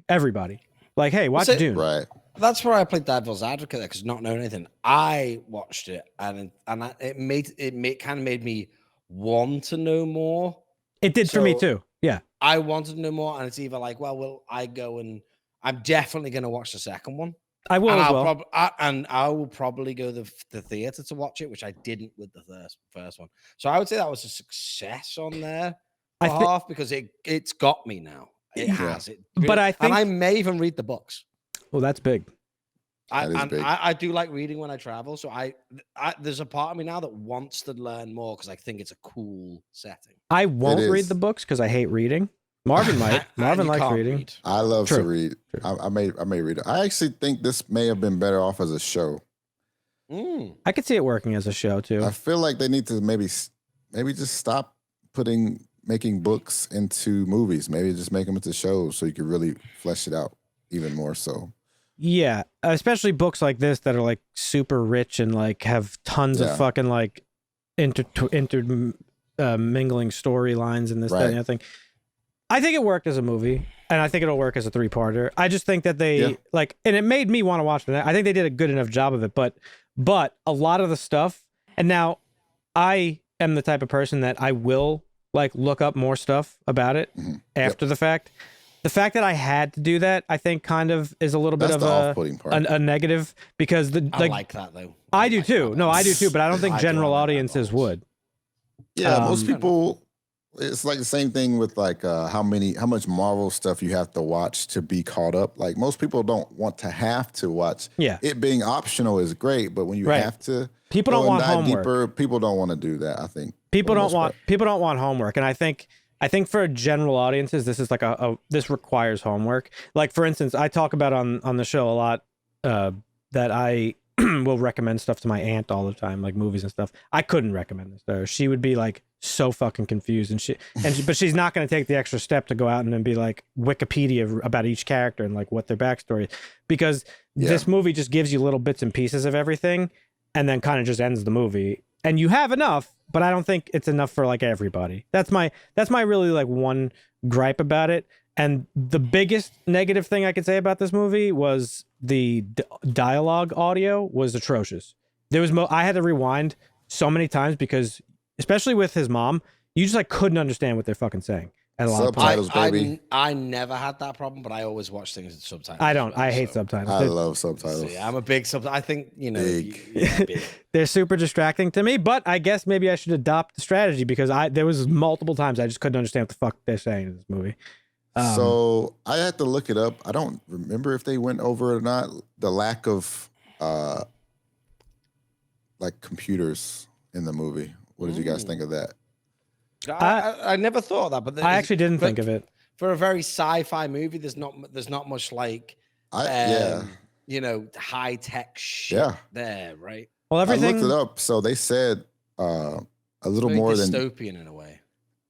everybody. Like, hey, watch Dune. Right. That's where I played devil's advocate because not knowing anything, I watched it and it kind of made me want to know more. It did for me too. Yeah, I wanted to know more, and it's either like, well, will I go and I'm definitely going to watch the second one. I will and as well. I will probably go to the theater to watch it, which I didn't with the first one. So I would say that was a success on there. Half because it's got me now. It has it, really, but I think, and I may even read the books. Well, that's big. I do like reading when I travel, so I there's a part of me now that wants to learn more because I think it's a cool setting. I won't read the books because I hate reading. Marvin might. Marvin likes reading. I love to read. I may read it. I actually think this may have been better off as a show. I could see it working as a show too. I feel like they need to maybe just stop making books into movies. Maybe just make them into shows so you can really flesh it out even more so. Yeah, especially books like this that are like super rich and like have tons of fucking like mingling storylines and this, that, and the other thing. I think it worked as a movie, and I think it'll work as a 3-parter. I just think that they and it made me want to watch it. I think they did a good enough job of it, but a lot of the stuff, and now I am the type of person that I will like look up more stuff about it after the fact. The fact that I had to do that, I think, kind of is a little bit of a negative because I like that though. I do too. No, I do too, but I don't think general audiences would. Yeah, most people. It's like the same thing with like how much Marvel stuff you have to watch to be caught up. Like most people don't want to have to watch. Yeah, it being optional is great, but when you have to, people don't want homework. Deeper, people don't want to do that. I think people don't want homework, and I think for general audiences, this is like this requires homework. Like for instance, I talk about on the show a lot that I will recommend stuff to my aunt all the time, like movies and stuff. I couldn't recommend this to her. She would be like so fucking confused, but she's not going to take the extra step to go out and then be like Wikipedia about each character and like what their backstory is, because this movie just gives you little bits and pieces of everything, and then kind of just ends the movie. And you have enough, but I don't think it's enough for like everybody. That's my really like one gripe about it. And the biggest negative thing I could say about this movie was the dialogue audio was atrocious. There was I had to rewind so many times because, especially with his mom, you just like couldn't understand what they're fucking saying. at a lot of points. Subtitles, baby. I never had that problem, but I always watch things with subtitles. I don't. as well, I hate so. subtitles. I love subtitles. See, I'm a big subtitle. I think, Big. They're super distracting to me, but I guess maybe I should adopt the strategy because there was multiple times I just couldn't understand what the fuck they're saying in this movie. So I had to look it up. I don't remember if they went over it or not. The lack of like computers in the movie. What did you guys think of that? I never thought of that, but I actually didn't think of it. For a very sci-fi movie, there's not much like high tech shit there, right? Well, everything I looked it up. So they said a little very more than dystopian in a way.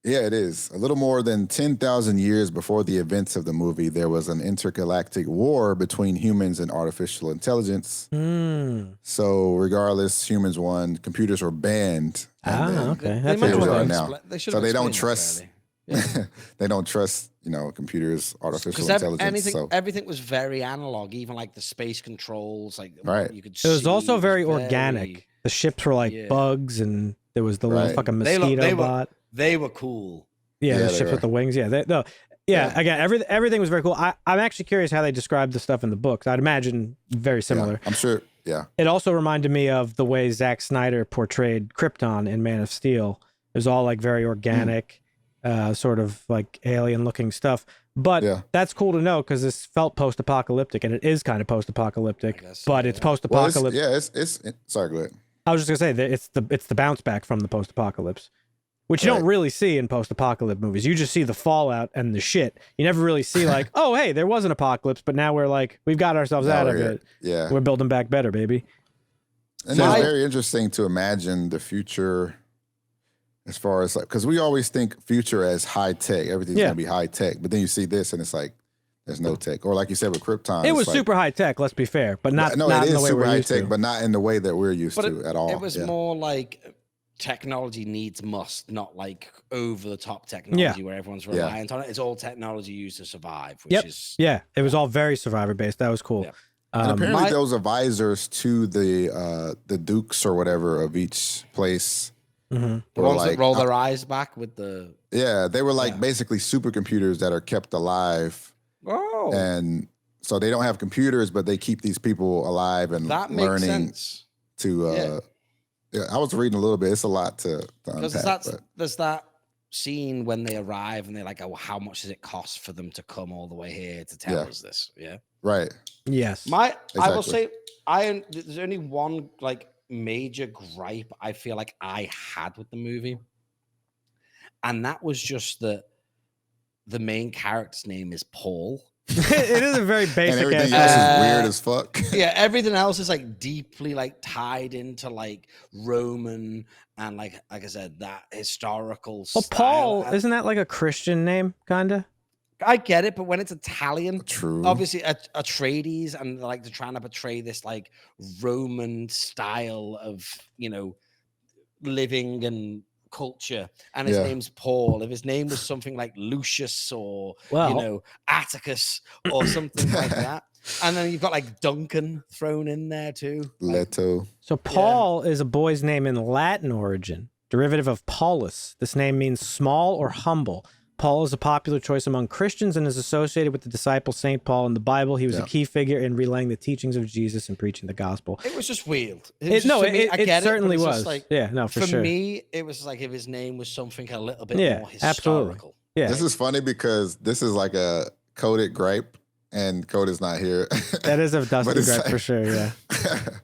Yeah, it is. A little more than 10,000 years before the events of the movie, there was an intergalactic war between humans and artificial intelligence. So regardless, humans won, computers were banned. Okay. That's That's where we are interesting. now. So they don't trust they don't trust, computers, artificial intelligence. Everything was very analog, even like the space controls, like you could see. It was also very organic. The ships were like bugs, and there was the little fucking mosquito bot. They were cool. Yeah, the ships with the wings. Yeah, again, everything was very cool. I'm actually curious how they described the stuff in the books. I'd imagine very similar. Yeah, I'm sure. Yeah. It also reminded me of the way Zack Snyder portrayed Krypton in Man of Steel. It was all like very organic, sort of like alien-looking stuff. But that's cool to know because this felt post-apocalyptic, and it is kind of post-apocalyptic. But it's post-apocalyptic. It's sorry, go ahead. I was just gonna say that it's the bounce back from the post-apocalypse, which you don't really see in post-apocalypse movies. You just see the fallout and the shit. You never really see like, oh, hey, there was an apocalypse, but now we've got ourselves out of it. Yeah, we're building back better, baby. And it's very interesting to imagine the future, as far as like, because we always think future as high tech. Everything's gonna be high tech, but then you see this and it's like there's no tech. Or like you said with Krypton, it was super high tech. Let's be fair, but not. No, not it in is the way super we're high used tech, to. but not in the way that we're used to at all. It was more like technology needs must, not like over the top technology where everyone's reliant on it. It's all technology used to survive, which is it was all very survivor based. That was cool. And apparently those are visors to the dukes or whatever of each place. The ones that roll their eyes back with the they were like basically supercomputers that are kept alive. And so they don't have computers, but they keep these people alive and that learning makes sense. To I was reading a little bit. It's a lot to unpack. There's that scene when they arrive and they're like, oh, how much does it cost for them to come all the way here to tell us this? Yeah. Right. Yes. I will say there's only one like major gripe I feel like I had with the movie. And that was just that the main character's name is Paul. It is a very basic. And everything else is weird as fuck. Yeah, everything else is like deeply like tied into like Roman and like I said, that historical style. Paul, isn't that like a Christian name, kinda? I get it, but when it's Italian, true. Obviously Atreides, and like they're trying to portray this like Roman style of living and culture, and his name's Paul. If his name was something like Lucius or Atticus or something like that, and then you've got like Duncan thrown in there too. Leto. So Paul is a boy's name in Latin origin, derivative of Paulus. This name means small or humble. Paul is a popular choice among Christians and is associated with the disciple St. Paul in the Bible. He was a key figure in relaying the teachings of Jesus and preaching the gospel. It was just weird. It certainly was. For sure. Me, it was like if his name was something a little bit more historical. Absolutely. Yeah. This is funny because this is like a coded gripe, and Coda's not here. That is a Dusty gripe for sure, yeah.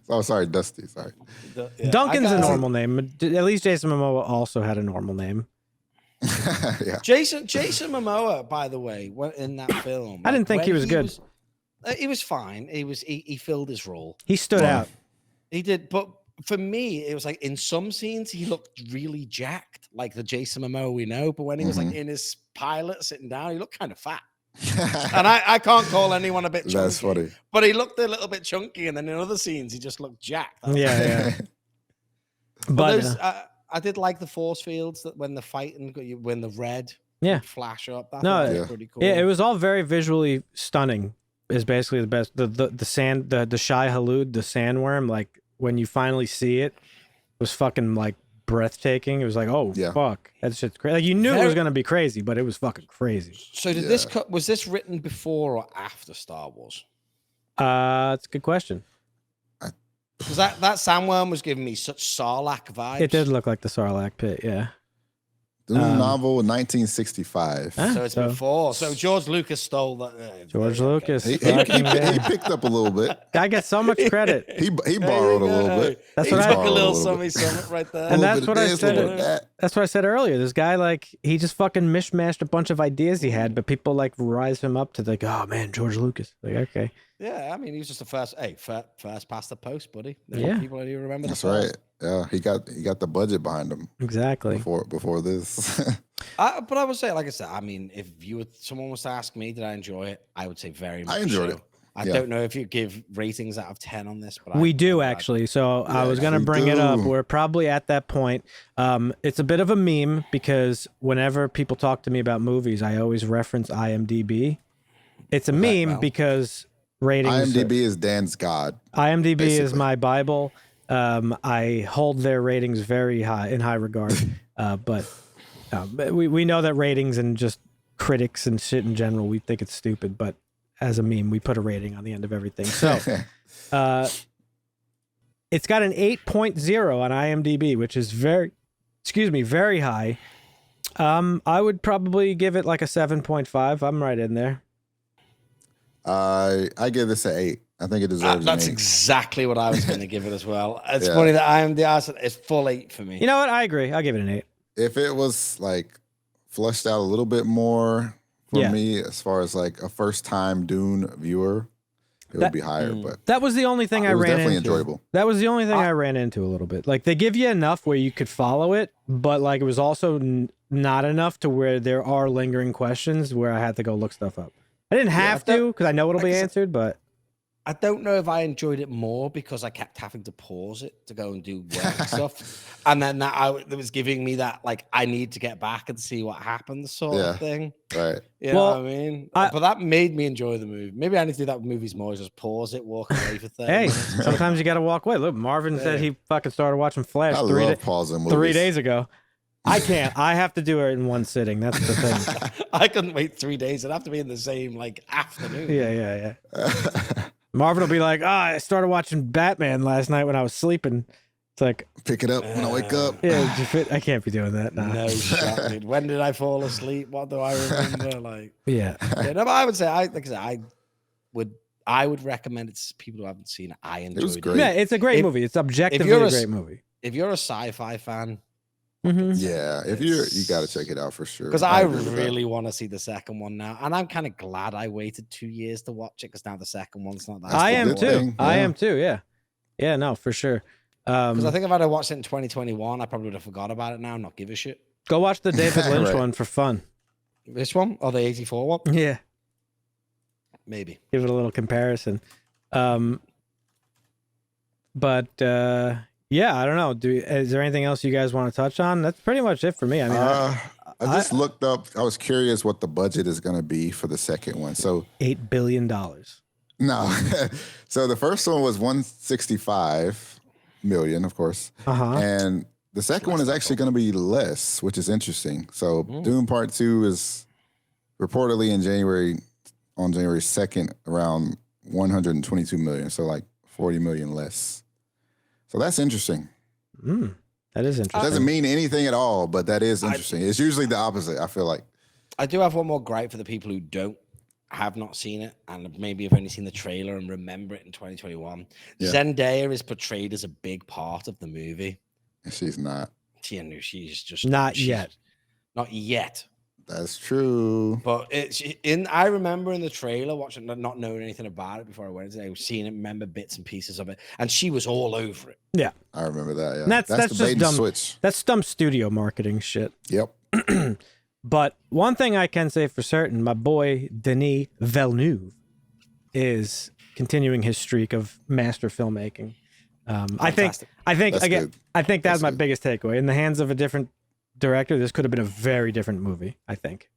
Oh, sorry, Dusty, sorry. Duncan's a normal name. At least Jason Momoa also had a normal name. Jason Momoa, by the way, in that film, I didn't think he was good. He was fine. He filled his role. He stood out. He did, but for me, it was like in some scenes he looked really jacked, like the Jason Momoa we know. But when he was like in his pilot sitting down, he looked kind of fat. And I can't call anyone a bit chunky. That's funny. But he looked a little bit chunky, and then in other scenes he just looked jacked. But I did like the force fields that when the fighting, when the red flash up. That was pretty cool. Yeah, it was all very visually stunning. Is basically the best. The sand, the Shai Halud, the sandworm. Like when you finally see it, was fucking like breathtaking. It was like, oh Yeah. fuck, that shit's crazy. Like you knew it was gonna be crazy, but it was fucking crazy. So did was this written before or after Star Wars? It's a good question. Because that sandworm was giving me such Sarlacc vibes. It did look like the Sarlacc pit, yeah. Dune novel, 1965. So it's before. So George Lucas stole that. George Lucas. He fucking picked up a little bit. I get so much credit. He borrowed a little bit. That's he what took I- a little something right there. And that's bit what of I this, a little bit of said. that. That's what I said earlier. This guy, like, he just fucking mishmashed a bunch of ideas he had, but people like rise him up to like, oh man, George Lucas. Like, okay. Yeah, I mean, he was just the first past the post, buddy. Yeah. People don't even remember That's the first. right. Yeah, he got the budget behind him Exactly. before this. But I would say, like I said, I mean, if someone was to ask me, did I enjoy it? I would say very much. I enjoyed so. it. I Yeah. don't know if you give ratings out of 10 on this, but We do actually. So I was going to we bring it up. do. We're probably at that point. It's a bit of a meme because whenever people talk to me about movies, I always reference IMDb. It's a meme well. because ratings. IMDb is Dan's god. IMDb is basically. my Bible. I hold their ratings very high in high regard. But we know that ratings and just critics and shit in general, we think it's stupid. But as a meme, we put a rating on the end of everything. So it's got an 8.0 on IMDb, which is very high. I would probably give it like a 7.5. I'm right in there. I give this an 8. I think it deserves That's an 8. exactly what I was going to give it as well. It's Yeah. funny that IMDb is full 8 for me. You know what? I agree. I'll give it an 8. If it was like fleshed out a little bit more for Yeah. me, as far as like a first time Dune viewer, it would be higher. But That was the only thing I it was ran definitely into. enjoyable. That was the only thing I ran into a little bit. Like they give you enough where you could follow it, but like it was also not enough to where there are lingering questions where I had to go look stuff up. I didn't have to because I know it'll be answered, but I don't know if I enjoyed it more because I kept having to pause it to go and do work and stuff. And then that was giving me that, like, I need to get back and see what happens sort Yeah. of thing. Right. You know what I mean? But that made me enjoy the movie. Maybe I need to do that with movies more, just pause it, walk away for 30 hey, minutes. sometimes you got to walk away. Look, Marvin said he fucking started watching Flash I 3 love pausing movies. 3 days ago. I can't. I have to do it in one sitting. That's the thing. I couldn't wait 3 days. It'd have to be in the same, like, afternoon. Yeah. Marvin will be like, I started watching Batman last night when I was sleeping. It's like, Pick it up when I wake up. yeah, I can't be doing that. Nah. No shot, dude. When did I fall asleep? What do I remember? Like, Yeah. yeah, no, but I would say, I would recommend it to people who haven't seen it. I enjoyed was it. great. Yeah, it's a great If- movie. It's objectively you're a a- great movie. If you're a sci-fi fan, Mhm. Yeah, if you got to check it out for sure. because I agree with that. really want to see the second one now, and I'm kind of glad I waited 2 years to watch it because now the second one's not that. I the am good too. thing, I yeah. am too. Yeah. Yeah, no, for sure. Because I think if I'd have watched it in 2021, I probably would have forgot about it now and not give a shit. Go watch the David Lynch Right. one for fun. This one or the 84 one, Yeah. maybe. Give it a little comparison. But yeah, I don't know. Is there anything else you guys want to touch on? That's pretty much it for me. I mean, I just looked up. I was curious what the budget is going to be for the second one. So $8 billion. no, so the first one was 165 million, of course, and the second one is actually going to be less, which is interesting. So Dune Part 2 is reportedly on January 2nd around 122 million. So like 40 million less. So that's interesting. That is It interesting. doesn't mean anything at all, but that is interesting. It's usually the opposite, I feel like. I do have one more gripe for the people who have not seen it and maybe have only seen the trailer and remember it in 2021. Yeah. Zendaya is portrayed as a big part of the movie. She's not. She's just Not yet. Not yet. That's true. But I remember in the trailer watching, not knowing anything about it before I went into it, I was seeing it, remember bits and pieces of it, and she was all over it. Yeah. I remember that. Yeah. And that's the just bait and dumb. switch. That's dumb studio marketing shit. Yep. But one thing I can say for certain, my boy Denis Villeneuve is continuing his streak of master filmmaking. I think That's again, good. I think that's That's my good. biggest takeaway. In the hands of a different director, this could have been a very different movie. I think.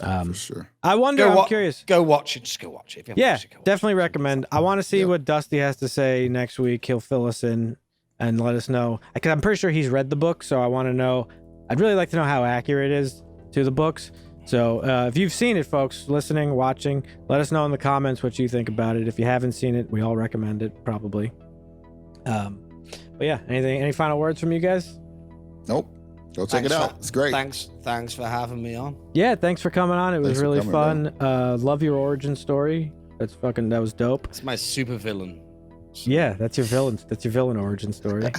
Yeah, for sure. I wonder. I'm curious. Go watch it. Just go watch it. If you haven't Yeah, watched it, go watch definitely it. recommend. I want to see Yeah. what Dusty has to say next week. He'll fill us in. and let us know. Because I'm pretty sure he's read the book, so I want to know. I'd really like to know how accurate it is to the books. So if you've seen it, folks, listening, watching, let us know in the comments what you think about it. If you haven't seen it, we all recommend it, probably. But yeah, any final words from you guys? Nope. Go check it out. It's great. Thanks for having me on. Yeah, thanks for coming on. It was really fun. Love your origin story. That was dope. It's my super villain. Yeah, that's your villain origin story.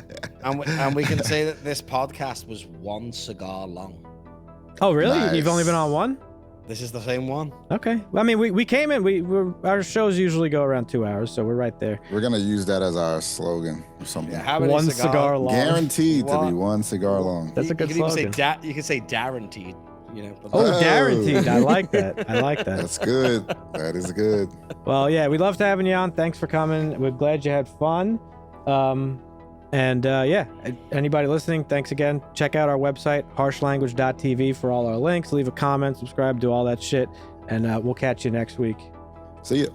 and we can say that this podcast was 1 cigar long. Oh, really? Nice. You've only been on one? This is the same one. Okay. Well, I mean, we came in. Our shows usually go around 2 hours, so we're right there. We're gonna use that as our slogan or something. Yeah, how many one cigar long. Guaranteed to be 1 cigar long. That's a good slogan. You can say guaranteed. You know. Oh, guaranteed. I like that. That's good. That is good. Well, yeah, we loved having you on. Thanks for coming. We're glad you had fun. Yeah, anybody listening, thanks again. Check out our website, harshlanguage.tv, for all our links. Leave a comment, subscribe, do all that shit, and we'll catch you next week. See ya.